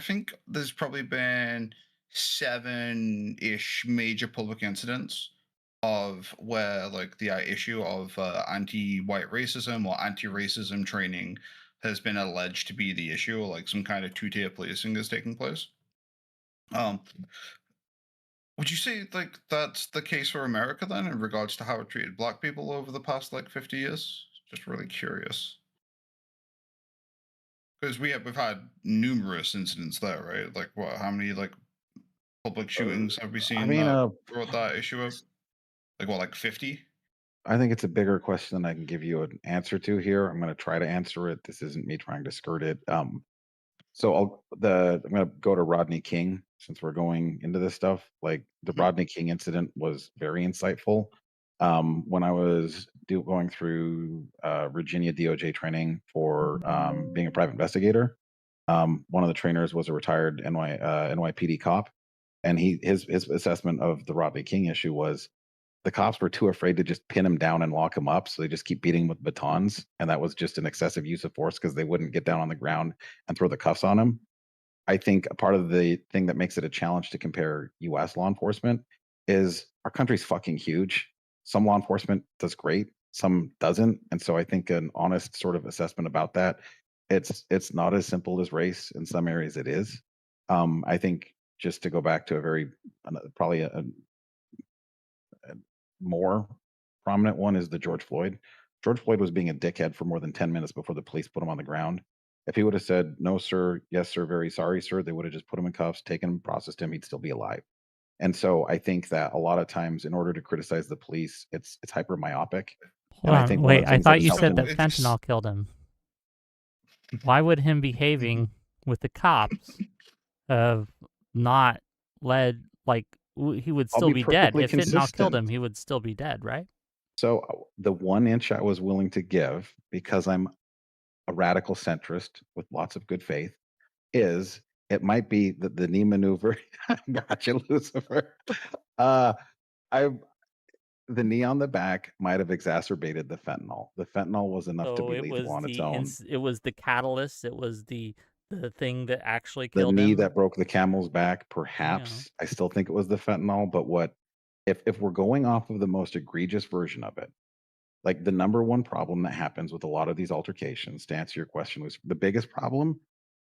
think there's probably been 7-ish major public incidents of where like the issue of anti-white racism or anti-racism training has been alleged to be the issue, or like some kind of two-tier policing is taking place. Would you say like that's the case for America then in regards to how it treated black people over the past like 50 years? Just really curious. Because we've had numerous incidents there, right? Like what, how many like public shootings have we I seen mean, that brought that issue up? Like what, like 50? I think it's a bigger question than I can give you an answer to here. I'm going to try to answer it. This isn't me trying to skirt it. So I'm going to go to Rodney King since we're going into this stuff. Like the Mhm. Rodney King incident was very insightful. When I was going through Virginia DOJ training for being a private investigator, one of the trainers was a retired NYPD cop, and his assessment of the Rodney King issue was the cops were too afraid to just pin him down and lock him up, so they just keep beating him with batons, and that was just an excessive use of force because they wouldn't get down on the ground and throw the cuffs on him. I think a part of the thing that makes it a challenge to compare US law enforcement is our country's fucking huge. Some law enforcement does great, some doesn't, and so I think an honest sort of assessment about that, it's not as simple as race. In some areas it is. I think just to go back to a very probably a more prominent one is the George Floyd. George Floyd was being a dickhead for more than 10 minutes before the police put him on the ground. If he would have said, "No, sir, yes, sir, very sorry, sir," they would have just put him in cuffs, taken him, processed him, he'd still be alive. And so I think that a lot of times in order to criticize the police, it's hyper myopic. Hold And I on, think one of wait. the I things thought that's you helped said him that So it's fentanyl killed him. Why would him behaving with the cops have not led like he would I'll still be be dead perfectly if fentanyl killed him? consistent. He would still be dead, right? So the 1 inch I was willing to give, because I'm a radical centrist with lots of good faith, is it might be the knee maneuver. Gotcha, Lucifer. Uh, I the knee on the back might have exacerbated the fentanyl. The fentanyl was enough to So be it lethal was on its own. it was the catalyst. It was the thing that actually The killed knee him. that broke the camel's back, Yeah. perhaps. I still think it was the fentanyl, but what if we're going off of the most egregious version of it, like the number one problem that happens with a lot of these altercations, to answer your question, was the biggest problem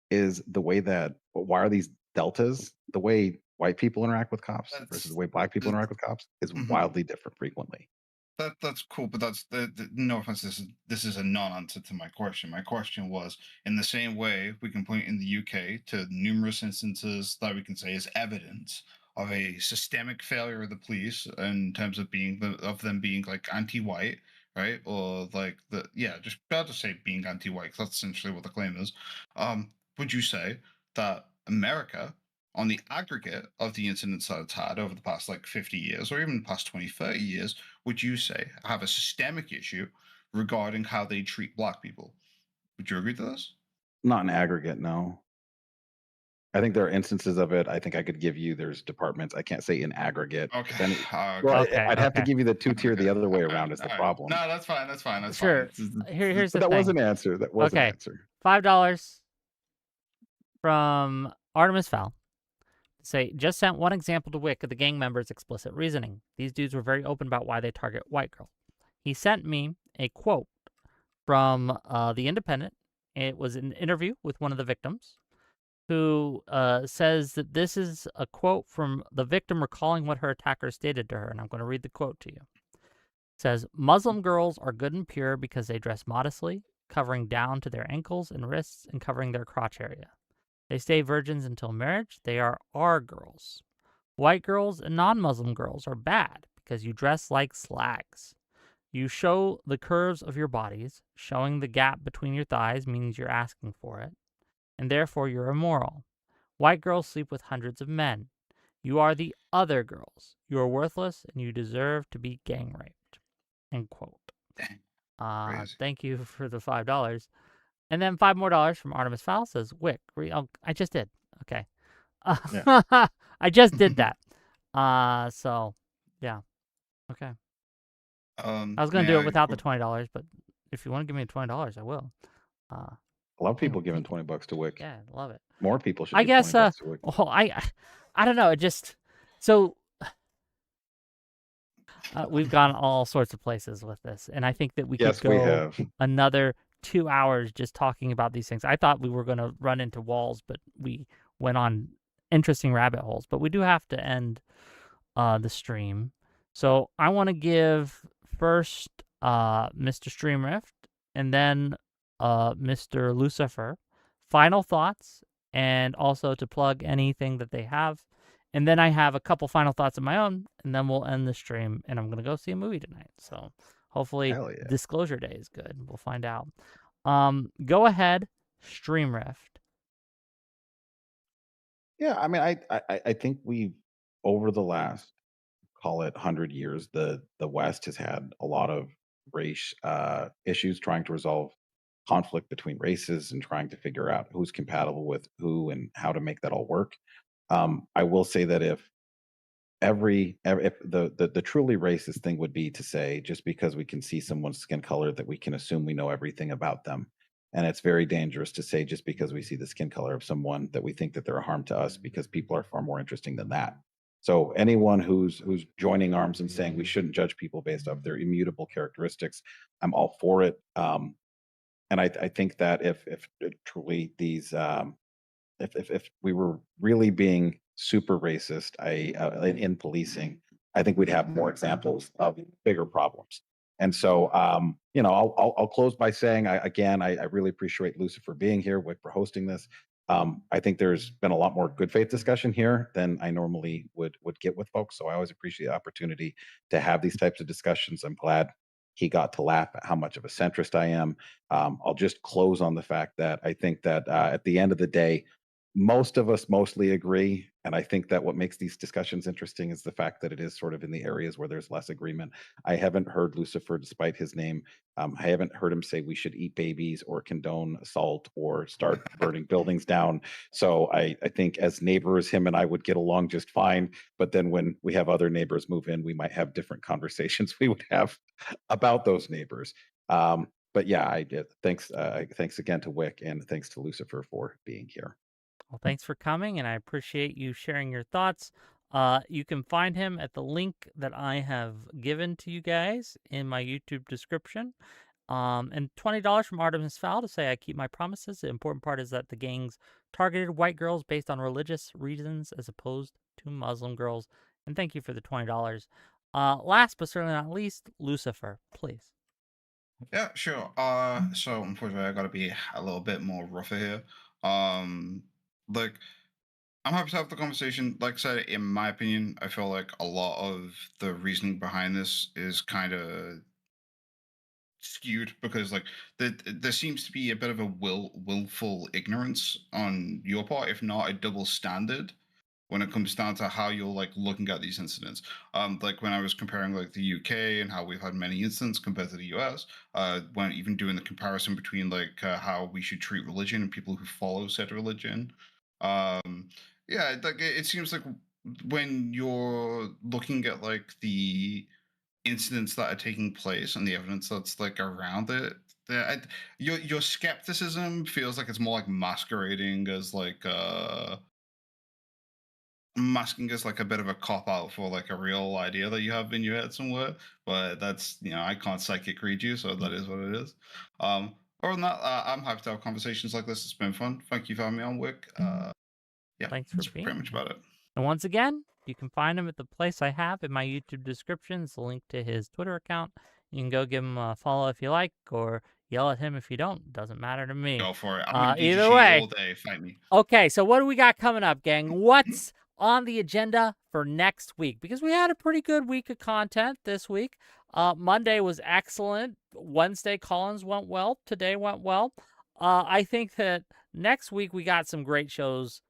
is the way that why are these deltas? The way white people interact with cops versus the that's way black people the, interact with cops is mhm. wildly different frequently. That's cool, but that's no offense. This is a non-answer to my question. My question was in the same way we can point in the UK to numerous instances that we can say is evidence of a systemic failure of the police in terms of of them being like anti-white, right? Or like just I'll just say being anti-white. 'Cause that's essentially what the claim is. Would you say that America, on the aggregate of the incidents that it's had over the past like 50 years or even the past 20, 30 years, would you say have a systemic issue regarding how they treat black people? Would you agree to this? Not in aggregate, no. I think there are instances of it. I think I could give you there's departments. I can't say in aggregate. Okay. If any, well, Okay. Okay. I'd have to Okay. give you the two tier Okay. the other way Okay. around is All the right. problem. No, that's fine. That's fine. That's fine. Sure. Here's But the that was thing. an answer. That was an Okay. answer. $5 from Artemis Fowl. Say, just sent one example to Wick of the gang members' explicit reasoning. These dudes were very open about why they target white girls. He sent me a quote from The Independent. It was an interview with one of the victims who says that this is a quote from the victim recalling what her attacker stated to her, and I'm going to read the quote to you. It says, Muslim girls are good and pure because they dress modestly, covering down to their ankles and wrists and covering their crotch area. They stay virgins until marriage. They are our girls. White girls and non-Muslim girls are bad because you dress like slags. You show the curves of your bodies. Showing the gap between your thighs means you're asking for it, and therefore you're immoral. White girls sleep with hundreds of men. You are the other girls. You are worthless, and you deserve to be gang raped. End quote. Dang, crazy. Thank you for the $5. And then $5 more from Artemis Fowl says, Wick, I just did. Okay. I just did that. So, yeah. Okay. I was going to do it without the $20, but if you want to give me $20, I will. I love people giving $20 to Wick. Yeah, love it. More people should. I give guess. $20 to Wick. Well, I don't know. It just so we've gone all sorts of places with this, and I think that we could go we have. another 2 hours just talking about these things. I thought we were going to run into walls, but we went on interesting rabbit holes. But we do have to end the stream, so I want to give first Mr. Streamrift and then Mr. Lucifer final thoughts, and also to plug anything that they have. And then I have a couple final thoughts of my own, and then we'll end the stream, and I'm going to go see a movie tonight. So hopefully Disclosure Day is good. We'll find out. Go ahead, Streamrift. Yeah, I mean, I think we've, over the last, call it 100 years, the West has had a lot of race issues trying to resolve conflict between races and trying to figure out who's compatible with who and how to make that all work. I will say that if the truly racist thing would be to say just because we can see someone's skin color that we can assume we know everything about them. And it's very dangerous to say just because we see the skin color of someone that we think that they're a harm to us, because people are far more interesting than that. So anyone who's joining arms and saying we shouldn't judge people based off their immutable characteristics, I'm all for it. And I think that if truly these if we were really being super racist, in policing, I think we'd have more examples of bigger problems. And so, I'll close by saying, I really appreciate Lucifer being here, Wick for hosting this. I think there's been a lot more good faith discussion here than I normally would get with folks. So I always appreciate the opportunity to have these types of discussions. I'm glad he got to laugh at how much of a centrist I am. I'll just close on the fact that I think that at the end of the day, most of us mostly agree. And I think that what makes these discussions interesting is the fact that it is sort of in the areas where there's less agreement. I haven't heard Lucifer, despite his name, I haven't heard him say we should eat babies or condone assault or start burning buildings down. So I think as neighbors, him and I would get along just fine. But then when we have other neighbors move in, we might have different conversations we would have about those neighbors. But yeah, I did. Thanks again to Wick, and thanks to Lucifer for being here. Well, thanks for coming, and I appreciate you sharing your thoughts. You can find him at the link that I have given to you guys in my YouTube description. And $20 from Artemis Fowl to say I keep my promises. The important part is that the gangs targeted white girls based on religious reasons as opposed to Muslim girls. And thank you for the $20. Last but certainly not least, Lucifer, please. Yeah, sure. So unfortunately, I got to be a little bit more rougher here. Like, I'm happy to have the conversation. Like I said, in my opinion, I feel like a lot of the reasoning behind this is kind of skewed because, like, there seems to be a bit of a willful ignorance on your part, if not a double standard, when it comes down to how you're like looking at these incidents. Like when I was comparing like the UK and how we've had many incidents compared to the US, when even doing the comparison between like how we should treat religion and people who follow said religion. Yeah, like it seems like when you're looking at like the incidents that are taking place and the evidence that's like around it, your skepticism feels like it's more like masquerading as like masking as like a bit of a cop out for like a real idea that you have in your head somewhere. But that's, I can't psychic read you, so that is what it is. Other than that, I'm happy to have conversations like this. It's been fun. Thank you for having me on, Wick. Yeah, thanks for that's being pretty much about it. And once again, you can find him at the place I have in my YouTube description. It's a link to his Twitter account. You can go give him a follow if you like, or Yell at him if you don't. Doesn't matter to me. Go for it. I'm in Either DGG way. all day. Fight me. Okay, so what do we got coming up, gang? What's on the agenda for next week? Because we had a pretty good week of content this week. Monday was excellent. Wednesday, Collins went well. Today went well. I think that next week we got some great shows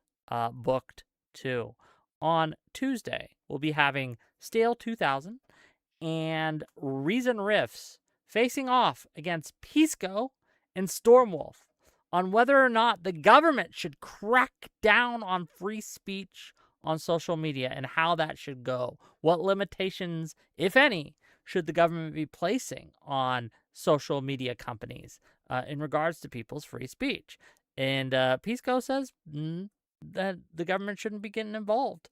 booked too. On Tuesday, we'll be having Stale 2000 and Reason Riffs facing off against Pisco and Stormwolf on whether or not the government should crack down on free speech on social media and how that should go. What limitations, if any, should the government be placing on social media companies in regards to people's free speech? And Pisco says that the government shouldn't be getting involved.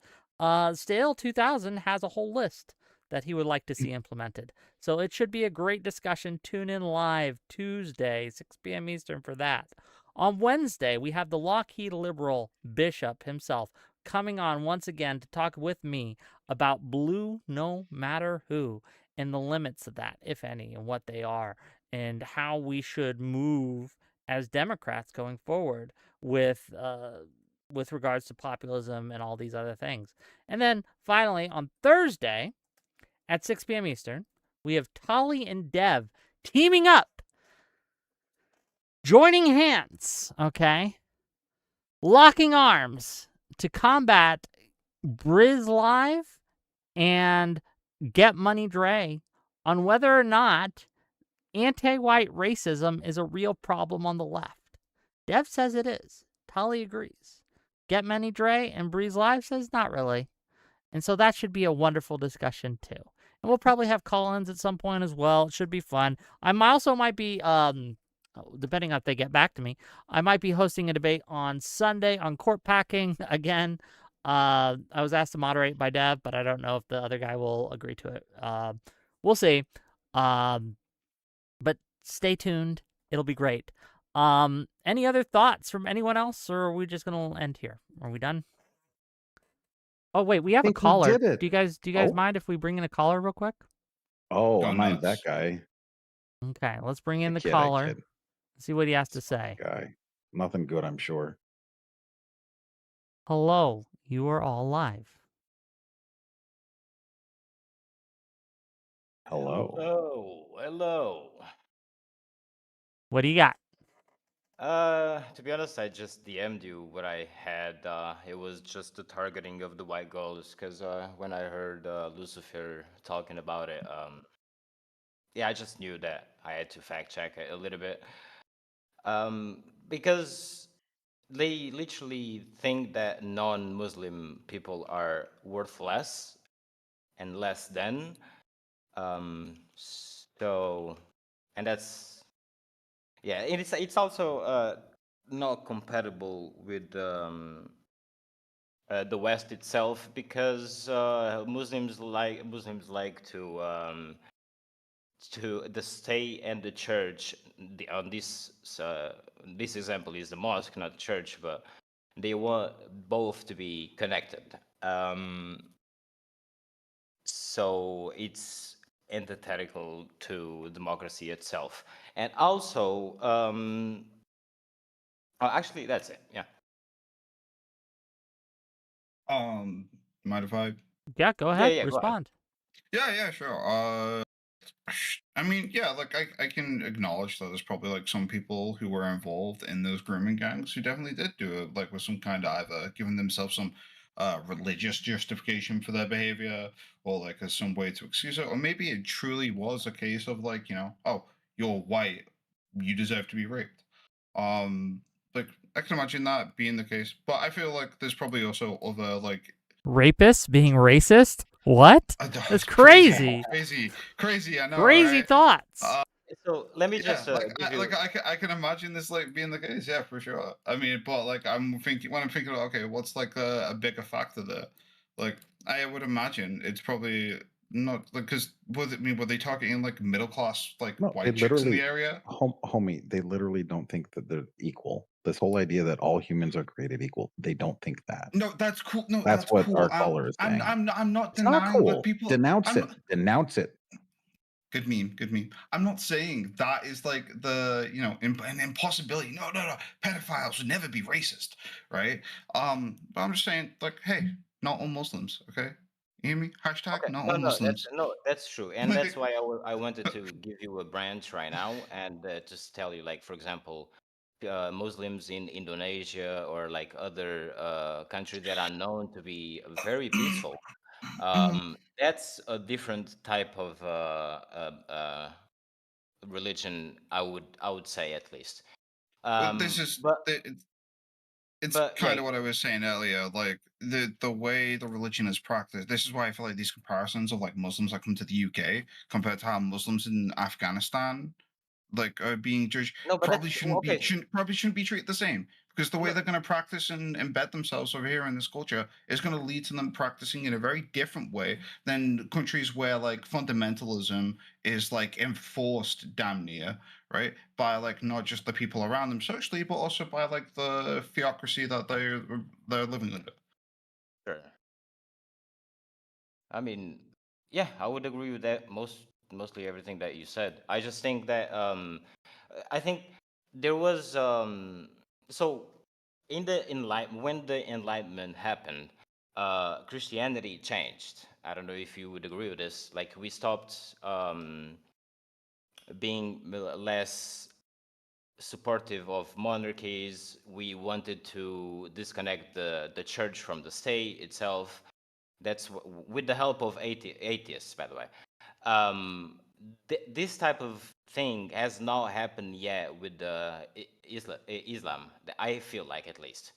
Stale 2000 has a whole list that he would like to see implemented. So it should be a great discussion. Tune in live Tuesday, 6 p.m. Eastern for that. On Wednesday, we have the Lockheed Liberal Bishop himself coming on once again to talk with me about blue no matter who and the limits of that, if any, and what they are, and how we should move as Democrats going forward with regards to populism and all these other things. And then finally, on Thursday at 6 p.m. Eastern, we have Tali and Dev teaming up, joining hands, okay, locking arms to combat Briz Live and Get Money Dre on whether or not anti-white racism is a real problem on the left. Dev says it is. Tali agrees. Get Money Dre and Breeze Live says not really. And so that should be a wonderful discussion too. And we'll probably have call-ins at some point as well. It should be fun. I also might be, depending on if they get back to me, I might be hosting a debate on Sunday on court packing again. I was asked to moderate by Dev, but I don't know if the other guy will agree to it. We'll see. But stay tuned. It'll be great. Any other thoughts from anyone else, or are we just going to end here? Are we done? Oh, wait, we have a think we caller. did it. Do you guys Oh. mind if we bring in a caller real quick? Oh, Go I mind that nuts. guy. Okay, let's bring in the Kid, caller. kid. See what he has to say. Guy. Nothing good, I'm sure. Hello, you are all live. Hello. Hello. What do you got? To be honest, I just DM'd you what I had. It was just the targeting of the white girls, because when I heard Lucifer talking about it, yeah, I just knew that I had to fact check it a little bit. Because they literally think that non-Muslim people are worth less and less than. So, and that's, yeah, it's also not compatible with the West itself, because Muslims like to the state and the church. On this example is the mosque, not the church, but they want both to be connected. So it's antithetical to democracy itself. And also, actually, that's it. Yeah. Mind if I? Yeah, go ahead. yeah, go ahead. Respond. Yeah, sure. I mean, yeah, like I can acknowledge that there's probably like some people who were involved in those grooming gangs who definitely did do it, like with some kind of either giving themselves some religious justification for their behavior, or like as some way to excuse it, or maybe it truly was a case of like, oh, you're white, you deserve to be raped. Like I can imagine that being the case, but I feel like there's probably also other like Rapists being racist? What? That's crazy. Crazy. I know. Crazy right? thoughts. So let me Yeah, just give you. I can imagine this like being the case. Yeah, for sure. I mean, but like I'm thinking about, okay, what's like a bigger factor there? Like I would imagine it's probably not like, because were they targeting like middle class like No, white they chicks in the literally, area? homie, they literally don't think that they're equal. This whole idea that all humans are created equal, they don't think that. No, that's cool. No, That's what cool. our caller is saying. I'm not It's not denying cool. what people Denounce I'm it. Denounce it. Good meme. Good meme. I'm not saying that is like the an impossibility. No, no, no. Pedophiles would never be racist, right? But I'm just saying, like, hey, not all Muslims. Okay, you hear me? Hashtag Okay, not no, all no, Muslims. that's true, and that's Like, why I wanted to give you a branch right now and just tell you, like, for example, Muslims in Indonesia or like other countries that are known to be very peaceful. mhm. That's a different type of religion, I would say at least. But this is But it's but yeah, kind of what I was saying earlier. Like the way the religion is practiced. This is why I feel like these comparisons of like Muslims that come to the UK compared to how Muslims in Afghanistan like are being judged no, but probably that's okay. shouldn't be treated the same, because the way No, they're going to practice and embed themselves over here in this culture is going to lead to them practicing in a very different way than countries where like fundamentalism is like enforced damn near, right, by like not just the people around them socially but also by like the theocracy that they're living under. sure. I mean, yeah, I would agree with that mostly everything that you said. I just think that I think there was so in the when the Enlightenment happened, Christianity changed. I don't know if you would agree with this. Like we stopped being less supportive of monarchies. We wanted to disconnect the church from the state itself. That's with the help of atheists, by the way. Um, this type of thing has not happened yet with the Islam. I feel like, at least,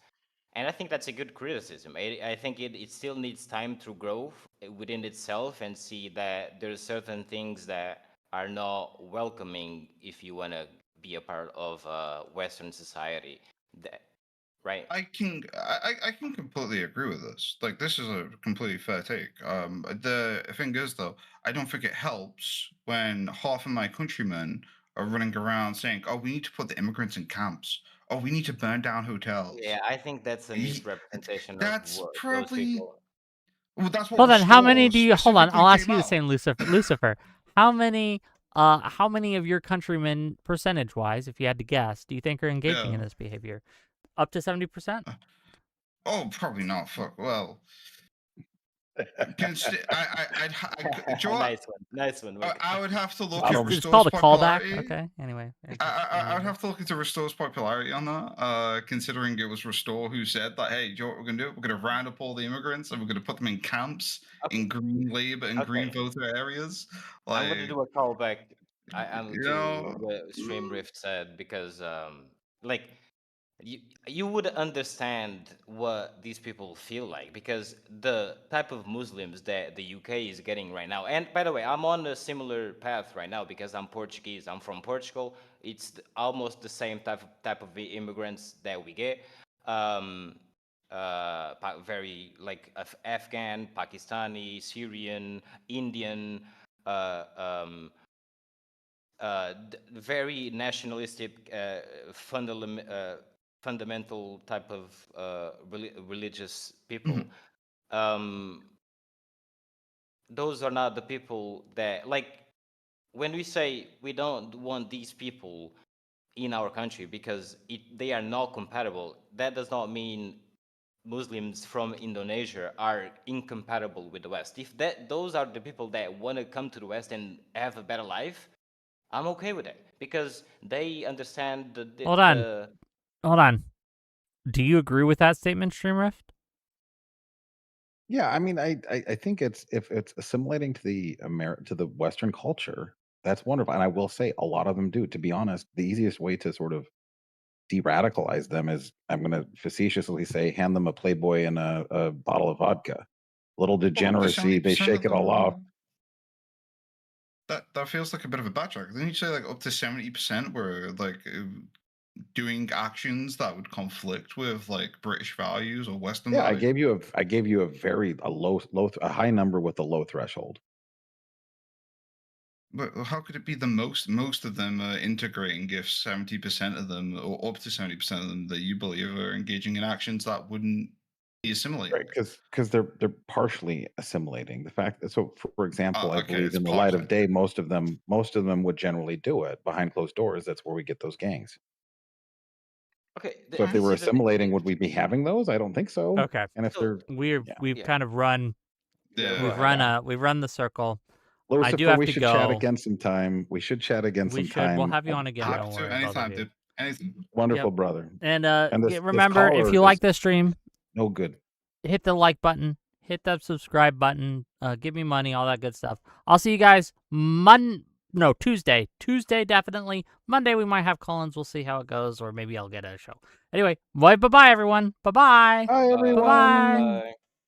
and I think that's a good criticism. I think it still needs time to grow within itself and see that there's certain things that are not welcoming if you want to be a part of Western society. That, right? I can completely agree with this. Like this is a completely fair take. The thing is though, I don't think it helps when half of my countrymen are running around saying, "Oh, we need to put the immigrants in camps. Oh, we need to burn down hotels." Yeah, I think that's a Ye- misrepresentation of That's what those probably people. well, that's what Hold on, how many Restore do you hold on? specifically I'll ask came you the out. same, Lucifer. How many of your countrymen, percentage-wise, if you had to guess, do you think are engaging in Yeah. this behavior? Up to 70%? Oh, probably not. Fuck. Well, do you know what? Nice one, Mike. I would have to look at It's Restore's called a callback. popularity. Okay. Anyway, I would have to look into Restore's popularity on that, considering it was Restore who said that, hey, do you know what we're going to do? We're going to round up all the immigrants and we're going to put them in camps Okay, in green labor and green okay. voter areas. I'm gonna Like, do a callback. I'm you to know, what Stream Rift said because like you would understand what these people feel like because the type of Muslims that the UK is getting right now. And by the way, I'm on a similar path right now because I'm Portuguese. I'm from Portugal. It's almost the same type of immigrants that we get. Um, very like Afghan, Pakistani, Syrian, Indian, uh, um, very nationalistic, fundamental type of religious people. mhm. Um, those are not the people that, like, when we say we don't want these people in our country because they are not compatible, that does not mean Muslims from Indonesia are incompatible with the West. If those are the people that want to come to the West and have a better life, I'm okay with it because they understand hold on. Hold on. Do you agree with that statement, Streamrift? Yeah, I mean, I think it's if it's assimilating to the Western culture, that's wonderful. And I will say a lot of them do. To be honest, the easiest way to sort of de-radicalize them is I'm going to facetiously say hand them a Playboy and a bottle of vodka. Little Well, up to degeneracy, they 70% shake of it all off. them. That feels like a bit of a backtrack. Didn't you say like up to 70% were like doing actions that would conflict with like British values or Western Yeah, values? I gave you a high number with a low threshold. But how could it be the most of them are integrating if 70% of them or up to 70% of them that you believe are engaging in actions that wouldn't assimilate. Right, because they're partially assimilating. The fact that for example, I Okay, believe it's in the light partially. of day, most of them would generally do it. Behind closed doors, that's where we get those gangs. Okay, So if they were see, the thing assimilating, is, would we be having those? I don't think so. Okay. And if So- they're We've Yeah. kind of run Yeah. go ahead. we've run the circle. Lucifer, do have we to should chat go. again sometime. We should chat again We sometime. should. We'll have you on again. Happy Don't to worry, both of anytime, you. dude. Anything. Wonderful, brother. And this remember, if caller you like is- the stream, No good. hit the like button, hit that subscribe button, give me money, all that good stuff. I'll see you guys Tuesday. Tuesday, definitely. Monday, we might have Collins. We'll see how it goes, or maybe I'll get a show. Anyway, bye-bye, everyone. Bye-bye. Bye, everyone. Bye-bye. Bye.